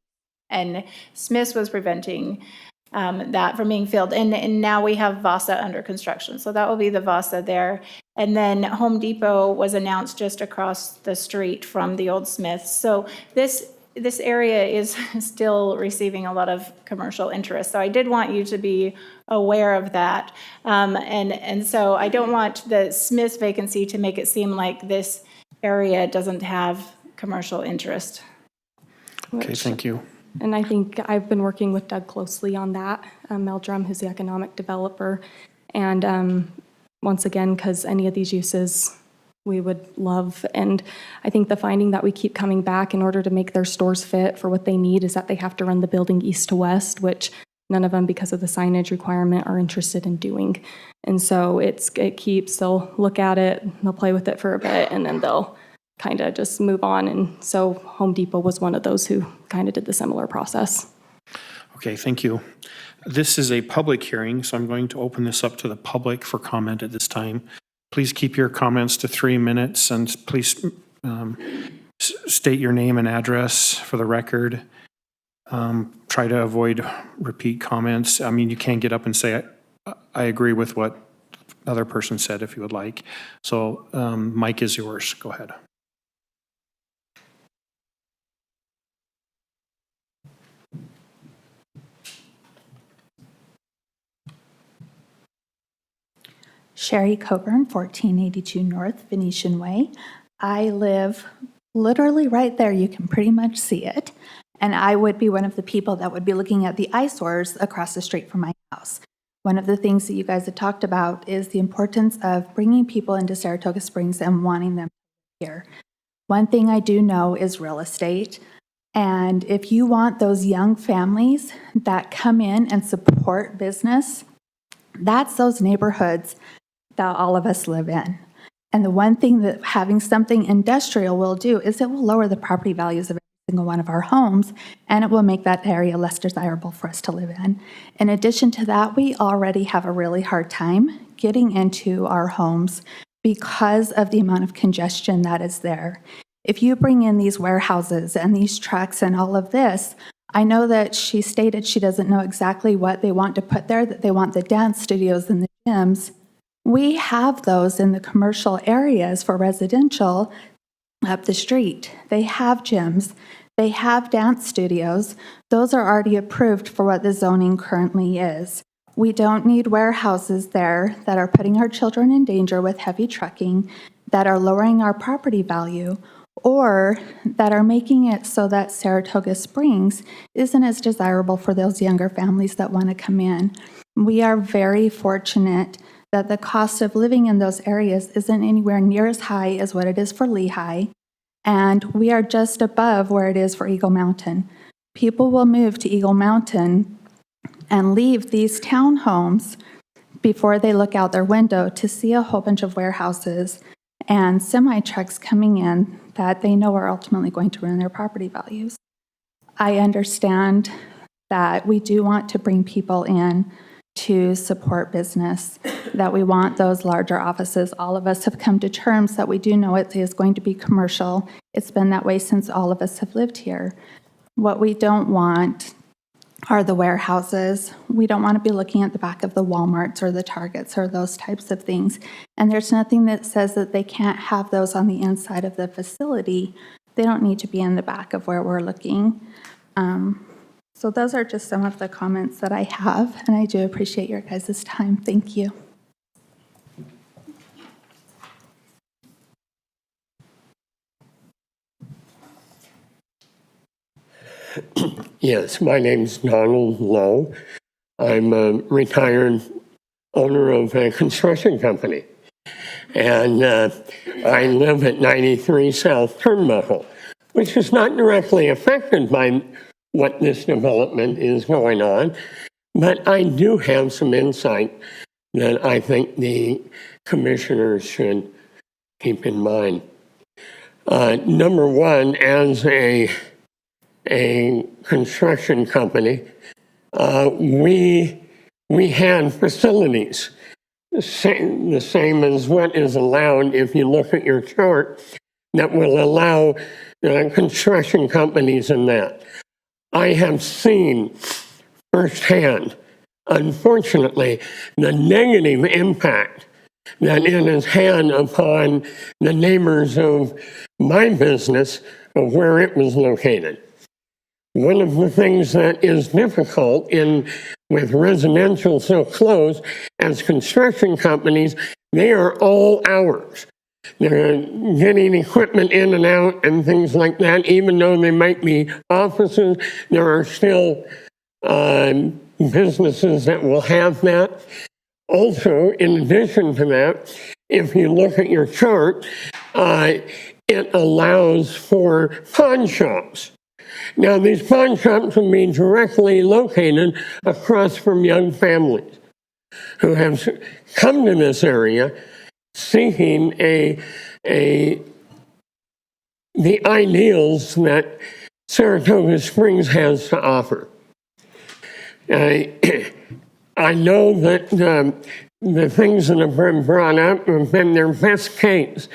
and Smith's was preventing that from being filled. And now we have Vasa under construction. So that will be the Vasa there. And then Home Depot was announced just across the street from the old Smith's. So this area is still receiving a lot of commercial interest. So I did want you to be aware of that. And so I don't want the Smith's vacancy to make it seem like this area doesn't have commercial interest. Okay, thank you. And I think I've been working with Doug closely on that, Mel Drum, who's the economic developer. And once again, because any of these uses we would love. And I think the finding that we keep coming back in order to make their stores fit for what they need is that they have to run the building east to west, which none of them, because of the signage requirement, are interested in doing. And so they'll look at it, they'll play with it for a bit, and then they'll kind of just move on. And so Home Depot was one of those who kind of did the similar process. Okay, thank you. This is a public hearing, so I'm going to open this up to the public for comment at this time. Please keep your comments to 3 minutes, and please state your name and address for the record. Try to avoid repeat comments. I mean, you can get up and say, I agree with what the other person said if you would like. So mic is yours. Go ahead. Sherry Coburn, 1482 North Venetian Way. I live literally right there. You can pretty much see it. And I would be one of the people that would be looking at the eyesores across the street from my house. One of the things that you guys have talked about is the importance of bringing people into Saratoga Springs and wanting them here. One thing I do know is real estate. And if you want those young families that come in and support business, that's those neighborhoods that all of us live in. And the one thing that having something industrial will do is it will lower the property values of every single one of our homes, and it will make that area less desirable for us to live in. In addition to that, we already have a really hard time getting into our homes because of the amount of congestion that is there. If you bring in these warehouses and these trucks and all of this, I know that she stated she doesn't know exactly what they want to put there, that they want the dance studios and the gyms. We have those in the commercial areas for residential up the street. They have gyms. They have dance studios. Those are already approved for what the zoning currently is. We don't need warehouses there that are putting our children in danger with heavy trucking, that are lowering our property value, or that are making it so that Saratoga Springs isn't as desirable for those younger families that want to come in. We are very fortunate that the cost of living in those areas isn't anywhere near as high as what it is for Lehigh, and we are just above where it is for Eagle Mountain. People will move to Eagle Mountain and leave these townhomes before they look out their window to see a whole bunch of warehouses and semi-trucks coming in that they know are ultimately going to ruin their property values. I understand that we do want to bring people in to support business, that we want those larger offices. All of us have come to terms that we do know it is going to be commercial. It's been that way since all of us have lived here. What we don't want are the warehouses. We don't want to be looking at the back of the Walmarts or the Targets or those types of things. And there's nothing that says that they can't have those on the inside of the facility. They don't need to be in the back of where we're looking. So those are just some of the comments that I have, and I do appreciate your guys' time. Thank you. Yes, my name's Donald Lowe. I'm a retired owner of a construction company. And I live at 93 South Turnbuckle, which is not directly affected by what this development is going on. But I do have some insight that I think the commissioners should keep in mind. Number one, as a construction company, we had facilities, the same as what is allowed if you look at your chart, that will allow construction companies in that. I have seen firsthand, unfortunately, the negative impact that it has had upon the neighbors of my business of where it was located. One of the things that is difficult with residential so close as construction companies, they are all hours. They're getting equipment in and out and things like that. Even though they might be offices, there are still businesses that will have that. Also, in addition to that, if you look at your chart, it allows for pawn shops. Now, these pawn shops will be directly located across from young families who have come to this area seeking the ideals that Saratoga Springs has to offer. I know that the things that have been brought up have been their best case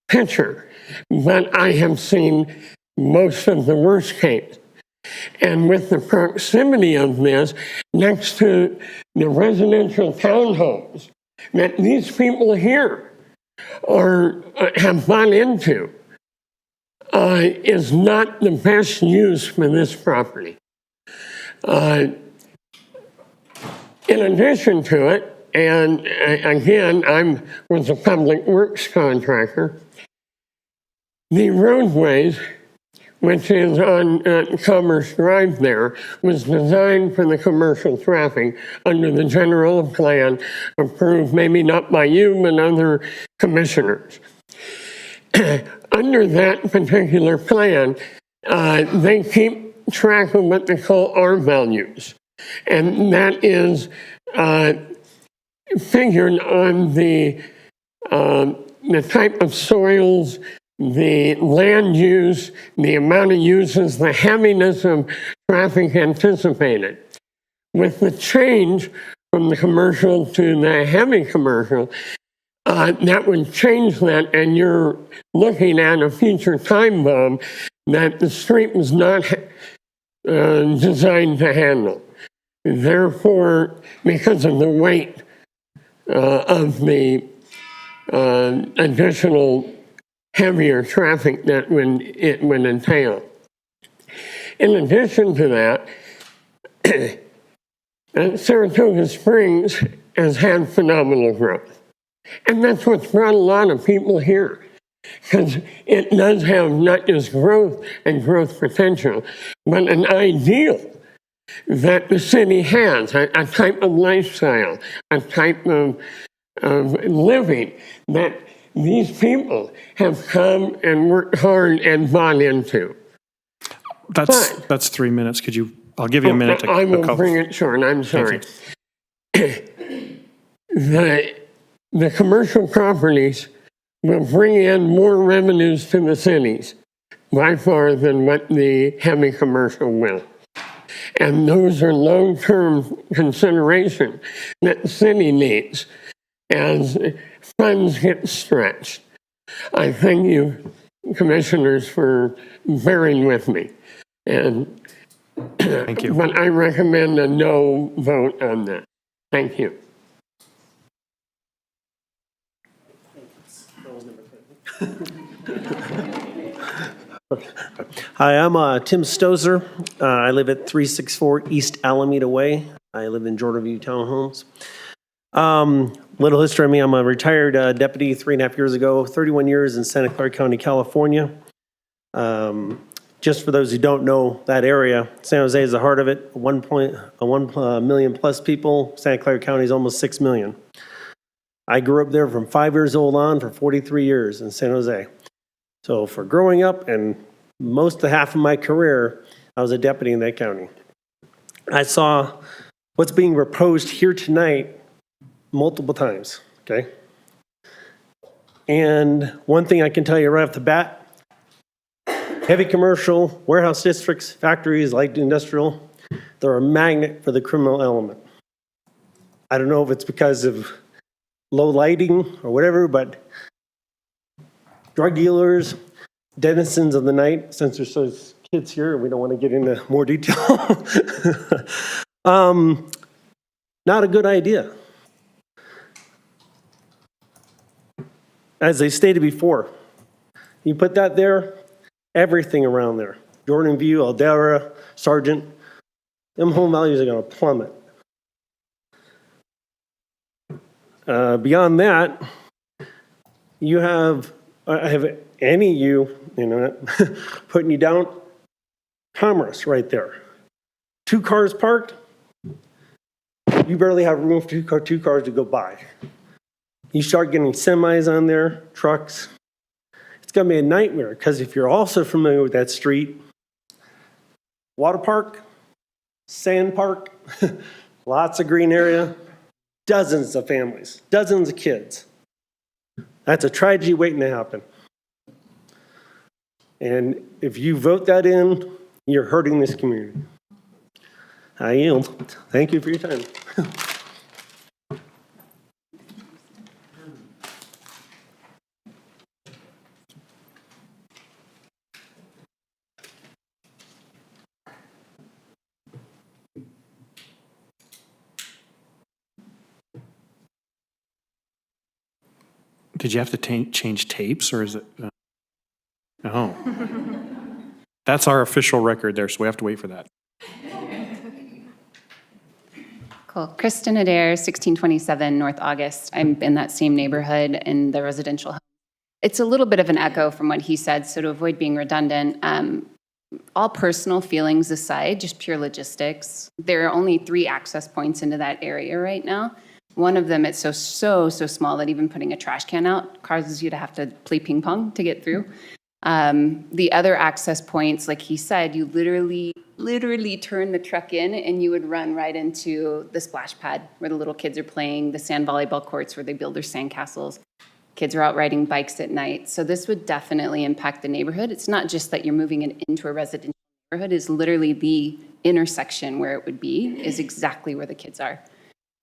picture, but I have seen most of the worst case. And with the proximity of this next to the residential townhomes that these people here have bought into, is not the best use for this property. In addition to it, and again, I was a public works contractor, the roadways, which is on Commerce Drive there, was designed for the commercial traffic under the general plan approved, maybe not by you, but other commissioners. Under that particular plan, they keep track of what they call R values. And that is figured on the type of soils, the land use, the amount of uses, the heaviness of traffic anticipated. With the change from the commercial to the heavy commercial, that would change that, and you're looking at a future time bomb that the street was not designed to handle. Therefore, because of the weight of the additional heavier traffic that it would entail. In addition to that, Saratoga Springs has had phenomenal growth. And that's what's brought a lot of people here, because it does have not just growth and growth potential, but an ideal that the city has, a type of lifestyle, a type of living that these people have come and worked hard and bought into. That's 3 minutes. I'll give you a minute to. I will bring it short, I'm sorry. The commercial properties will bring in more revenues to the cities by far than what the heavy commercial will. And those are long-term consideration that the city needs as funds get stretched. I thank you, commissioners, for bearing with me. And thank you. But I recommend a no vote on that. Thank you. Hi, I'm Tim Stozer. I live at 364 East Alameda Way. I live in Jordan View Townhomes. Little history of me, I'm a retired deputy 3.5 years ago, 31 years in Santa Clara County, California. Just for those who don't know that area, San Jose is the heart of it, 1 million plus people. Santa Clara County is almost 6 million. I grew up there from 5 years old on for 43 years in San Jose. So for growing up and most of half of my career, I was a deputy in that county. I saw what's being proposed here tonight multiple times, okay? And one thing I can tell you right off the bat, heavy commercial, warehouse districts, factories, light industrial, they're a magnet for the criminal element. I don't know if it's because of low lighting or whatever, but drug dealers, denizens of the night, since there's so kids here, we don't want to get into more detail. Not a good idea. As I stated before, you put that there, everything around there, Jordan View, Eldera, Sargent, them home values are going to plummet. Beyond that, you have, I have any you know, putting you down, Commerce right there. 2 cars parked, you barely have room for two cars to go by. You start getting semis on there, trucks. It's going to be a nightmare because if you're also familiar with that street, water park, sand park, lots of green area, dozens of families, dozens of kids. That's a tragedy waiting to happen. And if you vote that in, you're hurting this community. I yield. Thank you for your time. Did you have to change tapes, or is it? Oh. That's our official record there, so we have to wait for that. Cool. Kristen Adair, 1627 North August. I'm in that same neighborhood in the residential home. It's a little bit of an echo from what he said, so to avoid being redundant, all personal feelings aside, just pure logistics, there are only 3 access points into that area right now. One of them, it's so small that even putting a trash can out causes you to have to play ping pong to get through. The other access points, like he said, you literally turn the truck in and you would run right into the splash pad where the little kids are playing, the sand volleyball courts where they build their sand castles. Kids are out riding bikes at night. So this would definitely impact the neighborhood. It's not just that you're moving it into a residential neighborhood, it's literally the intersection where it would be is exactly where the kids are.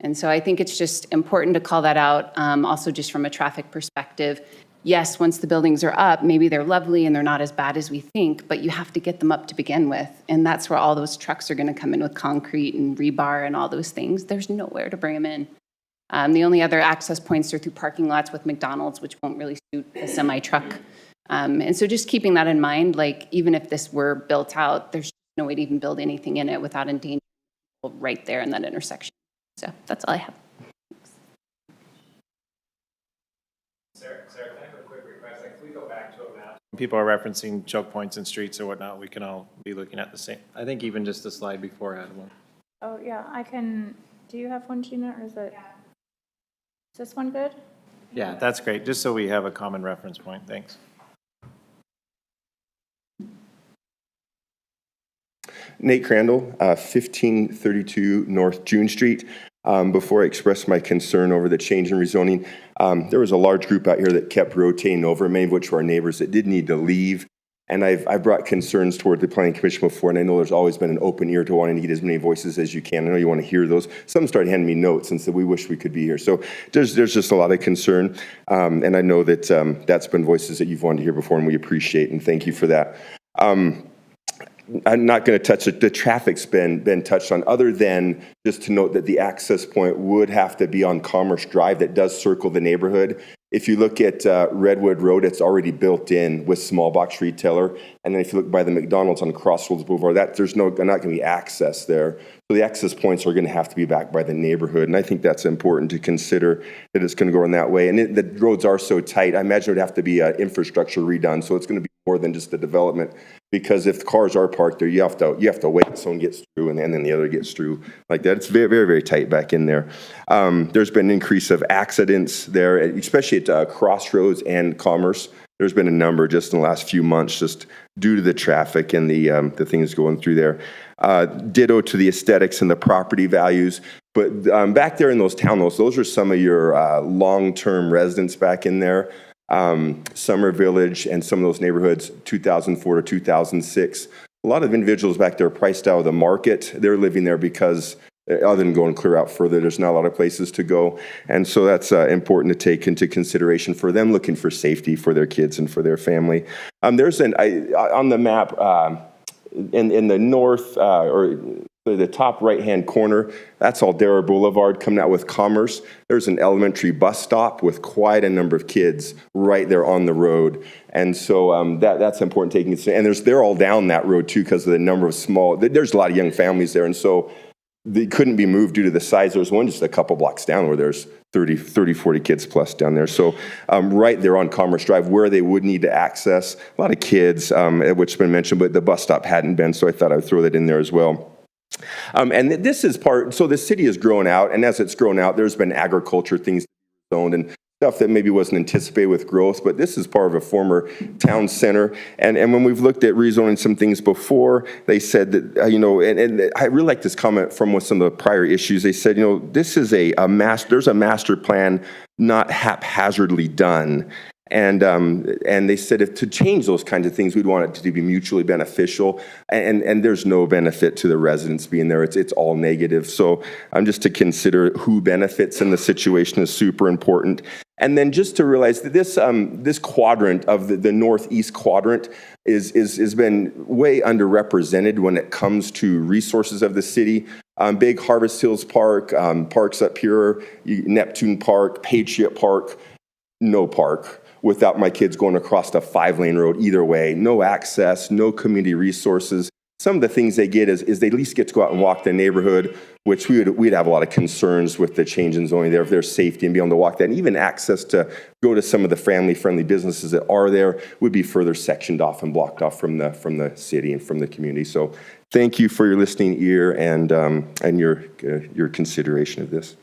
And so I think it's just important to call that out. Also just from a traffic perspective, yes, once the buildings are up, maybe they're lovely and they're not as bad as we think, but you have to get them up to begin with. And that's where all those trucks are going to come in with concrete and rebar and all those things. There's nowhere to bring them in. The only other access points are through parking lots with McDonald's, which won't really suit a semi-truck. And so just keeping that in mind, like even if this were built out, there's no way to even build anything in it without endangering right there in that intersection. So that's all I have. Sarah, can I have a quick request? Like, if we go back to a map. People are referencing choke points and streets or whatnot, we can all be looking at the same. I think even just the slide before had one. Oh, yeah, I can, do you have one, Gina, or is it? Is this one good? Yeah, that's great, just so we have a common reference point. Thanks. Nate Crandall, 1532 North June Street. Before I express my concern over the change in rezoning, there was a large group out here that kept rotating over, many of which were our neighbors that did need to leave. And I've brought concerns toward the Planning Commission before, and I know there's always been an open ear to wanting to get as many voices as you can. I know you want to hear those. Some started handing me notes and said, we wish we could be here. So there's just a lot of concern. And I know that that's been voices that you've wanted to hear before, and we appreciate and thank you for that. I'm not going to touch it. The traffic's been touched on, other than just to note that the access point would have to be on Commerce Drive that does circle the neighborhood. If you look at Redwood Road, it's already built in with small box retailer. And then if you look by the McDonald's on Crossroads Boulevard, there's not going to be access there. So the access points are going to have to be back by the neighborhood. And I think that's important to consider, that it's going to go in that way. And the roads are so tight, I imagine it would have to be infrastructure redone. So it's going to be more than just the development. Because if the cars are parked there, you have to wait until someone gets through and then the other gets through like that. It's very, very, very tight back in there. There's been an increase of accidents there, especially at Crossroads and Commerce. There's been a number just in the last few months, just due to the traffic and the things going through there. Ditto to the aesthetics and the property values. But back there in those townhomes, those are some of your long-term residents back in there. Summer Village and some of those neighborhoods, 2004 to 2006. A lot of individuals back there are priced out of the market. They're living there because, other than going clear out further, there's not a lot of places to go. And so that's important to take into consideration for them looking for safety for their kids and for their family. There's on the map in the north, or the top right-hand corner, that's Aldera Boulevard coming out with Commerce. There's an elementary bus stop with quite a number of kids right there on the road. And so that's important taking into, and they're all down that road too because of the number of there's a lot of young families there. And so they couldn't be moved due to the size. There's one just a couple blocks down where there's 30, 40 kids plus down there. So right there on Commerce Drive where they would need to access, a lot of kids, which has been mentioned, but the bus stop hadn't been, so I thought I would throw that in there as well. And this is so the city has grown out, and as it's grown out, there's been agriculture things zoned and stuff that maybe wasn't anticipated with growth, but this is part of a former town center. And when we've looked at rezoning some things before, they said that, and I really like this comment from some of the prior issues. They said, this is there's a master plan, not haphazardly done. And they said to change those kinds of things, we'd want it to be mutually beneficial. And there's no benefit to the residents being there. It's all negative. So just to consider who benefits in the situation is super important. And then just to realize that this quadrant of the northeast quadrant has been way underrepresented when it comes to resources of the city. Big Harvest Hills Park, parks up here, Neptune Park, Patriot Park, no park without my kids going across a 5-lane road either way. No access, no community resources. Some of the things they get is they at least get to go out and walk the neighborhood, which we'd have a lot of concerns with the change in zoning there, if there's safety and be able to walk that. And even access to go to some of the family-friendly businesses that are there would be further sectioned off and blocked off from the city and from the community. So thank you for your listening ear and your consideration of this.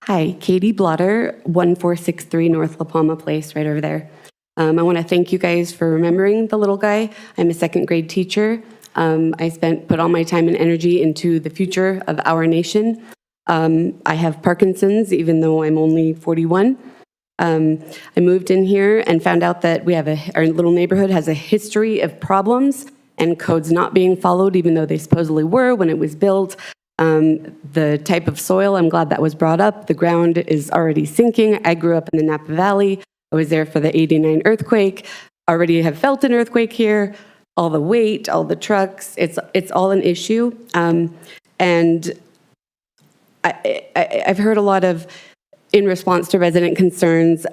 Hi, Katie Blotter, 1463 North La Palma Place, right over there. I want to thank you guys for remembering the little guy. I'm a second grade teacher. I put all my time and energy into the future of our nation. I have Parkinson's, even though I'm only 41. I moved in here and found out that our little neighborhood has a history of problems and codes not being followed, even though they supposedly were when it was built. The type of soil, I'm glad that was brought up. The ground is already sinking. I grew up in the Napa Valley. I was there for the '89 earthquake. Already have felt an earthquake here. All the weight, all the trucks, it's all an issue. And I've heard a lot of, in response to resident concerns,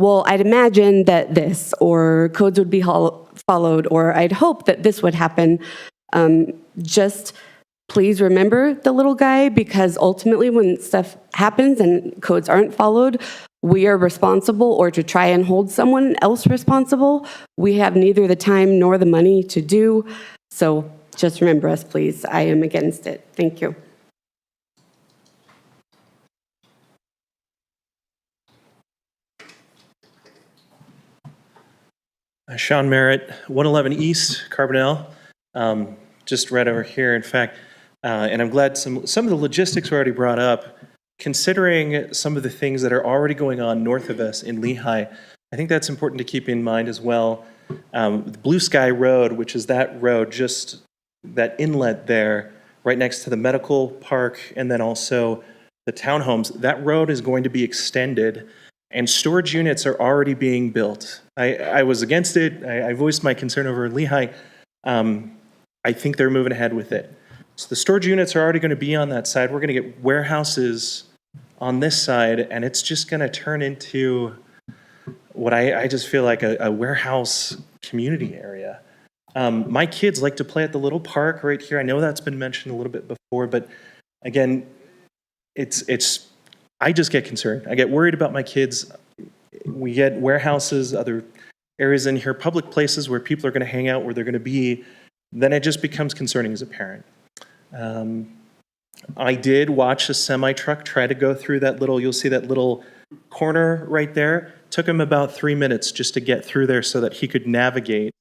well, I'd imagine that this, or codes would be followed, or I'd hope that this would happen. Just please remember the little guy, because ultimately when stuff happens and codes aren't followed, we are responsible, or to try and hold someone else responsible, we have neither the time nor the money to do. So just remember us, please. I am against it. Thank you. Sean Merritt, 111 East Carbonell, just right over here, in fact. And I'm glad some of the logistics were already brought up. Considering some of the things that are already going on north of us in Lehigh, I think that's important to keep in mind as well. The Blue Sky Road, which is that road, just that inlet there, right next to the medical park, and then also the townhomes, that road is going to be extended, and storage units are already being built. I was against it. I voiced my concern over Lehigh. I think they're moving ahead with it. So the storage units are already going to be on that side. We're going to get warehouses on this side, and it's just going to turn into what I just feel like a warehouse community area. My kids like to play at the little park right here. I know that's been mentioned a little bit before, but again, I just get concerned. I get worried about my kids. We get warehouses, other areas in here, public places where people are going to hang out, where they're going to be. Then it just becomes concerning as a parent. I did watch a semi-truck try to go through that little, you'll see that little corner right there. Took him about 3 minutes just to get through there so that he could navigate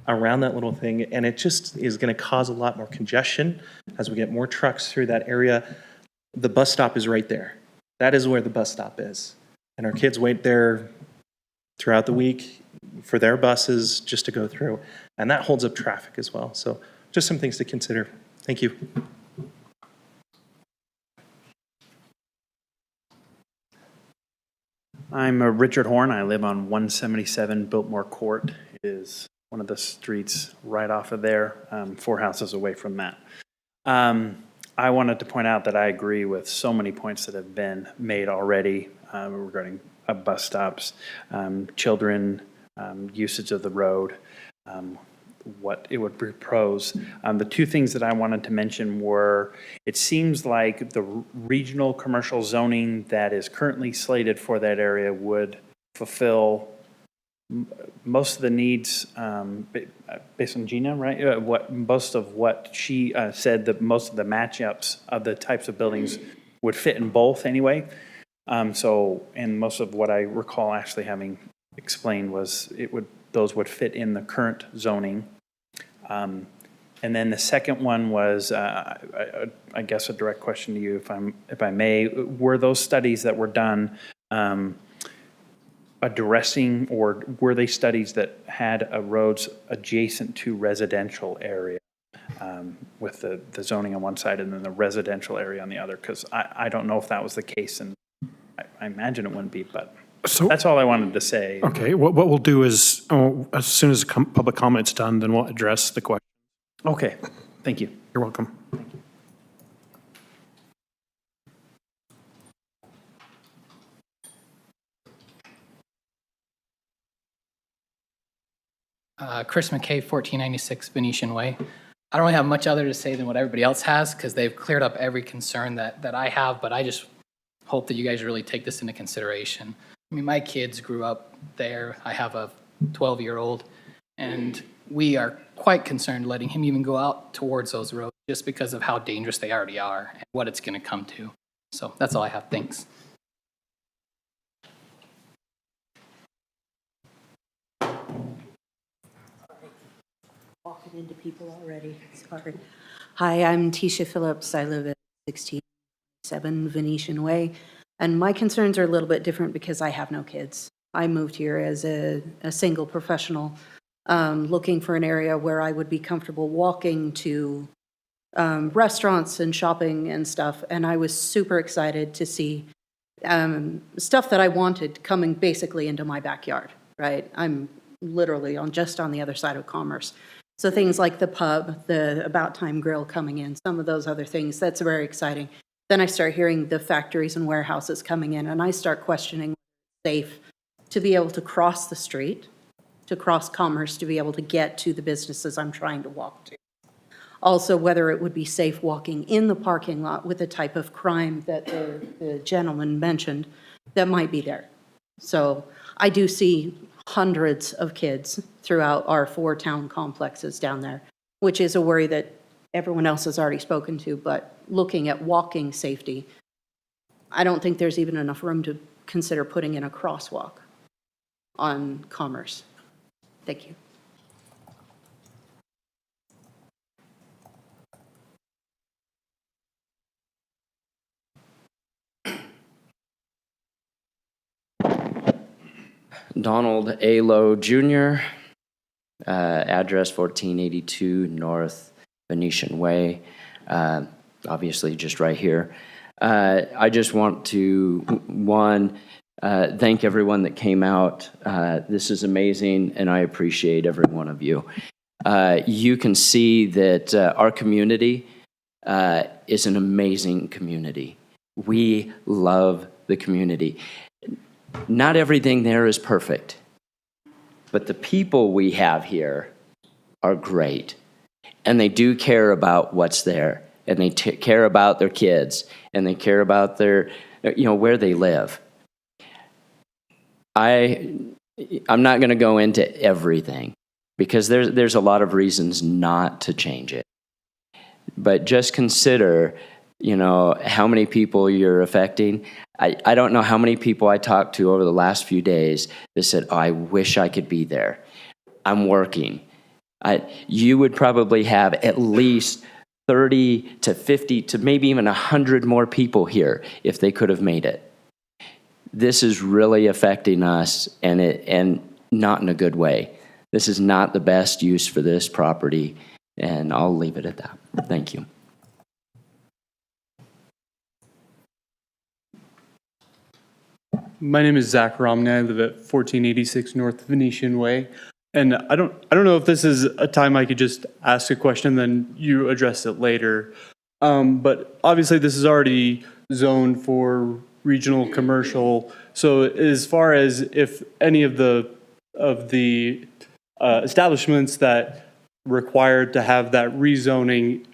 around that little thing. And it just is going to cause a lot more congestion as we get more trucks through that area. The bus stop is right there. That is where the bus stop is. And our kids wait there throughout the week for their buses just to go through. And that holds up traffic as well. So just some things to consider. Thank you. I'm Richard Horn. I live on 177 Biltmore Court. It is one of the streets right off of there, 4 houses away from that. I wanted to point out that I agree with so many points that have been made already regarding bus stops, children, usage of the road, what it would propose. The 2 things that I wanted to mention were, it seems like the regional commercial zoning that is currently slated for that area would fulfill most of the needs, based on Gina, right? Most of what she said, that most of the matchups of the types of buildings would fit in both anyway. And most of what I recall Ashley having explained was those would fit in the current zoning. And then the second one was, I guess a direct question to you, if I may, were those studies that were done addressing, or were they studies that had roads adjacent to residential area with the zoning on one side and then the residential area on the other? Because I don't know if that was the case, and I imagine it wouldn't be, but that's all I wanted to say. Okay, what we'll do is, as soon as public comment's done, then we'll address the question. Okay, thank you. You're welcome. Chris McKay, 1496 Venetian Way. I don't really have much other to say than what everybody else has, because they've cleared up every concern that I have, but I just hope that you guys really take this into consideration. I mean, my kids grew up there. I have a 12-year-old, and we are quite concerned letting him even go out towards those roads just because of how dangerous they already are and what it's going to come to. So that's all I have. Thanks. Walking into people already. Sorry. Hi, I'm Tisha Phillips. I live at 1607 Venetian Way. And my concerns are a little bit different because I have no kids. I moved here as a single professional, looking for an area where I would be comfortable walking to restaurants and shopping and stuff. And I was super excited to see stuff that I wanted coming basically into my backyard, right? I'm literally just on the other side of Commerce. So things like the pub, the About Time Grill coming in, some of those other things, that's very exciting. Then I start hearing the factories and warehouses coming in, and I start questioning safe to be able to cross the street, to cross Commerce, to be able to get to the businesses I'm trying to walk to. Also, whether it would be safe walking in the parking lot with the type of crime that the gentleman mentioned that might be there. So I do see hundreds of kids throughout our 4 town complexes down there, which is a worry that everyone else has already spoken to, but looking at walking safety, I don't think there's even enough room to consider putting in a crosswalk on Commerce. Thank you. Donald A. Lowe Jr., address 1482 North Venetian Way, obviously just right here. I just want to, thank everyone that came out. This is amazing, and I appreciate every one of you. You can see that our community is an amazing community. We love the community. Not everything there is perfect, but the people we have here are great, and they do care about what's there, and they care about their kids, and they care about their, where they live. I'm not going to go into everything because there's a lot of reasons not to change it, but just consider, how many people you're affecting. I don't know how many people I talked to over the last few days that said, oh, I wish I could be there. I'm working. You would probably have at least 30 to 50 to maybe even 100 more people here if they could have made it. This is really affecting us, and not in a good way. This is not the best use for this property, and I'll leave it at that. Thank you. My name is Zach Romney. I live at 1486 North Venetian Way. And I don't know if this is a time I could just ask a question, then you address it later. But obviously this is already zoned for regional commercial. So as far as if any of the establishments that required to have that rezoning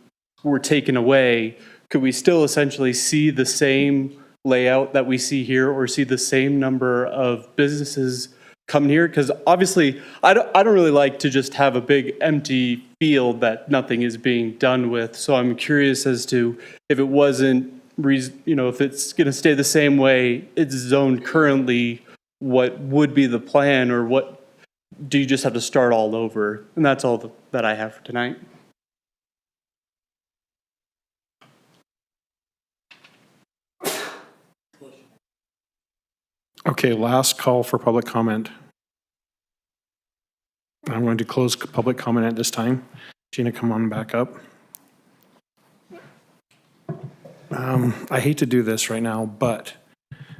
were taken away, could we still essentially see the same layout that we see here, or see the same number of businesses coming here? Because obviously I don't really like to just have a big empty field that nothing is being done with. So I'm curious as to if it wasn't, if it's going to stay the same way it's zoned currently, what would be the plan, or what do you just have to start all over? And that's all that I have for tonight. Okay, last call for public comment. I'm going to close public comment at this time. Gina, come on back up. I hate to do this right now, but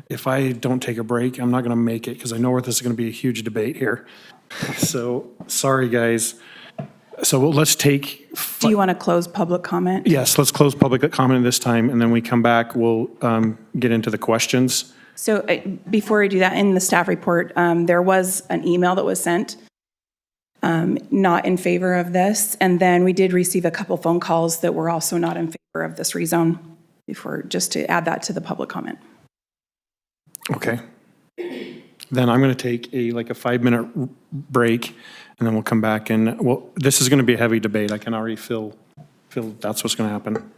if I don't take a break, I'm not going to make it because I know this is going to be a huge debate here. So, sorry, guys. So let's take... Do you want to close public comment? Yes, let's close public comment this time, and then we come back, we'll get into the questions. So before we do that, in the staff report, there was an email that was sent not in favor of this. And then we did receive a couple phone calls that were also not in favor of this rezone, just to add that to the public comment. Okay. Then I'm going to take a 5-minute break, and then we'll come back. And this is going to be a heavy debate. I can already feel that's what's going to happen.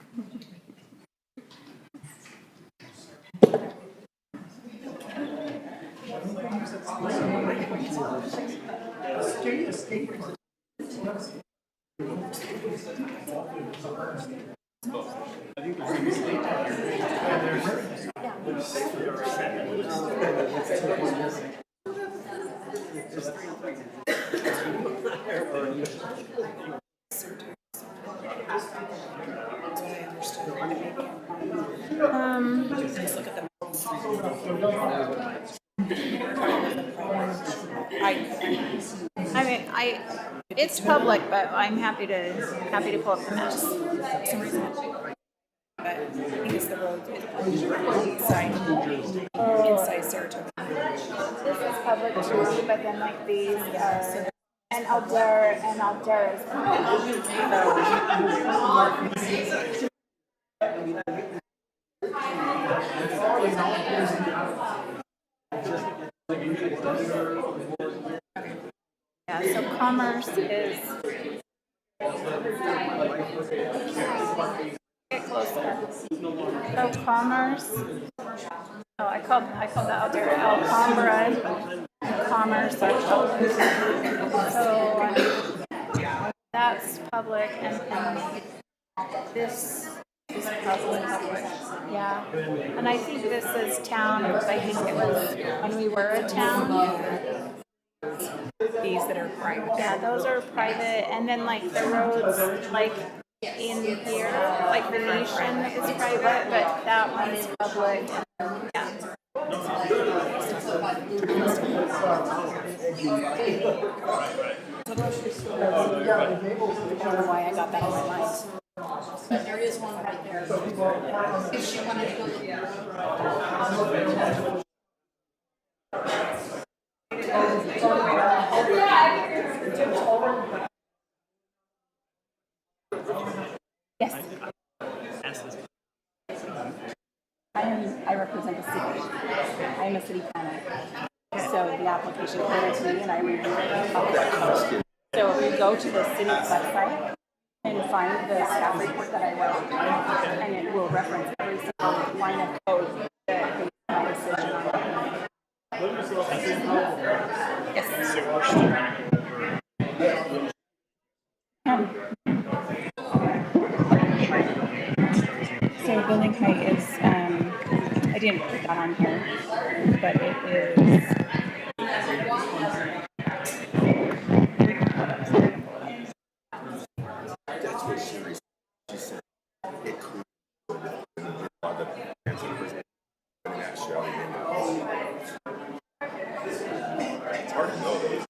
It's public, but I'm happy to pull up the maps. For some reason, but I think it's the road inside Saratoga. This is public. public too, but then like these are, and Aldera is yeah, so Commerce is get closer. So Commerce. Oh, I called that out there. Alhambra, Commerce. So that's public, and this is public. Yeah, and I think this is town because I think it was when we were a town. These that are private. Yeah, those are private, and then like the roads, like in here, like Venetian is private, but that one's public. Yeah. I don't know why I got that on my mind. But there is one right there. If she wanted to go. Yes. I represent the city. I'm a city planner. So the application came to me and I reviewed it. So if you go to the city's website and find the staff report that I wrote, and it will reference every single line of code that they my decision on. So building height is, I didn't put that on here, but it is. That's what she said. It could. It's hard to know.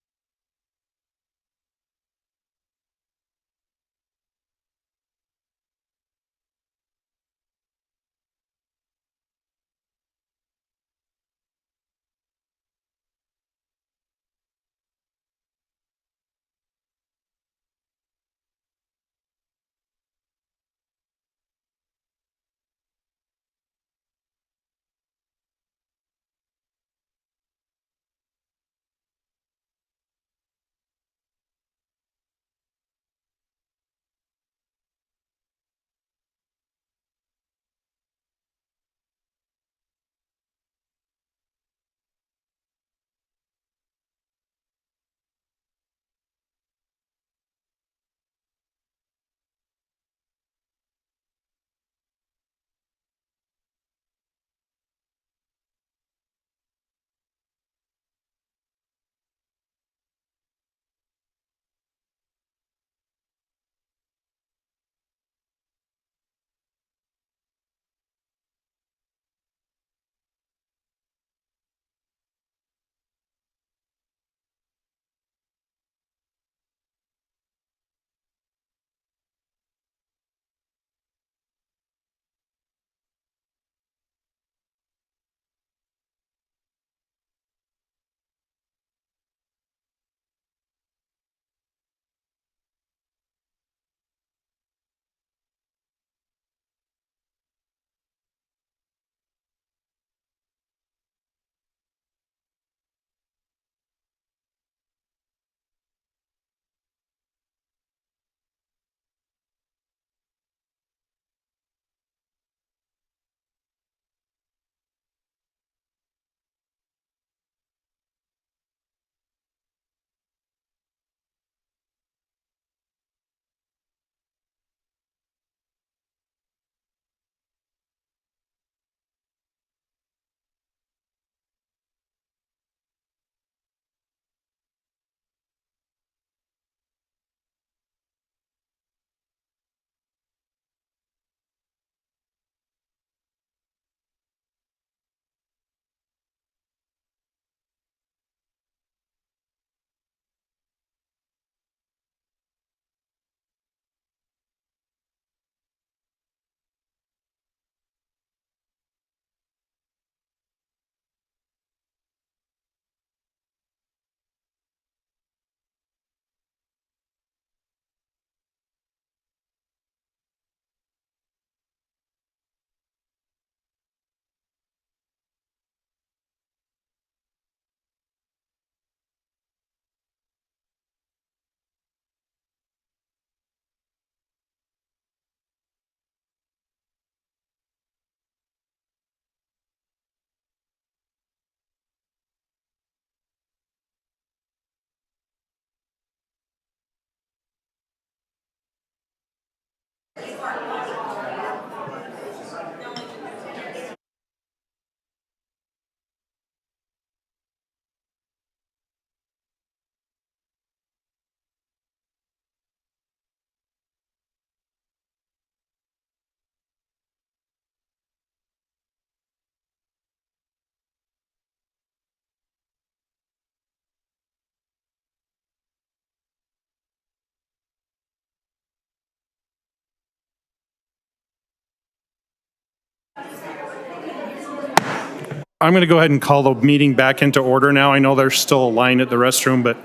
I'm going to go ahead and call the meeting back into order now. I know there's still a line at the restroom, but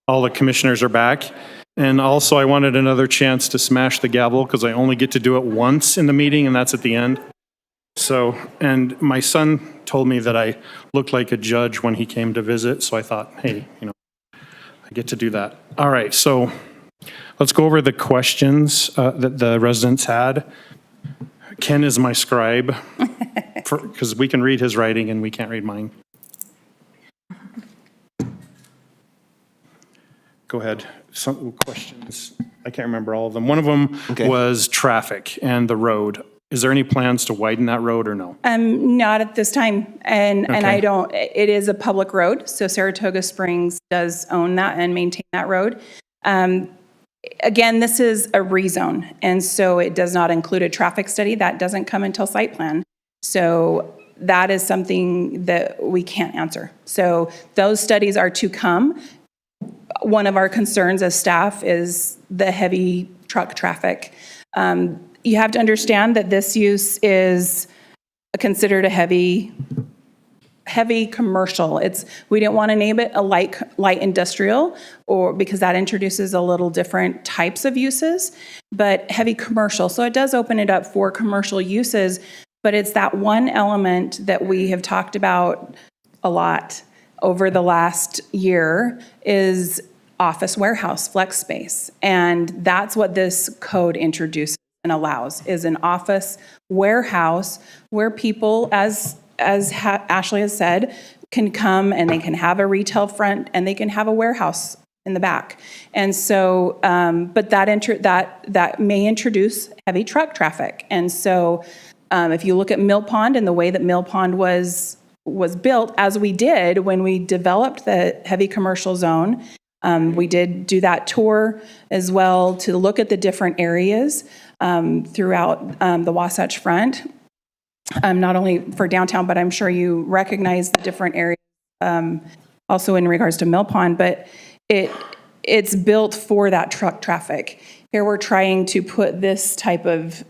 all the commissioners are back. And also, I wanted another chance to smash the gavel because I only get to do it once in the meeting, and that's at the end. So, and my son told me that I looked like a judge when he came to visit, so I thought, hey, I get to do that. All right, so let's go over the questions that the residents had. Ken is my scribe, because we can read his writing and we can't read mine. Go ahead. Some questions. I can't remember all of them. One of them was traffic and the road. Is there any plans to widen that road or no? Not at this time, and Okay. I don't, it is a public road, so Saratoga Springs does own that and maintain that road. Again, this is a rezone, and so it does not include a traffic study. That doesn't come until site plan. So that is something that we can't answer. So those studies are to come. One of our concerns as staff is the heavy truck traffic. You have to understand that this use is considered a heavy commercial. We didn't want to name it a light industrial, or because that introduces a little different types of uses, but heavy commercial. So it does open it up for commercial uses, but it's that one element that we have talked about a lot over the last year is office warehouse flex space. And that's what this code introduces and allows, is an office warehouse where people, as Ashley has said, can come and they can have a retail front and they can have a warehouse in the back. And so, but that may introduce heavy truck traffic. And so if you look at Mill Pond and the way that Mill Pond was built, as we did when we developed the heavy commercial zone, we did do that tour as well to look at the different areas throughout the Wasatch Front. Not only for downtown, but I'm sure you recognize the different areas also in regards to Mill Pond, but it's built for that truck traffic. Here we're trying to put this type of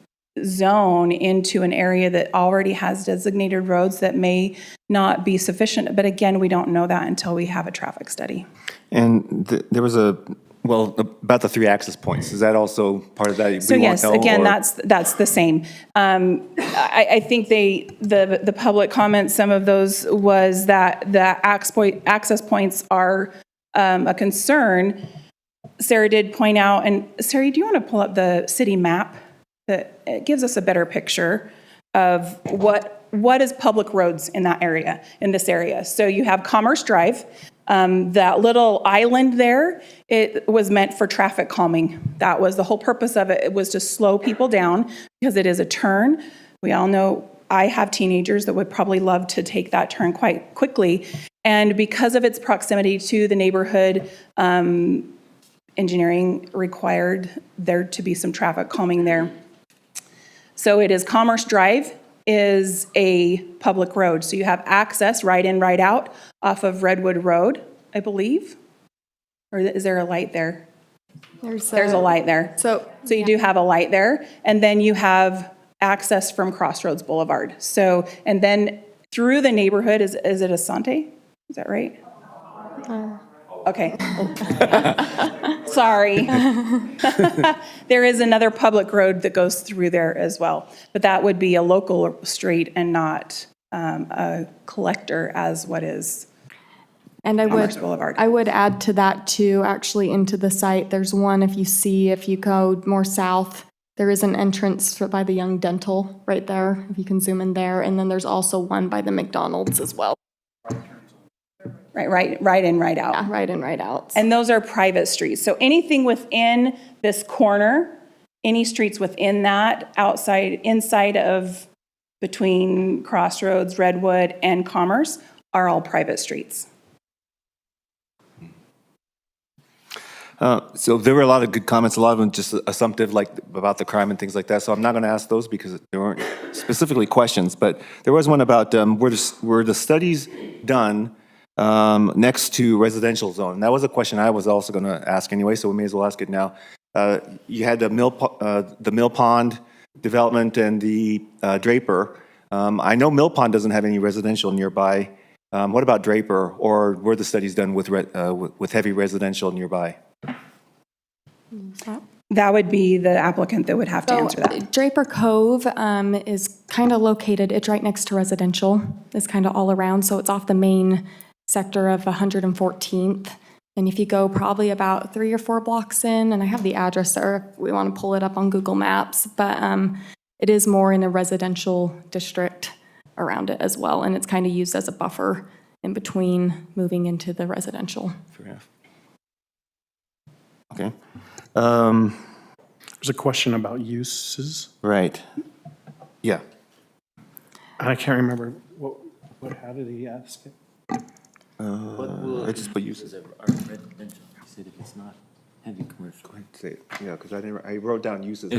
zone into an area that already has designated roads that may not be sufficient, but again, we don't know that until we have a traffic study. And there was about the 3 access points. Is that also part of that? So yes, again, that's the same. I think the public comments, some of those was that the access points are a concern. Sarah did point out, and Sarah, do you want to pull up the city map? That it gives us a better picture of what is public roads in that area, in this area. So you have Commerce Drive. That little island there, it was meant for traffic calming. That was the whole purpose of it. It was to slow people down because it is a turn. We all know I have teenagers that would probably love to take that turn quite quickly. And because of its proximity to the neighborhood, engineering required there to be some traffic calming there. So it is Commerce Drive is a public road. So you have access right in, right out off of Redwood Road, I believe. Or is there a light there? There's a light there. So you do have a light there. And then you have access from Crossroads Boulevard. So, and then through the neighborhood, is it Asante? Is that right? Okay. Sorry. There is another public road that goes through there as well, but that would be a local street and not a collector as what is And Commerce Boulevard. I would add to that too, actually into the site, there's one, if you go more south, there is an entrance by the Young Dental right there, if you can zoom in there. And then there's also one by the McDonald's as well. Right in, right out. Yeah, right in, right out. And those are private streets. So anything within this corner any streets within that, inside of, between Crossroads, Redwood, and Commerce are all private streets. So there were a lot of good comments, a lot of them just assumptive, like about the crime and things like that. So I'm not going to ask those because there weren't specifically questions. But there was one about were the studies done next to residential zone? And that was a question I was also going to ask anyway, so we may as well ask it now. You had the Mill Pond development and the Draper. I know Mill Pond doesn't have any residential nearby. What about Draper, or were the studies done with heavy residential nearby? That would be the applicant that would have to answer that. Draper Cove is kind of located, it's right next to residential. It's kind of all around, so it's off the main sector of 114th. And if you go probably about 3 or 4 blocks in, and I have the address there if we want to pull it up on Google Maps, but it is more in a residential district around it as well, and it's kind of used as a buffer in between moving into the residential. Fair enough. Okay. There's a question about uses. Right. Yeah. I can't remember, how did he ask it? I just put uses. It's not heavy commercial. Go ahead and say it. Yeah, because I wrote down uses.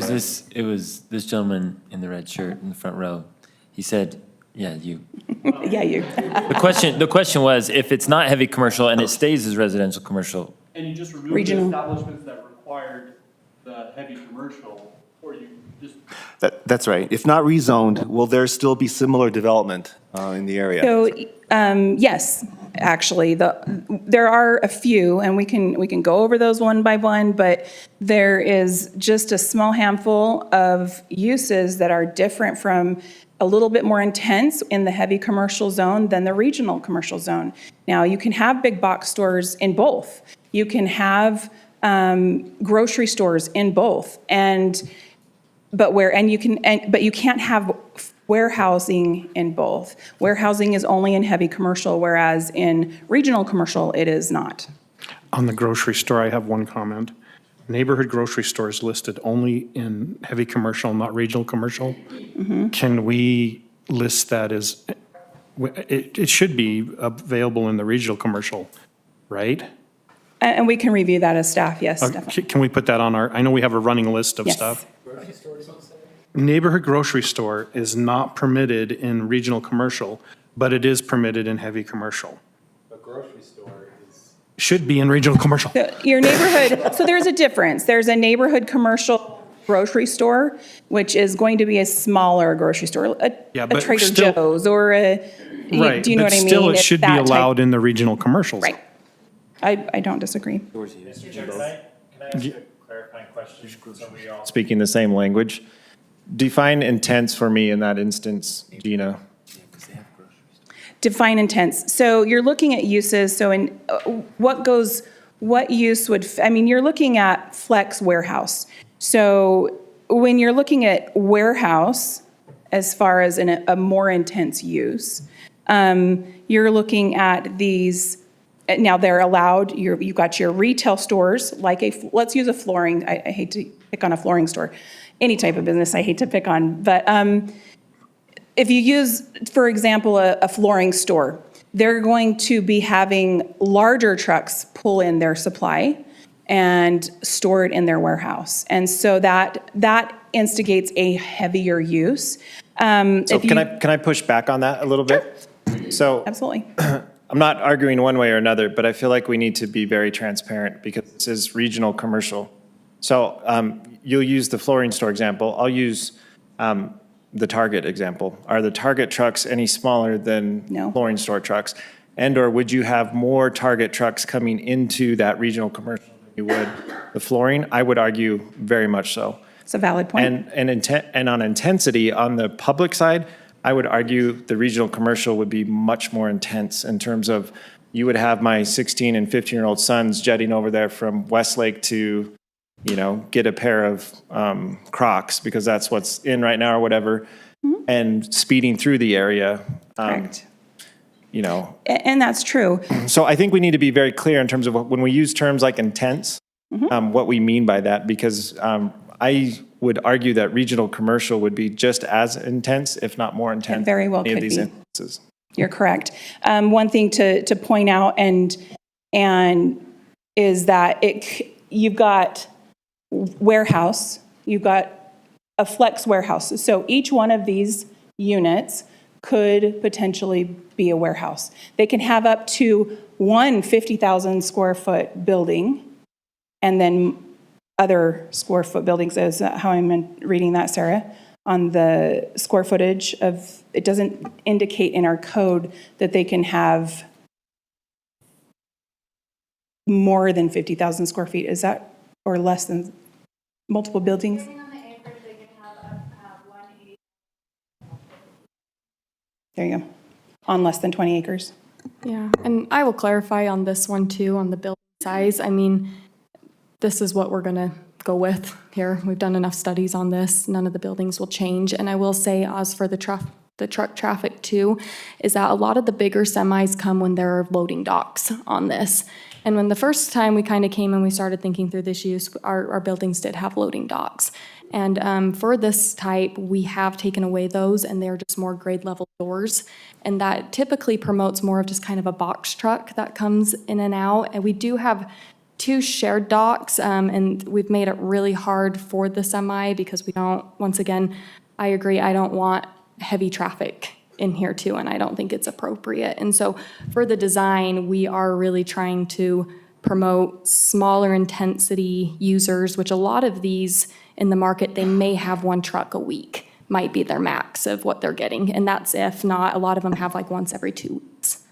It was this gentleman in the red shirt in the front row. He said, yeah, you. Yeah, you. The question was, if it's not heavy commercial and it stays as residential commercial. And you just removed Regional. the establishments that required the heavy commercial, or you just. That's right. If not rezoned, will there still be similar development in the area? So, yes, actually, there are a few, and we can go over those one by one, but there is just a small handful of uses that are different from, a little bit more intense in the heavy commercial zone than the regional commercial zone. Now, you can have big box stores in both. You can have grocery stores in both, but you can't have warehousing in both. Warehousing is only in heavy commercial, whereas in regional commercial, it is not. On the grocery store, I have one comment. Neighborhood grocery stores listed only in heavy commercial, not regional commercial. Can we list that as, it should be available in the regional commercial, right? And we can review that as staff, yes, definitely. Can we put that on I know we have a running list of Yes. stuff. Neighborhood grocery store is not permitted in regional commercial, but it is permitted in heavy commercial. A grocery store is. Should be in regional commercial. Your neighborhood, so there's a difference. There's a neighborhood commercial grocery store, which is going to be a smaller grocery store, a but Trader still- Joe's or Right, do you know but what I mean? still it It's should be that type- allowed in the regional commercials. Right. I don't disagree. Mr. Chair, can I ask a clarifying question so we all speaking the same language? Define intents for me in that instance, Gina. Define intents. So you're looking at uses, so in what use would, you're looking at flex warehouse. So when you're looking at warehouse, as far as a more intense use, you're looking at these, now they're allowed, you've got your retail stores, like let's use a flooring, I hate to pick on a flooring store, any type of business I hate to pick on, but if you use, for example, a flooring store, they're going to be having larger trucks pull in their supply and store it in their warehouse. And so that instigates a heavier use. So can I push back on that a little bit? So Absolutely. I'm not arguing one way or another, but I feel like we need to be very transparent because this is regional commercial. So you'll use the flooring store example. I'll use the Target example. Are the Target trucks any smaller than flooring store trucks? And or would you have more Target trucks coming into that regional commercial than you would the flooring? I would argue very much so. It's a valid point. And on intensity, on the public side, I would argue the regional commercial would be much more intense in terms of you would have my 16 and 15-year-old sons jetting over there from Westlake to, get a pair of Crocs because that's what's in right now or whatever, and speeding through the area. Correct. And that's true. So I think we need to be very clear in terms of when we use terms like intense, what we mean by that, because I would argue that regional commercial would be just as intense, if not more intense. very well than any of could these be. instances. You're correct. One thing to point out and is that you've got warehouse, you've got a flex warehouse. So each one of these units could potentially be a warehouse. They can have up to one 50,000 square foot building and then other square foot buildings. Is that how I'm reading that, Sarah? On the square footage of, it doesn't indicate in our code that they can have more than 50,000 square feet. Is that, or less than multiple buildings? There you go. On less than 20 acres. Yeah, and I will clarify on this one too, on the building size. I mean, this is what we're gonna go with here. We've done enough studies on this. None of the buildings will change. And I will say, as for the truck traffic too, is that a lot of the bigger semis come when there are loading docks on this. And when the first time we kind of came and we started thinking through this use, our buildings did have loading docks. And for this type, we have taken away those, and they're just more grade level doors. And that typically promotes more of just kind of a box truck that comes in and out. And we do have 2 shared docks, and we've made it really hard for the semi because we don't, once again, I agree, I don't want heavy traffic in here too, and I don't think it's appropriate. And so for the design, we are really trying to promote smaller intensity users, which a lot of these in the market, they may have 1 truck a week, might be their max of what they're getting. And that's if not, a lot of them have like once every 2 weeks.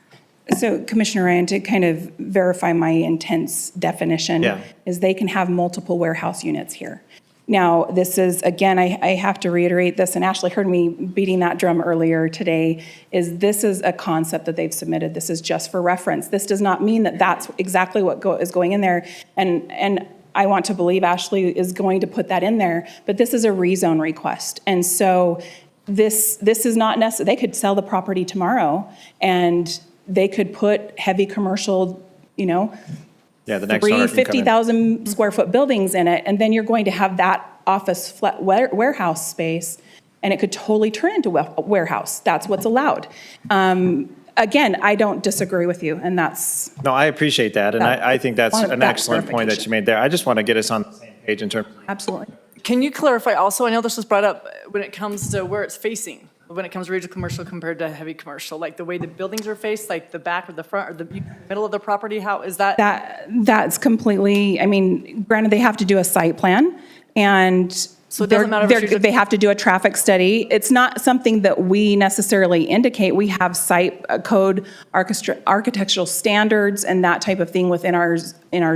So Commissioner Ryan, to kind of verify my intense definition, Yeah. is they can have multiple warehouse units here. Now, this is, again, I have to reiterate this, and Ashley heard me beating that drum earlier today, this is a concept that they've submitted. This is just for reference. This does not mean that that's exactly what is going in there. And I want to believe Ashley is going to put that in there, but this is a rezone request. And so this is not necessary. They could sell the property tomorrow, and they could put heavy commercial, Yeah, the next owner can come in. 50,000 square foot buildings in it, and then you're going to have that office flat warehouse space, and it could totally turn into a warehouse. That's what's allowed. Again, I don't disagree with you, and that's. No, I appreciate that, and I think that's wanted an that excellent point that clarification. you made there. I just want to get us on the same page in terms. Absolutely. Can you clarify also, I know this was brought up when it comes to where it's facing, when it comes to regional commercial compared to heavy commercial, like the way the buildings are faced, like the back or the front or the middle of the property, how is that? That's completely, I mean, granted, they have to do a site plan, and So it doesn't matter if it's they have to do a traffic study. It's not something that we necessarily indicate. We have site code, architectural standards, and that type of thing within our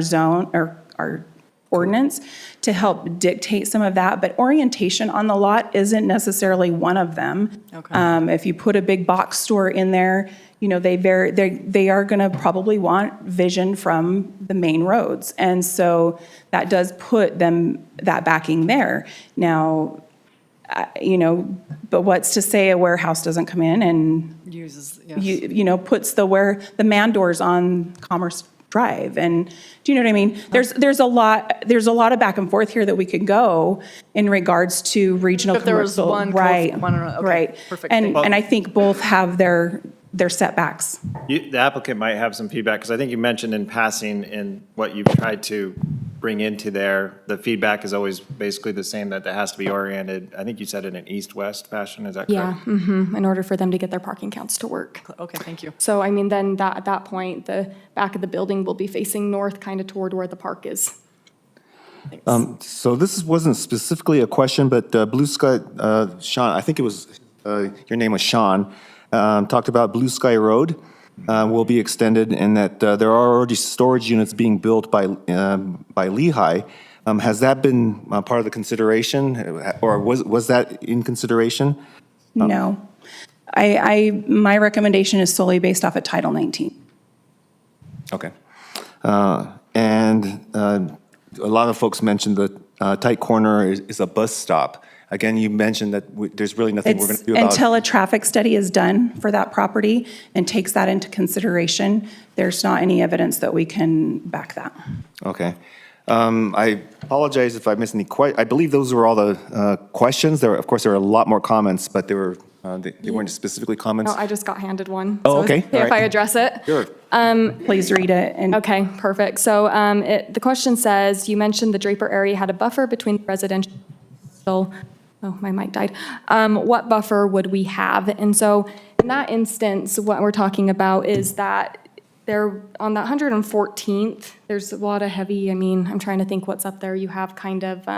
zone, or our ordinance, to help dictate some of that. But orientation on the lot isn't necessarily one of them. Okay. If you put a big box store in there, they are going to probably want vision from the main roads. And so that does put that backing there. Now, but what's to say a warehouse doesn't come in and Uses, yes. puts the man doors on Commerce Drive? And do you know what I mean? There's a lot of back and forth here that we could go in regards to regional If there was commercial. one, Right, okay, right. perfect, And thank you. I think both have their setbacks. The applicant might have some feedback, because I think you mentioned in passing in what you've tried to bring into there, the feedback is always basically the same, that it has to be oriented, I think you said in an east-west fashion, is that correct? Yeah, in order for them to get their parking counts to work. Okay, thank you. So, I mean, then at that point, the back of the building will be facing north, kind of toward where the park is. So this wasn't specifically a question, but Blue Sky, Sean, I think it was, your name was Sean, talked about Blue Sky Road will be extended, and that there are already storage units being built by Lehigh. Has that been part of the consideration, or was that in consideration? No. My recommendation is solely based off of Title 19. Okay. And a lot of folks mentioned the tight corner is a bus stop. Again, you mentioned that there's really nothing we're going to do about it. Until a traffic study is done for that property and takes that into consideration, there's not any evidence that we can back that. Okay. I apologize if I missed any I believe those were all the questions. Of course, there were a lot more comments, but they weren't specifically comments. No, I just got handed one. Oh, so okay. it's okay All if I right. address it. Sure. Please read it. And Okay, perfect. So the question says, you mentioned the Draper area had a buffer between residential, oh, my mic died. What buffer would we have? And so in that instance, what we're talking about is that there, on that 114th, there's a lot of heavy, I'm trying to think what's up there. You have kind of,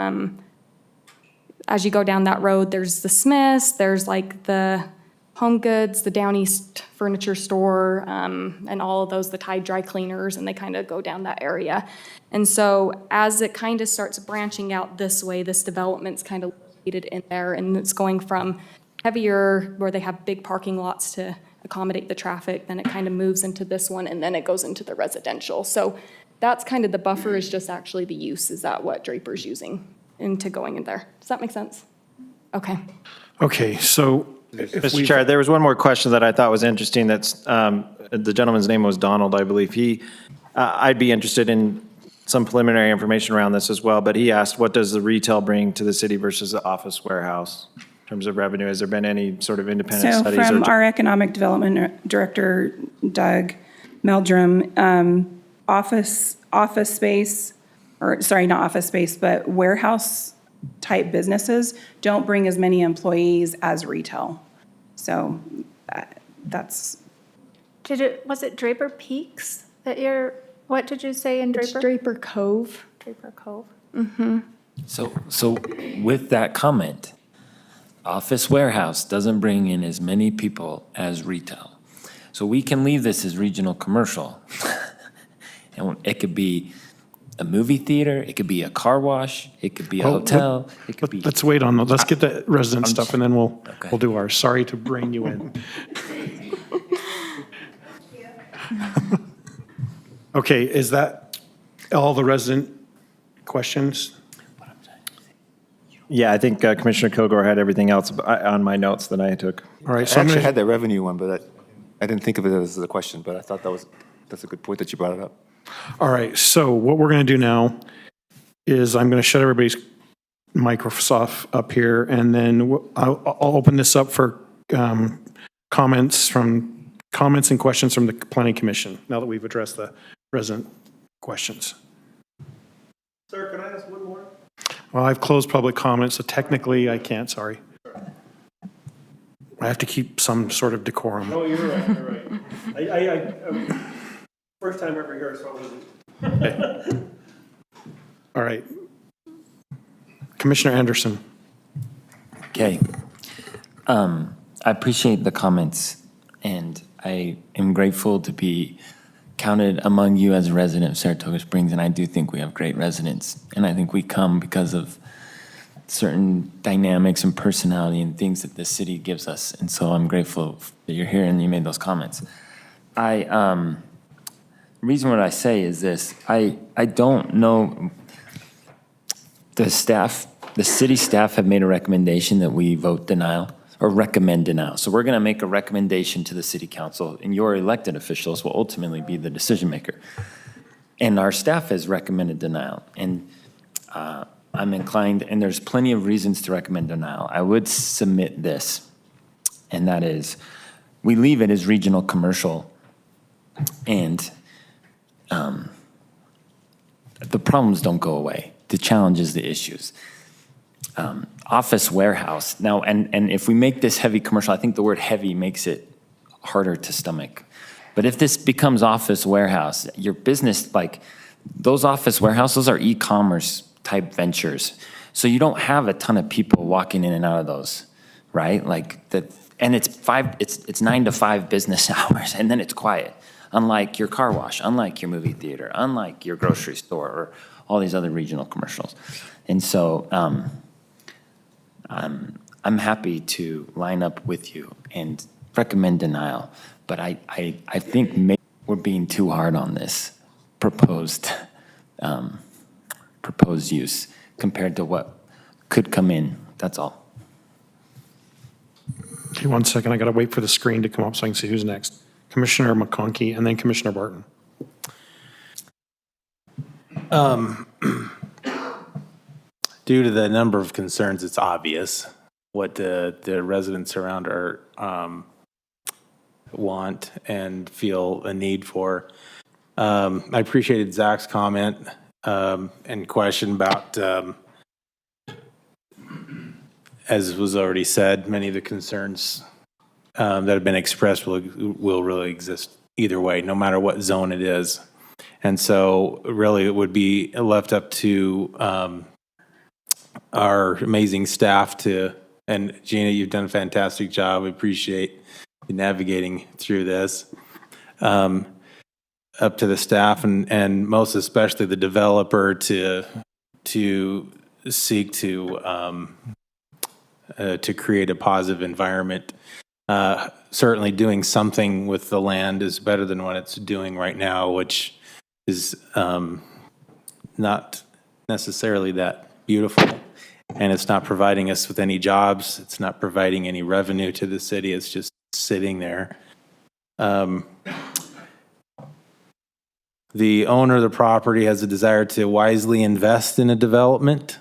as you go down that road, there's the Smiths, there's like the Home Goods, the Down East Furniture Store, and all of those, the Tide Dry Cleaners, and they kind of go down that area. And so as it kind of starts branching out this way, this development's kind of located in there, and it's going from heavier, where they have big parking lots to accommodate the traffic, then it kind of moves into this one, and then it goes into the residential. So that's kind of the buffer, is just actually the use. Is that what Draper's using into going in there? Does that make sense? Okay. Okay, so Mr. Chair, there was one more question that I thought was interesting. That's, the gentleman's name was Donald, I believe. I'd be interested in some preliminary information around this as well, but he asked, what does the retail bring to the city versus the office warehouse in terms of revenue? Has there been any sort of independent So studies? from our Economic Development Director, Doug Meldrum, office space, or sorry, not office space, but warehouse type businesses don't bring as many employees as retail. So that's. Was it Draper Peaks that what did you say in Draper? It's Draper Cove. Draper Cove. So with that comment, office warehouse doesn't bring in as many people as retail. So we can leave this as regional commercial. And it could be a movie theater, it could be a car wash, it could be a hotel, it could be. Let's wait on, let's get the resident stuff and then we'll do ours. Sorry to bring you in. Okay, is that all the resident questions? Yeah, I think Commissioner Kilgore had everything else on my notes that I took. All right, I so I'm actually gonna, had that revenue one, but I didn't think of it as a question, but I thought that's a good point that you brought it up. all right, so what we're gonna do now is I'm gonna shut everybody's microphones off up here and then I'll open this up for comments and questions from the planning commission now that we've addressed the resident questions. Sir, can I ask one more? Well, I've closed public comments, so technically I can't, sorry. I have to keep some sort of decorum. No, you're right, you're right. I first time ever here, so I wasn't. All right. Commissioner Anderson. Okay. I appreciate the comments, and I am grateful to be counted among you as a resident of Saratoga Springs, and I do think we have great residents. And I think we come because of certain dynamics and personality and things that the city gives us. And so I'm grateful that you're here and you made those comments. The reason what I say is this, I don't know, the city staff have made a recommendation that we vote denial or recommend denial. So we're going to make a recommendation to the city council, and your elected officials will ultimately be the decision maker. And our staff has recommended denial. And I'm inclined, and there's plenty of reasons to recommend denial. I would submit this, and that is, we leave it as regional commercial, and the problems don't go away. The challenges, the issues. Office warehouse. Now, and if we make this heavy commercial, I think the word heavy makes it harder to stomach. But if this becomes office warehouse, your business, like those office warehouses are e-commerce type ventures. So you don't have a ton of people walking in and out of those, right? Like that, and it's 9 to 5 business hours, and then it's quiet. Unlike your car wash, unlike your movie theater, unlike your grocery store, or all these other regional commercials. And so I'm happy to line up with you and recommend denial, but I think maybe we're being too hard on this proposed use compared to what could come in. That's all. Okay, 1 second. I got to wait for the screen to come up so I can see who's next. Commissioner McConkey and then Commissioner Barton. Due to the number of concerns, it's obvious what the residents around are want and feel a need for. I appreciated Zach's comment and question about, as was already said, many of the concerns that have been expressed will really exist either way, no matter what zone it is. And so really it would be left up to our amazing staff and Gina, you've done a fantastic job. We appreciate you navigating through this. Up to the staff and most especially the developer to seek to create a positive environment. Certainly doing something with the land is better than what it's doing right now, which is not necessarily that beautiful. And it's not providing us with any jobs. It's not providing any revenue to the city. It's just sitting there. The owner of the property has a desire to wisely invest in a development.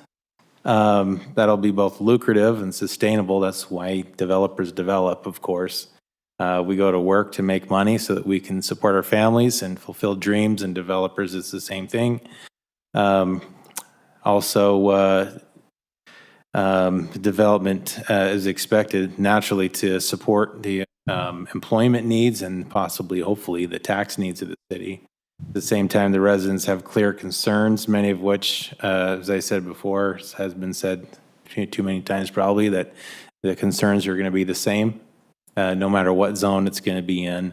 That'll be both lucrative and sustainable. That's why developers develop, of course. We go to work to make money so that we can support our families and fulfill dreams, and developers, it's the same thing. Development is expected naturally to support the employment needs and possibly, hopefully, the tax needs of the city. At the same time, the residents have clear concerns, many of which, as I said before, has been said too many times probably, that the concerns are going to be the same, no matter what zone it's going to be in.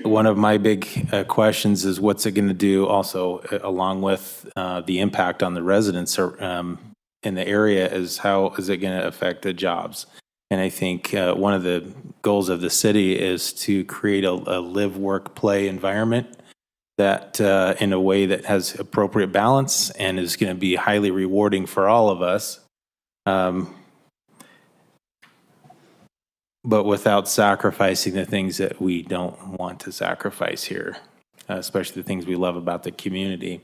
One of my big questions is what's it going to do also, along with the impact on the residents in the area, is how is it going to affect the jobs? And I think one of the goals of the city is to create a live, work, play environment that in a way that has appropriate balance and is going to be highly rewarding for all of us. But without sacrificing the things that we don't want to sacrifice here, especially the things we love about the community.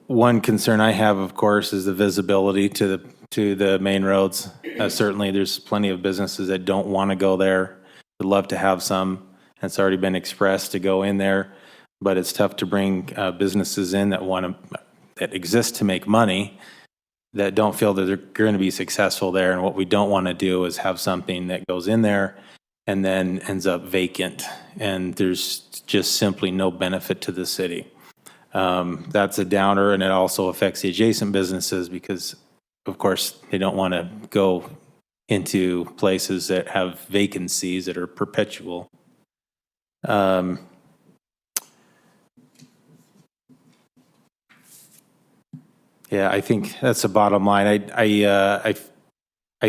One concern I have, of course, is the visibility to the main roads. Certainly, there's plenty of businesses that don't want to go there. Would love to have some. It's already been expressed to go in there, but it's tough to bring businesses in that exist to make money, that don't feel that they're going to be successful there. And what we don't want to do is have something that goes in there and then ends up vacant, and there's just simply no benefit to the city. That's a downer, and it also affects the adjacent businesses because, of course, they don't want to go into places that have vacancies that are perpetual. Yeah, I think that's the bottom line. I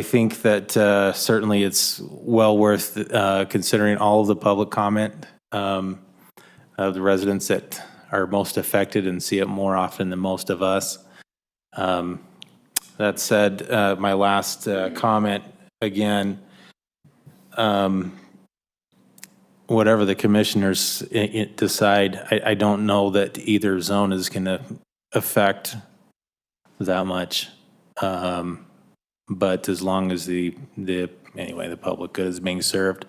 think that certainly it's well worth considering all of the public comment of the residents that are most affected and see it more often than most of us. That said, my last comment, again, whatever the commissioners decide, I don't know that either zone is going to affect that much. But as long as the public good is being served,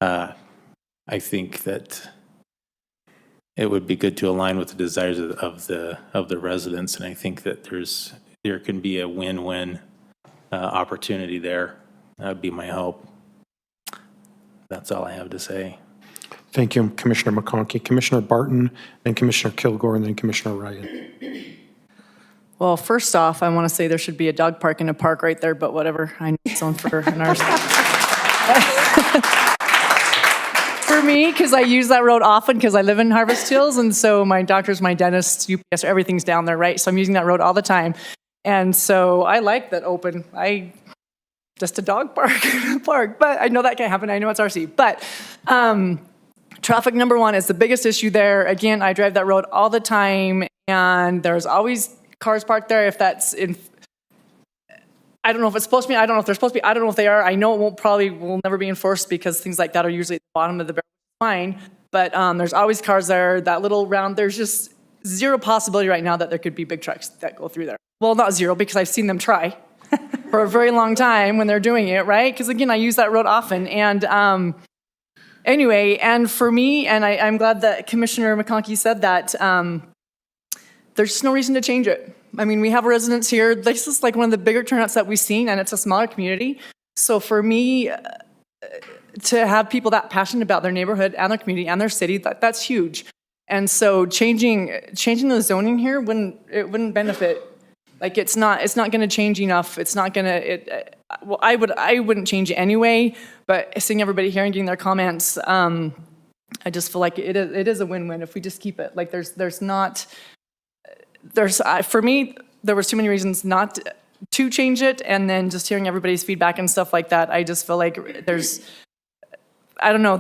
I think that it would be good to align with the desires of the residents, and I think that there can be a win-win opportunity there. That would be my hope. That's all I have to say. Thank you, Commissioner McConkey. Commissioner Barton, then Commissioner Kilgore, and then Commissioner Ryan. Well, first off, I want to say there should be a dog park in a park right there, but whatever. I know it's on for an hour. For me, because I use that road often because I live in Harvest Hills, and so my doctors, my dentists, UPS, everything's down there, right? So I'm using that road all the time. And so I like that open. Just a dog park, but I know that can't happen. I know it's RC. But traffic number one is the biggest issue there. Again, I drive that road all the time, and there's always cars parked there. If that's in, I don't know if it's supposed to be, I don't know if they're supposed to be, I don't know if they are. I know it will never be enforced because things like that are usually at the bottom of the barrel. Fine. but there's always cars there, that little round, there's just zero possibility right now that there could be big trucks that go through there. Well, not zero, because I've seen them try for a very long time when they're doing it, right? Because again, I use that road often. And anyway, and for me, and I'm glad that Commissioner McConkey said that, there's just no reason to change it. I mean, we have residents here. This is like one of the bigger turnouts that we've seen, and it's a smaller community. So for me, to have people that passionate about their neighborhood and their community and their city, that's huge. And so changing the zoning here wouldn't benefit. Like it's not going to change enough. It's not going to. Well, I wouldn't change it anyway. But seeing everybody here and getting their comments, I just feel like it is a win-win if we just keep it. Like for me, there was too many reasons not to change it, and then just hearing everybody's feedback and stuff like that, I just feel like I don't know,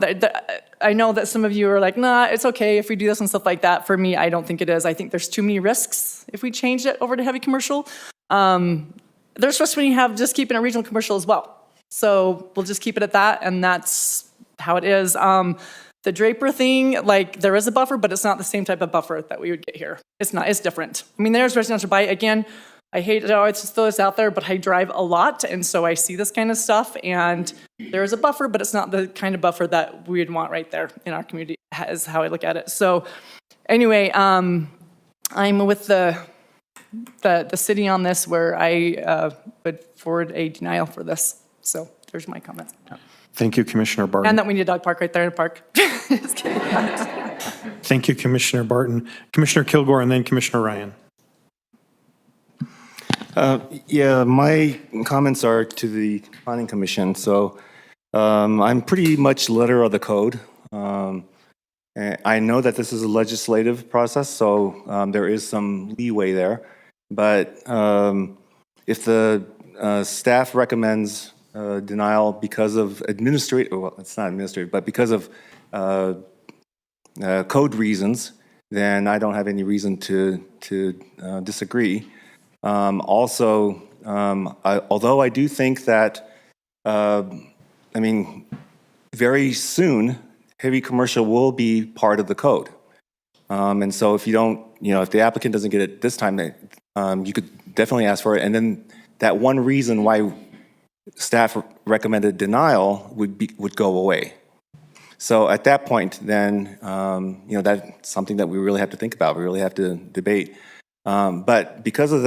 I know that some of you are like, nah, it's okay if we do this and stuff like that. For me, I don't think it is. I think there's too many risks if we change it over to heavy commercial. There's risks when you have just keeping a regional commercial as well. So we'll just keep it at that, and that's how it is. The Draper thing, like there is a buffer, but it's not the same type of buffer that we would get here. It's not, it's different. I mean, there's residential by, again, I hate it, it's throw this out there, but I drive a lot, and so I see this kind of stuff, and there is a buffer, but it's not the kind of buffer that we'd want right there in our community, is how I look at it. So anyway, I'm with the city on this, where I would forward a denial for this. So there's my comments. Thank you, Commissioner Barton. And that we need a dog park right there in the park. Just kidding. Thank you, Commissioner Barton. Commissioner Kilgore, and then Commissioner Ryan. Yeah, my comments are to the Planning Commission. So I'm pretty much letter of the code. And I know that this is a legislative process, so there is some leeway there. But if the staff recommends denial because of well, it's not administrative, but because of code reasons, then I don't have any reason to disagree. Also, although I do think that, very soon, heavy commercial will be part of the code. And so if you don't, if the applicant doesn't get it this time, you could definitely ask for it. And then that one reason why staff recommended denial would go away. So at that point, then, that's something that we really have to think about. We really have to debate. But because of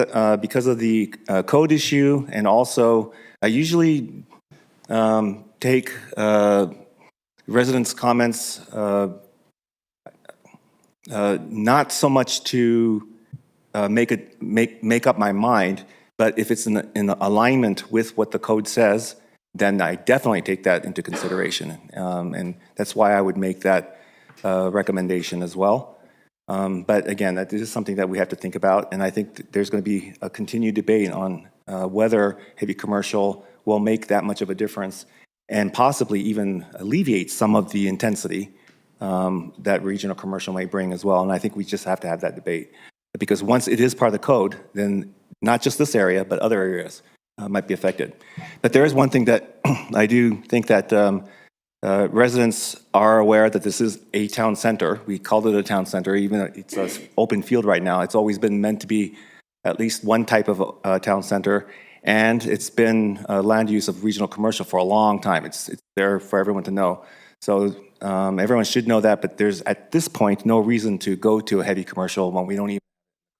the code issue, and also I usually take residents' comments not so much to make up my mind, but if it's in alignment with what the code says, then I definitely take that into consideration, and that's why I would make that recommendation as well. But again, that is something that we have to think about, and I think there's going to be a continued debate on whether heavy commercial will make that much of a difference, and possibly even alleviate some of the intensity that regional commercial may bring as well. And I think we just have to have that debate, because once it is part of the code, then not just this area, but other areas might be affected. But there is one thing that I do think that residents are aware that this is a town center. We called it a town center, even though it's an open field right now. It's always been meant to be at least one type of town center, and it's been land use of regional commercial for a long time. It's there for everyone to know. So everyone should know that, but there's at this point no reason to go to a heavy commercial when we don't even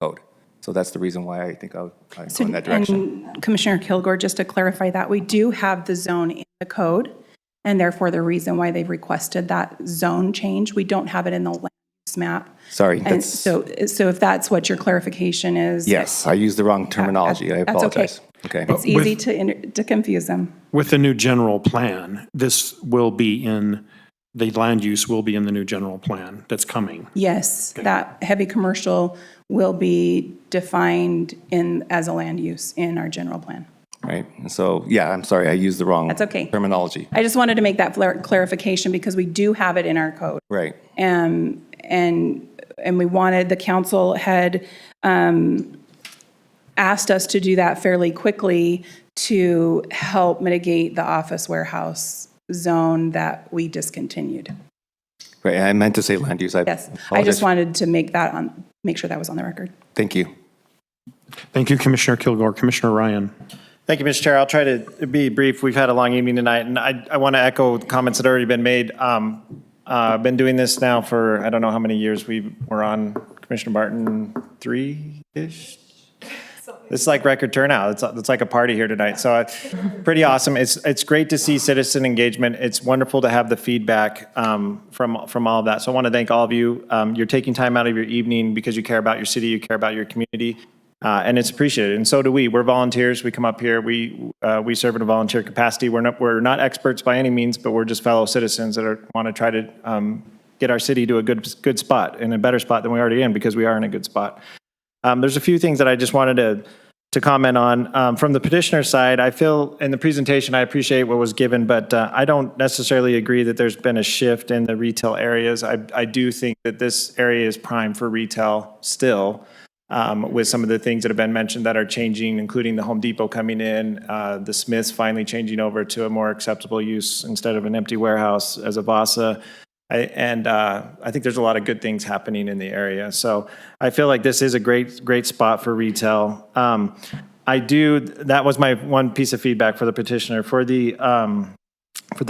have a code. So that's the reason why I think I'll go in that direction. And Commissioner Kilgore, just to clarify that, we do have the zone in the code, and therefore the reason why they've requested that zone change, we don't have it in the land use map. Sorry. And so if that's what your clarification is. Yes, I used the wrong terminology. I apologize. Okay. It's easy to confuse them. With the new general plan, this will be in, the land use will be in the new general plan that's coming. Yes, that heavy commercial will be defined as a land use in our general plan. Right. And so, yeah, I'm sorry, I used the wrong That's okay. terminology. I just wanted to make that clarification because we do have it in our code. Right. And we wanted, the council had asked us to do that fairly quickly to help mitigate the office warehouse zone that we discontinued. Right, I meant to say land use. Yes, I apologize. just wanted to make sure that was on the record. Thank you. Thank you, Commissioner Kilgore. Commissioner Ryan. Thank you, Mr. Chair. I'll try to be brief. We've had a long evening tonight, and I want to echo the comments that have already been made. I've been doing this now for, I don't know how many years we were on, Commissioner Barton, 3-ish? It's like record turnout. It's like a party here tonight. So pretty awesome. It's great to see citizen engagement. It's wonderful to have the feedback from all of that. So I want to thank all of you. You're taking time out of your evening because you care about your city, you care about your community, and it's appreciated. And so do we. We're volunteers. We come up here. We serve in a volunteer capacity. We're not experts by any means, but we're just fellow citizens that want to try to get our city to a good spot, and a better spot than we're already in, because we are in a good spot. There's a few things that I just wanted to comment on. From the petitioner side, I feel in the presentation, I appreciate what was given, but I don't necessarily agree that there's been a shift in the retail areas. I do think that this area is prime for retail still, with some of the things that have been mentioned that are changing, including the Home Depot coming in, the Smiths finally changing over to a more acceptable use instead of an empty warehouse as a Vasa. I think there's a lot of good things happening in the area. So I feel like this is a great spot for retail. That was my one piece of feedback for the petitioner. For the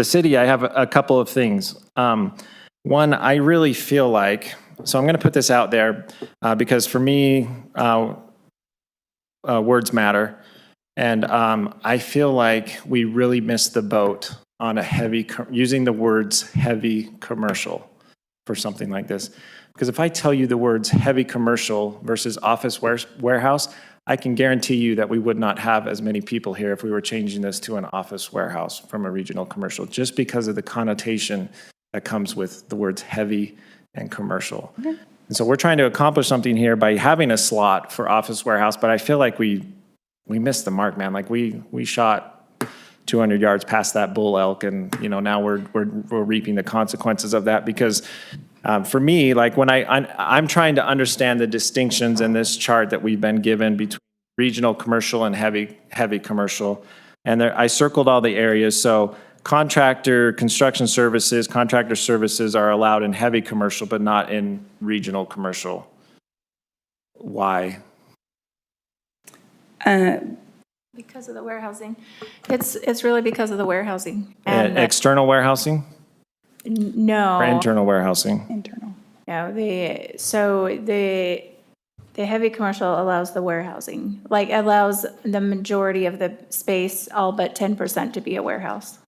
city, I have a couple of things. One, I really feel like, so I'm going to put this out there because for me, words matter. And I feel like we really missed the boat on using the words heavy commercial for something like this. Because if I tell you the words heavy commercial versus office warehouse, I can guarantee you that we would not have as many people here if we were changing this to an office warehouse from a regional commercial, just because of the connotation that comes with the words heavy and commercial. Okay. And so we're trying to accomplish something here by having a slot for office warehouse, but I feel like we missed the mark, man. Like we shot 200 yards past that bull elk, and now we're reaping the consequences of that. Because for me, like when I'm trying to understand the distinctions in this chart that we've been given between regional commercial and heavy commercial, and I circled all the areas. So construction services, contractor services are allowed in heavy commercial, but not in regional commercial. Why? Because of the warehousing. It's really because of the warehousing. And External warehousing? No. Or internal warehousing? Internal. No, the heavy commercial allows the warehousing, like allows the majority of the space, all but 10%, to be a warehouse.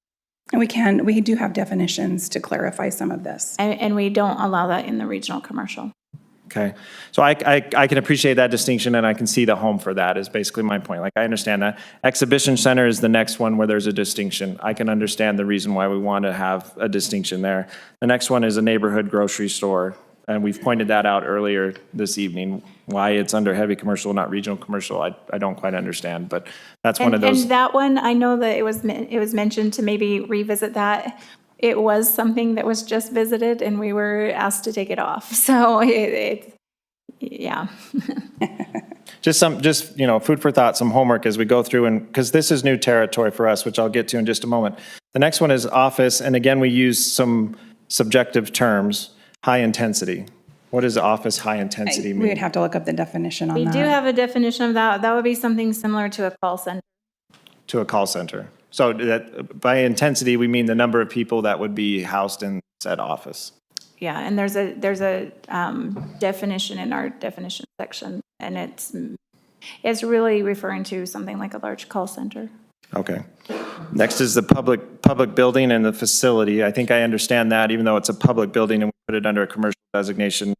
And we do have definitions to clarify some of this. And we don't allow that in the regional commercial. Okay, so I can appreciate that distinction, and I can see the home for that is basically my point. Like, I understand that. Exhibition center is the next one where there's a distinction. I can understand the reason why we want to have a distinction there. The next one is a neighborhood grocery store, and we've pointed that out earlier this evening, why it's under heavy commercial, not regional commercial. I don't quite understand, but that's one of those. And that one, I know that it was mentioned to maybe revisit that. It was something that was just visited, and we were asked to take it off. So yeah. Just food for thought, some homework as we go through, and because this is new territory for us, which I'll get to in just a moment. The next one is office, and again, we use some subjective terms. High intensity. What does office high intensity mean? We would have to look up the definition on We that. do have a definition of that. That would be something similar to a call center. To a call center. So that by intensity, we mean the number of people that would be housed in said office. Yeah, and there's a definition in our definition section, and it's really referring to something like a large call center. Okay. Next is the public building and the facility. I think I understand that, even though it's a public building and we put it under a commercial designation,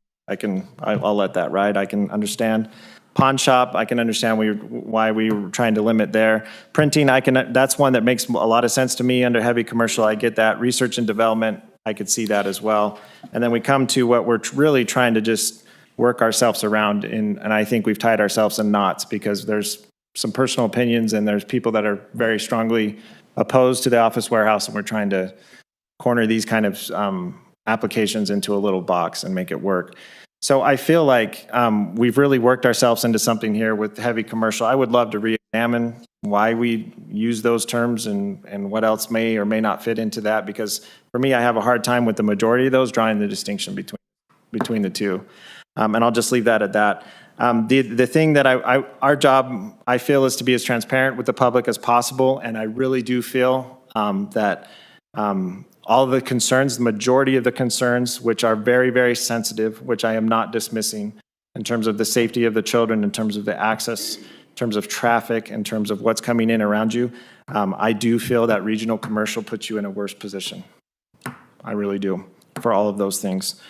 I'll let that ride. I can understand. Pawn shop, I can understand why we were trying to limit there. Printing, that's one that makes a lot of sense to me under heavy commercial. I get that. Research and development, I could see that as well. And then we come to what we're really trying to just work ourselves around in, and I think we've tied ourselves in knots because there's some personal opinions and there's people that are very strongly opposed to the office warehouse, and we're trying to corner these kind of applications into a little box and make it work. So I feel like we've really worked ourselves into something here with heavy commercial. I would love to re-examine why we use those terms and what else may or may not fit into that, because for me, I have a hard time with the majority of those drawing the distinction between the two. And I'll just leave that at that. The thing that our job, I feel, is to be as transparent with the public as possible, and I really do feel that all of the concerns, the majority of the concerns, which are very, very sensitive, which I am not dismissing, in terms of the safety of the children, in terms of the access, in terms of traffic, in terms of what's coming in around you, I do feel that regional commercial puts you in a worse position. I really do, for all of those things.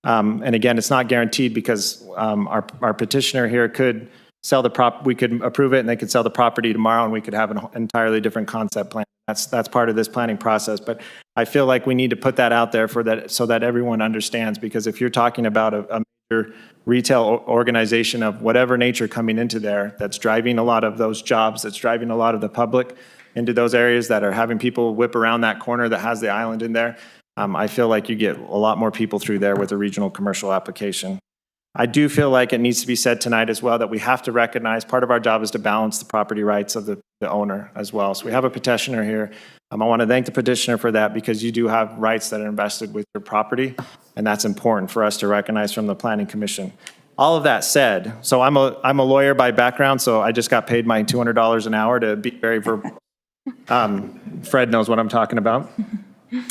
And again, it's not guaranteed, because our petitioner here could sell the we could approve it and they could sell the property tomorrow and we could have an entirely different concept plan. That's part of this planning process. But I feel like we need to put that out there so that everyone understands, because if you're talking about a major retail organization of whatever nature coming into there, that's driving a lot of those jobs, that's driving a lot of the public into those areas, that are having people whip around that corner that has the island in there, I feel like you get a lot more people through there with a regional commercial application. I do feel like it needs to be said tonight as well that we have to recognize part of our job is to balance the property rights of the owner as well. So we have a petitioner here. I want to thank the petitioner for that, because you do have rights that are invested with your property, and that's important for us to recognize from the Planning Commission. All of that said, so I'm a lawyer by background, so I just got paid my $200 an hour to be very verbal. Fred knows what I'm talking about.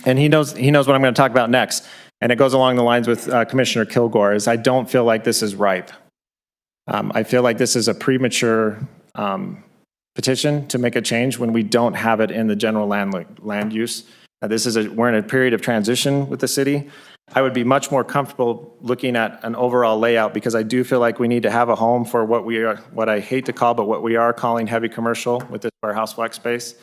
And he knows what I'm going to talk about next. And it goes along the lines with Commissioner Kilgore, is I don't feel like this is ripe. I feel like this is a premature petition to make a change when we don't have it in the general land use. We're in a period of transition with the city. I would be much more comfortable looking at an overall layout, because I do feel like we need to have a home for what I hate to call, but what we are calling heavy commercial with this warehouse flex space.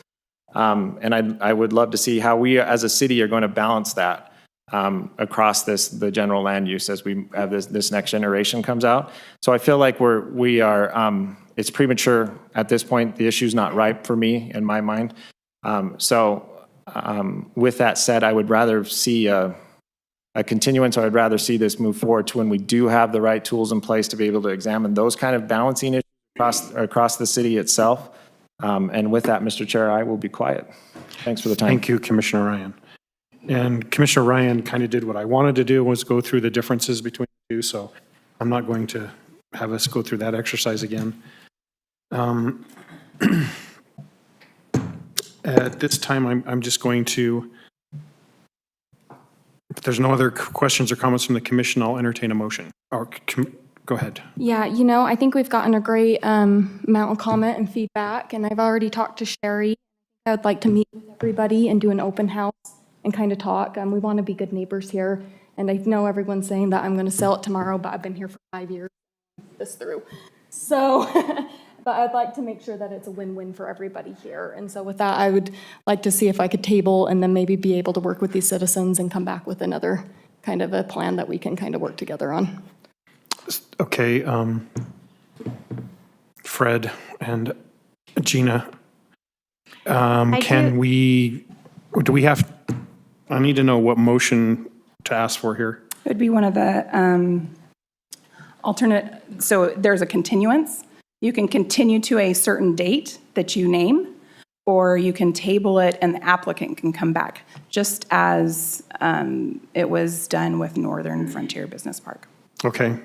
And I would love to see how we as a city are going to balance that across the general land use as we have this next generation comes out. So I feel like we are it's premature at this point. The issue's not ripe for me in my mind. With that said, I would rather see a continuance, or I'd rather see this move forward to when we do have the right tools in place to be able to examine those kind of balancing issues across the city itself. And with that, Mr. Chair, I will be quiet. Thanks for the time. Thank you, Commissioner Ryan. And Commissioner Ryan kind of did what I wanted to do, was go through the differences between the two, so I'm not going to have us go through that exercise again. At this time, I'm just going to, if there's no other questions or comments from the commission, I'll entertain a motion. Go ahead. Yeah, I think we've gotten a great amount of comment and feedback, and I've already talked to Sherry. I would like to meet with everybody and do an open house and kind of talk. We want to be good neighbors here, and I know everyone's saying that I'm going to sell it tomorrow, but I've been here for 5 years this through. So, but I'd like to make sure that it's a win-win for everybody here. And so with that, I would like to see if I could table and then maybe be able to work with these citizens and come back with another kind of a plan that we can kind of work together on. Okay, Fred and Gina, I need to know what motion to ask for here. It would be one of the alternate, so there's a continuance. You can continue to a certain date that you name, or you can table it and the applicant can come back, just as it was done with Northern Frontier Business Park. Okay.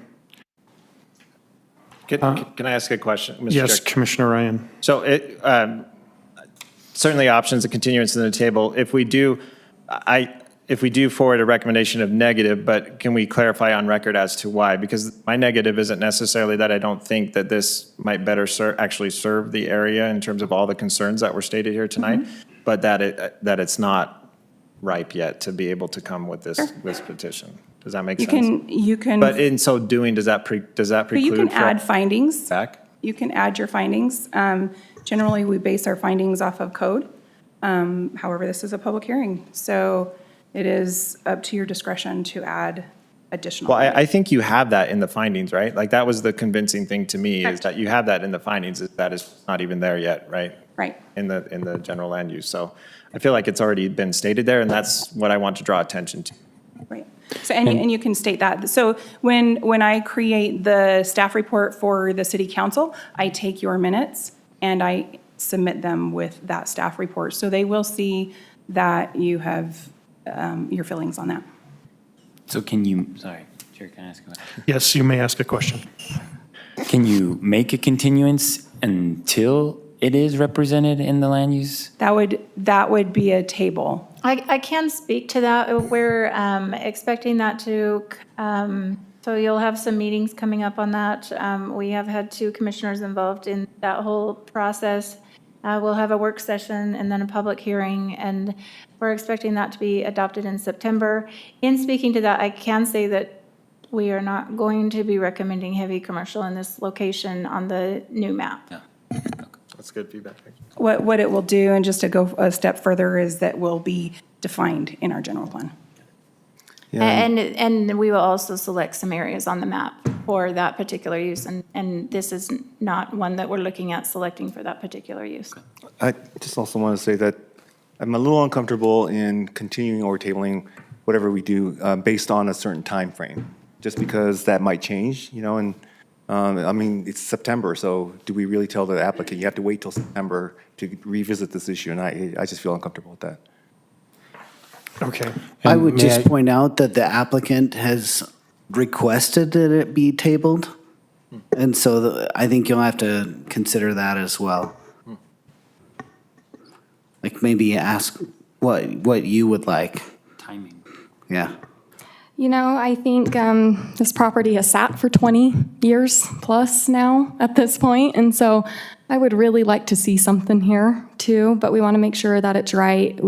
Can I ask a question, Mr. Yes, Chair? Commissioner Ryan. So certainly options of continuance on the table. If we do forward a recommendation of negative, but can we clarify on record as to why? Because my negative isn't necessarily that I don't think that this might better actually serve the area in terms of all the concerns that were stated here tonight, but that it's not ripe yet to be able to come with this petition. Does that make sense? You can. But in so doing, does that preclude? You can add findings. Back? You can add your findings. Generally, we base our findings off of code. However, this is a public hearing, so it is up to your discretion to add additional. Well, I think you have that in the findings, right? Like that was the convincing thing to me, is that you have that in the findings, is that is not even there yet, right? Right. In the general land use. So I feel like it's already been stated there, and that's what I want to draw attention to. Right. So, and you can state that. So when I create the staff report for the city council, I take your minutes and I submit them with that staff report. So they will see that you have your feelings on that. So can you, sorry, Chair, can I ask a question? Yes, you may ask a question. Can you make a continuance until it is represented in the land use? That would be a table. I can speak to that. We're expecting that to, so you'll have some meetings coming up on that. We have had 2 commissioners involved in that whole process. We'll have a work session and then a public hearing, and we're expecting that to be adopted in September. In speaking to that, I can say that we are not going to be recommending heavy commercial in this location on the new map. That's good feedback. What it will do, and just to go a step further, is that will be defined in our general plan. And we will also select some areas on the map for that particular use, and this is not one that we're looking at selecting for that particular use. I just also want to say that I'm a little uncomfortable in continuing or tabling whatever we do based on a certain time frame, just because that might change, you know, and I mean, it's September, so do we really tell the applicant, you have to wait till September to revisit this issue? And I just feel uncomfortable with that. Okay. I would just point out that the applicant has requested that it be tabled. And so I think you'll have to consider that as well. Like maybe ask what you would like. Timing. Yeah. You know, I think this property has sat for 20 years plus now at this point, and so I would really like to see something here too, but we want to make sure that it's right.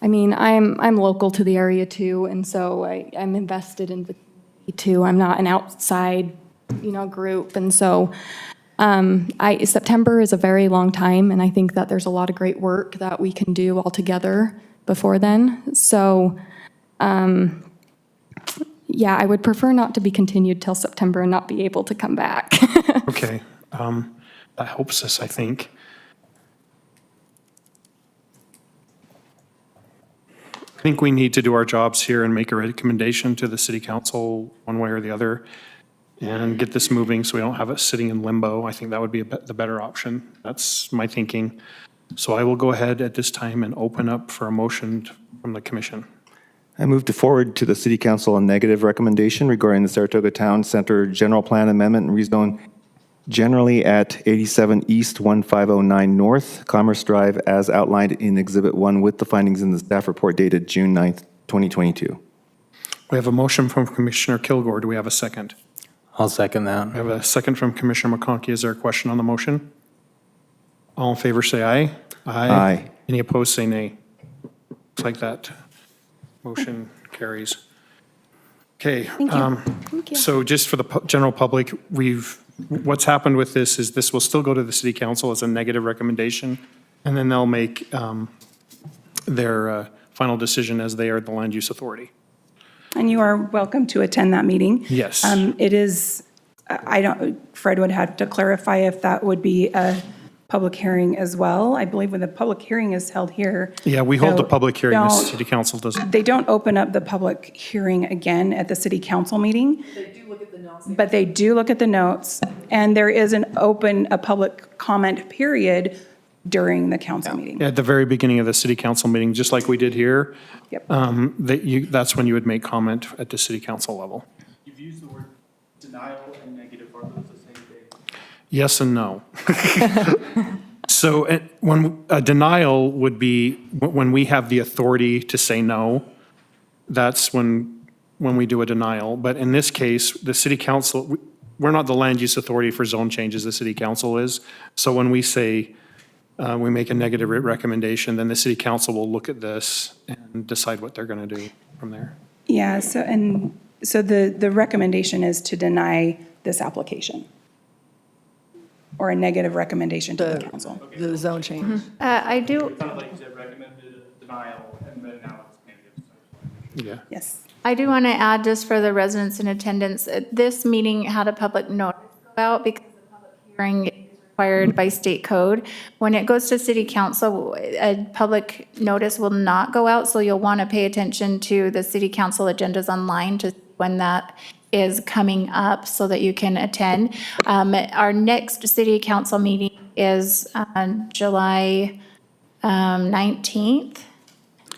I'm local to the area too, and so I'm invested in the too. I'm not an outside, group, and so September is a very long time, and I think that there's a lot of great work that we can do all together before then. So, yeah, I would prefer not to be continued till September and not be able to come back. Okay. That helps us, I think. I think we need to do our jobs here and make a recommendation to the city council one way or the other and get this moving so we don't have it sitting in limbo. I think that would be the better option. That's my thinking. So I will go ahead at this time and open up for a motion from the commission. I move to forward to the City Council a negative recommendation regarding the Saratoga Town Center General Plan Amendment and rezone generally at 87 East 1509 North Commerce Drive as outlined in Exhibit 1 with the findings in the staff report dated June 9th, 2022. We have a motion from Commissioner Kilgore. Do we have a second? I'll second that. We have a second from Commissioner McConkey. Is there a question on the motion? All in favor say aye. Aye. Any opposed say nay. Looks like that motion carries. Okay. Thank you. So just for the general public, what's happened with this is this will still go to the city council as a negative recommendation, and then they'll make their final decision as they are the land use authority. And you are welcome to attend that meeting. Yes. It is, Fred would have to clarify if that would be a public hearing as well. I believe when the public hearing is held here. Yeah, we hold the they'll- public hearing, the don't- city council doesn't. They don't open up the public hearing again at the city council meeting. They do look at the notes. But they do look at the notes, and there is a public comment period during the council meeting. At the very beginning of the city council meeting, just like we did here. Yep. That's when you would make comment at the city council level. You've used the word denial and negative. Are those the same thing? Yes and no. So when a denial would be when we have the authority to say no, that's when we do a denial. But in this case, the city council, we're not the land use authority for zone changes, the city council is. So when we say we make a negative recommendation, then the city council will look at this and decide what they're going to do from there. Yeah, so the recommendation is to deny this application, or a negative recommendation to the council. The zone change. I do. It sounded like you said recommended denial, and then now it's negative. Yeah. Yes. I do want to add, just for the residents in attendance, this meeting had a public notice go out because the public hearing is required by state code. When it goes to city council, a public notice will not go out, so you'll want to pay attention to the city council agendas online to when that is coming up so that you can attend. Our next city council meeting is July 19th.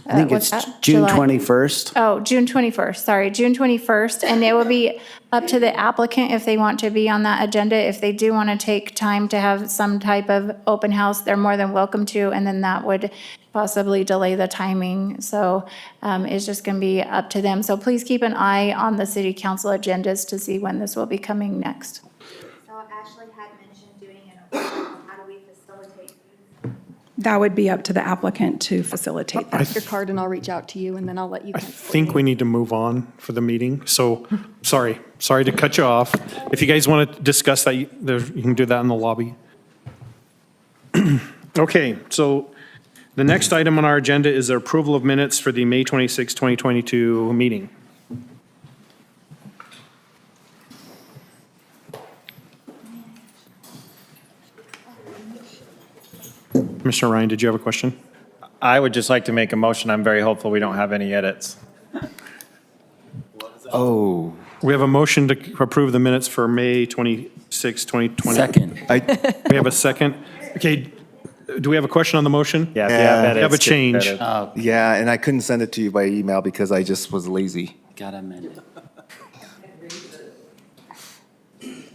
I think What's it's that? June July- 21st. Oh, June 21st, sorry, June 21st. And it will be up to the applicant if they want to be on that agenda. If they do want to take time to have some type of open house, they're more than welcome to, and then that would possibly delay the timing. So it's just going to be up to them. So please keep an eye on the city council agendas to see when this will be coming next. So Ashley had mentioned doing an open house. How do we facilitate? That would be up to the applicant to facilitate that. Your card and I'll reach out to you and then I'll let you. I think we need to move on for the meeting. So, sorry to cut you off. If you guys want to discuss that, you can do that in the lobby. Okay, so the next item on our agenda is the approval of minutes for the May 26, 2022 meeting. Mr. Ryan, did you have a question? I would just like to make a motion. I'm very hopeful we don't have any edits. Oh. We have a motion to approve the minutes for May 26, 2020. Second. We have a second. Okay, do we have a question on the motion? Yeah, if you have edits, Have a get change. edit. Yeah, and I couldn't send it to you by email because I just was lazy. Gotta amend it.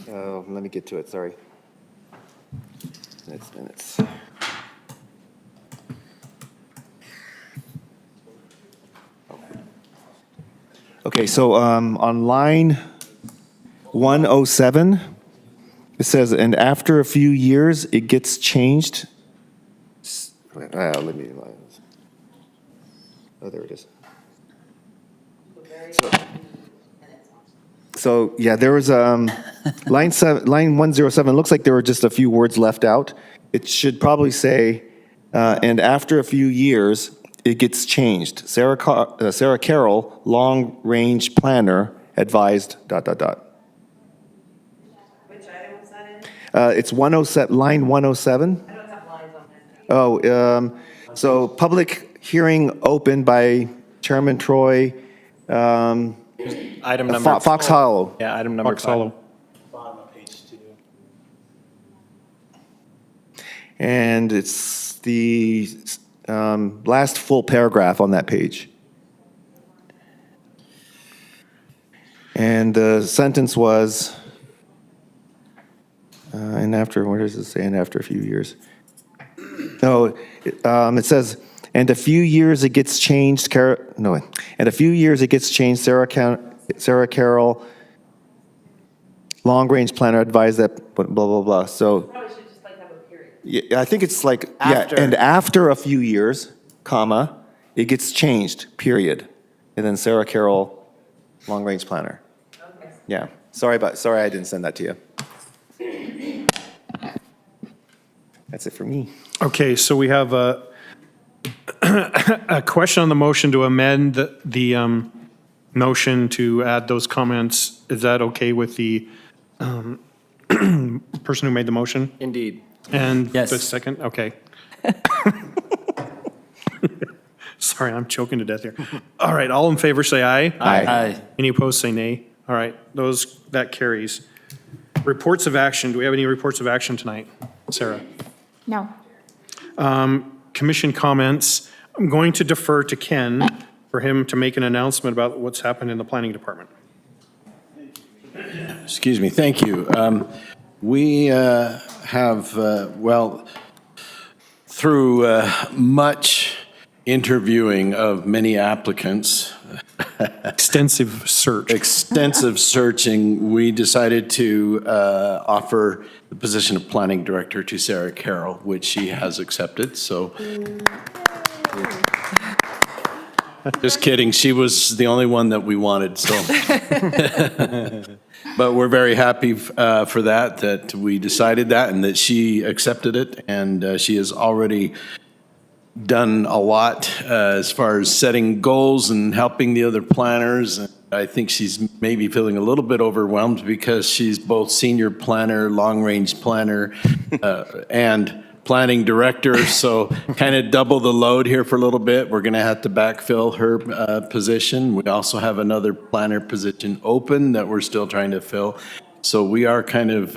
Oh, let me get to it, sorry. Minutes. Okay, so on line 107, it says, and after a few years, it gets changed. Let me, oh, there it is. So yeah, there was line 107, looks like there were just a few words left out. It should probably say, and after a few years, it gets changed. Sarah Carroll, long-range planner, advised, ... Which item was that in? It's 107, line 107. I don't have lines on that. Oh, so public hearing opened by Chairman Troy. Item number. Fox Hollow. Yeah, item number Fox 5. Hollow. Bottom of page 2. And it's the last full paragraph on that page. And the sentence was, and after, where does it say, and after a few years? No, it says, and a few years it gets changed, and a few years it gets changed, Sarah Carroll, long-range planner advised that, blah, blah, blah. So, yeah, I think it's like, After. yeah, and after a few years, comma, it gets changed, period. And then Sarah Carroll, long-range planner. Yeah, sorry I didn't send that to you. That's it for me. Okay, so we have a question on the motion to amend the motion to add those comments. Is that okay with the person who made the motion? Indeed. And Yes. the second, okay. Sorry, I'm choking to death here. All right, all in favor, say aye. Aye. Any opposed, say nay. All right, that carries. Reports of action, do we have any reports of action tonight? Sarah? No. Commission comments, I'm going to defer to Ken for him to make an announcement about what's happened in the planning department. Excuse me, thank you. We have, through much interviewing of many applicants. Extensive search. Extensive searching, we decided to offer the position of planning director to Sarah Carroll, which she has accepted, so. Just kidding, she was the only one that we wanted, so. But we're very happy for that we decided that and that she accepted it, and she has already done a lot as far as setting goals and helping the other planners. I think she's maybe feeling a little bit overwhelmed because she's both senior planner, long-range planner, and planning director, so kind of double the load here for a little bit. We're going to have to backfill her position. We also have another planner position open that we're still trying to fill. So we are kind of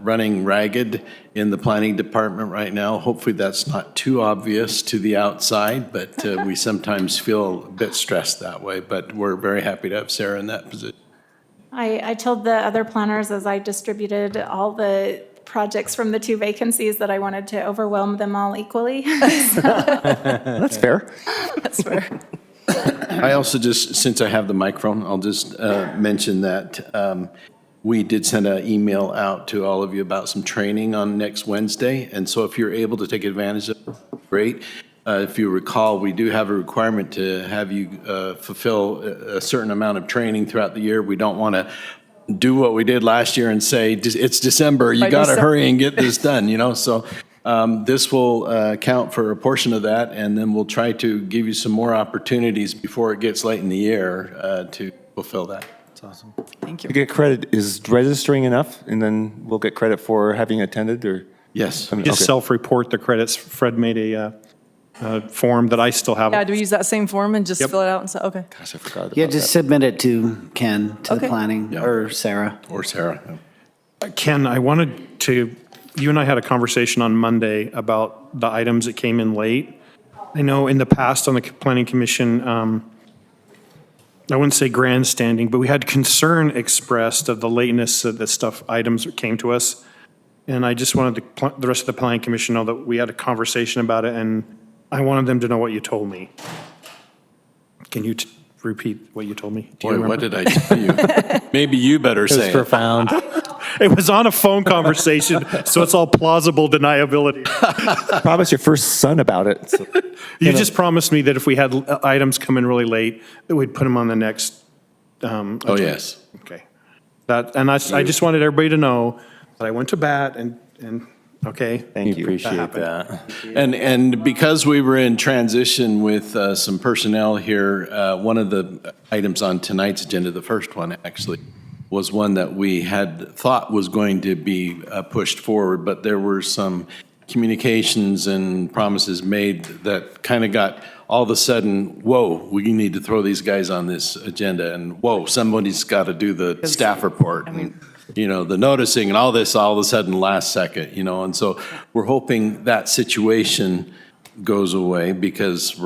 running ragged in the planning department right now. Hopefully that's not too obvious to the outside, but we sometimes feel a bit stressed that way. But we're very happy to have Sarah in that position. I told the other planners as I distributed all the projects from the 2 vacancies that I wanted to overwhelm them all equally. That's fair. That's fair. I also just, since I have the microphone, I'll just mention that we did send an email out to all of you about some training on next Wednesday. And so if you're able to take advantage of it, great. If you recall, we do have a requirement to have you fulfill a certain amount of training throughout the year. We don't want to do what we did last year and say, it's December, you got to hurry and get this done, you know? So this will count for a portion of that, and then we'll try to give you some more opportunities before it gets late in the year to fulfill that. That's awesome. Thank you. To get credit, is registering enough, and then we'll get credit for having attended, or? Yes. Just self-report the credits. Fred made a form that I still have. Yeah, do we use that same form and just fill it out and say, okay. Gosh, I forgot about Yeah, just submit it to Ken, to the Okay. planning, or Sarah. Or Sarah. Ken, I wanted to, you and I had a conversation on Monday about the items that came in late. I know in the past on the planning commission, I wouldn't say grandstanding, but we had concern expressed of the lateness of the stuff, items that came to us. And I just wanted the rest of the planning commission to know that we had a conversation about it, and I wanted them to know what you told me. Can you repeat what you told me? Do you Boy, what remember? did I tell you? Maybe you better It was say it. profound. It was on a phone conversation, so it's all plausible deniability. Promise your first son about it. So. You just promised me that if we had items come in really late, that we'd put them on the next. Oh, agenda. yes. Okay. That, and I just wanted everybody to know that I went to bat and okay. Thank you. Appreciate happened. that. And because we were in transition with some personnel here, one of the items on tonight's agenda, the first one actually, was one that we had thought was going to be pushed forward, but there were some communications and promises made that kind of got all of a sudden, whoa, we need to throw these guys on this agenda, and whoa, somebody's got to do the staff report. And, you know, the noticing and all this all of a sudden last second, you know, and so we're hoping that situation goes away because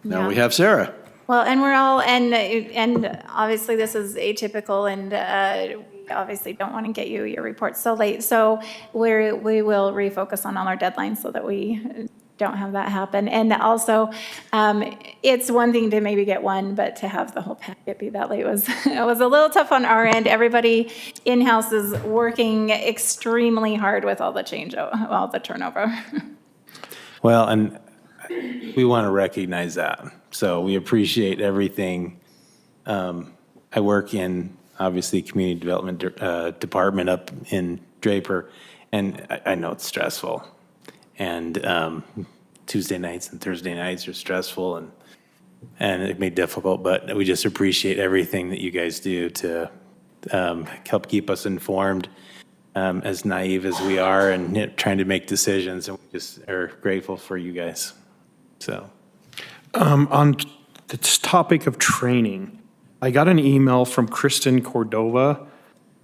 now we have Sarah. Well, and we're all, and obviously this is atypical, and we obviously don't want to get you your report so late. So we will refocus on all our deadlines so that we don't have that happen. And also, it's one thing to maybe get one, but to have the whole packet be that late was it was a little tough on our end. Everybody in-house is working extremely hard with all the all the turnover. Well, and we want to recognize that. So we appreciate everything. I work in, obviously, community development department up in Draper, and I know it's stressful. And Tuesday nights and Thursday nights are stressful, and it may be difficult, but we just appreciate everything that you guys do to help keep us informed, as naive as we are, and trying to make decisions, and we just are grateful for you guys. So. On this topic of training, I got an email from Kristen Cordova,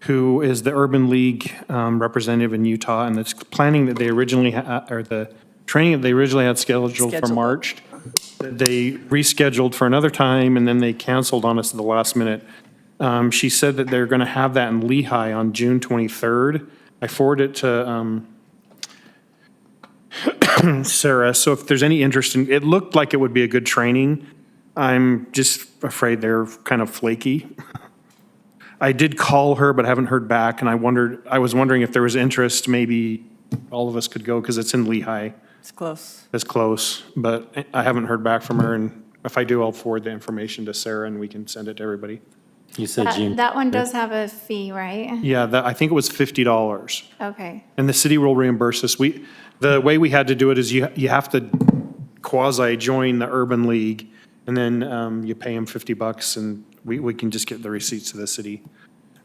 who is the Urban League representative in Utah, and the planning that they originally had, or the training that they originally had scheduled for March, they rescheduled for another time, and then they canceled on us at the last minute. She said that they're going to have that in Lehigh on June 23rd. I forwarded it to Sarah, so if there's any interest in, it looked like it would be a good training. I'm just afraid they're kind of flaky. I did call her, but haven't heard back, and I was wondering if there was interest, maybe all of us could go, because it's in Lehigh. It's close. It's close, but I haven't heard back from her, and if I do, I'll forward the information to Sarah, and we can send it to everybody. You said June. That one does have a fee, right? Yeah, I think it was $50. Okay. And the city will reimburse us. The way we had to do it is you have to quasi-join the Urban League, and then you pay them $50, and we can just get the receipts to the city.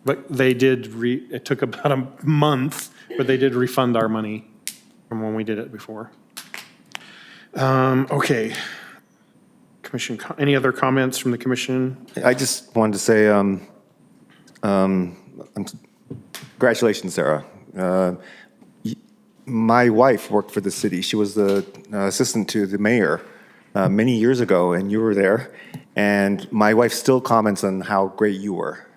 But they did, it took about a month, but they did refund our money from when we did it before. Okay. Commission, any other comments from the commission? I just wanted to say, Congratulations, Sarah. My wife worked for the city. She was the assistant to the mayor many years ago, and you were there. And my wife still comments on how great you were,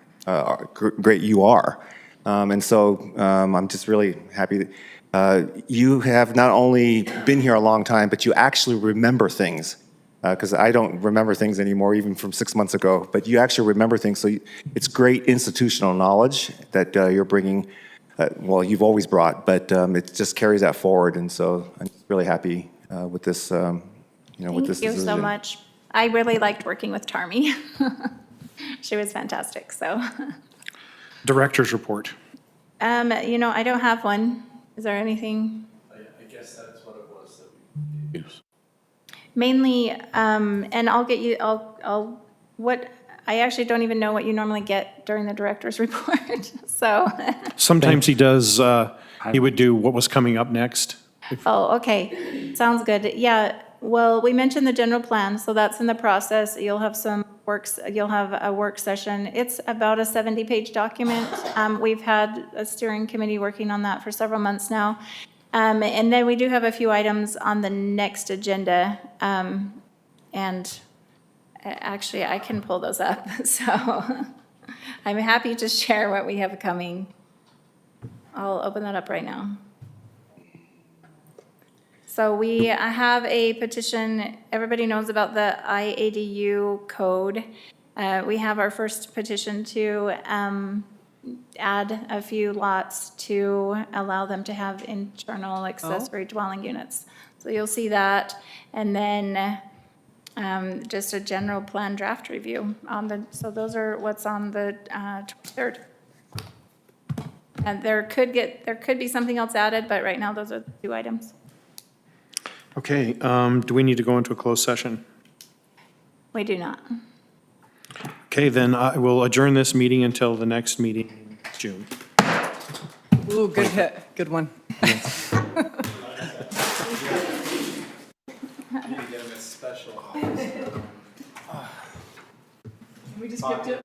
great you are. And so I'm just really happy that you have not only been here a long time, but you actually remember things. Because I don't remember things anymore, even from 6 months ago. But you actually remember things, so it's great institutional knowledge that you're bringing. Well, you've always brought, but it just carries that forward. And so I'm really happy with this. With this. Thank you so much. I really liked working with Tarmy. She was fantastic, so. Director's report. I don't have one. Is there anything? I guess that's what it was that we used. Mainly, and I'll get you, I actually don't even know what you normally get during the director's report, so. Sometimes he does, he would do what was coming up next. Oh, okay, sounds good. Yeah, well, we mentioned the general plan, so that's in the process. You'll have you'll have a work session. It's about a 70-page document. We've had a steering committee working on that for several months now. And then we do have a few items on the next agenda. And actually, I can pull those up. So I'm happy to share what we have coming. I'll open that up right now. So we have a petition. Everybody knows about the IADU code. We have our first petition to add a few lots to allow them to have internal accessory dwelling units. So you'll see that. And then just a general plan draft review so those are what's on the 23rd. And there could be something else added, but right now those are the two items. Okay, do we need to go into a closed session? We do not. Okay, then I will adjourn this meeting until the next meeting in June. Ooh, good hit, good one. We just skipped it.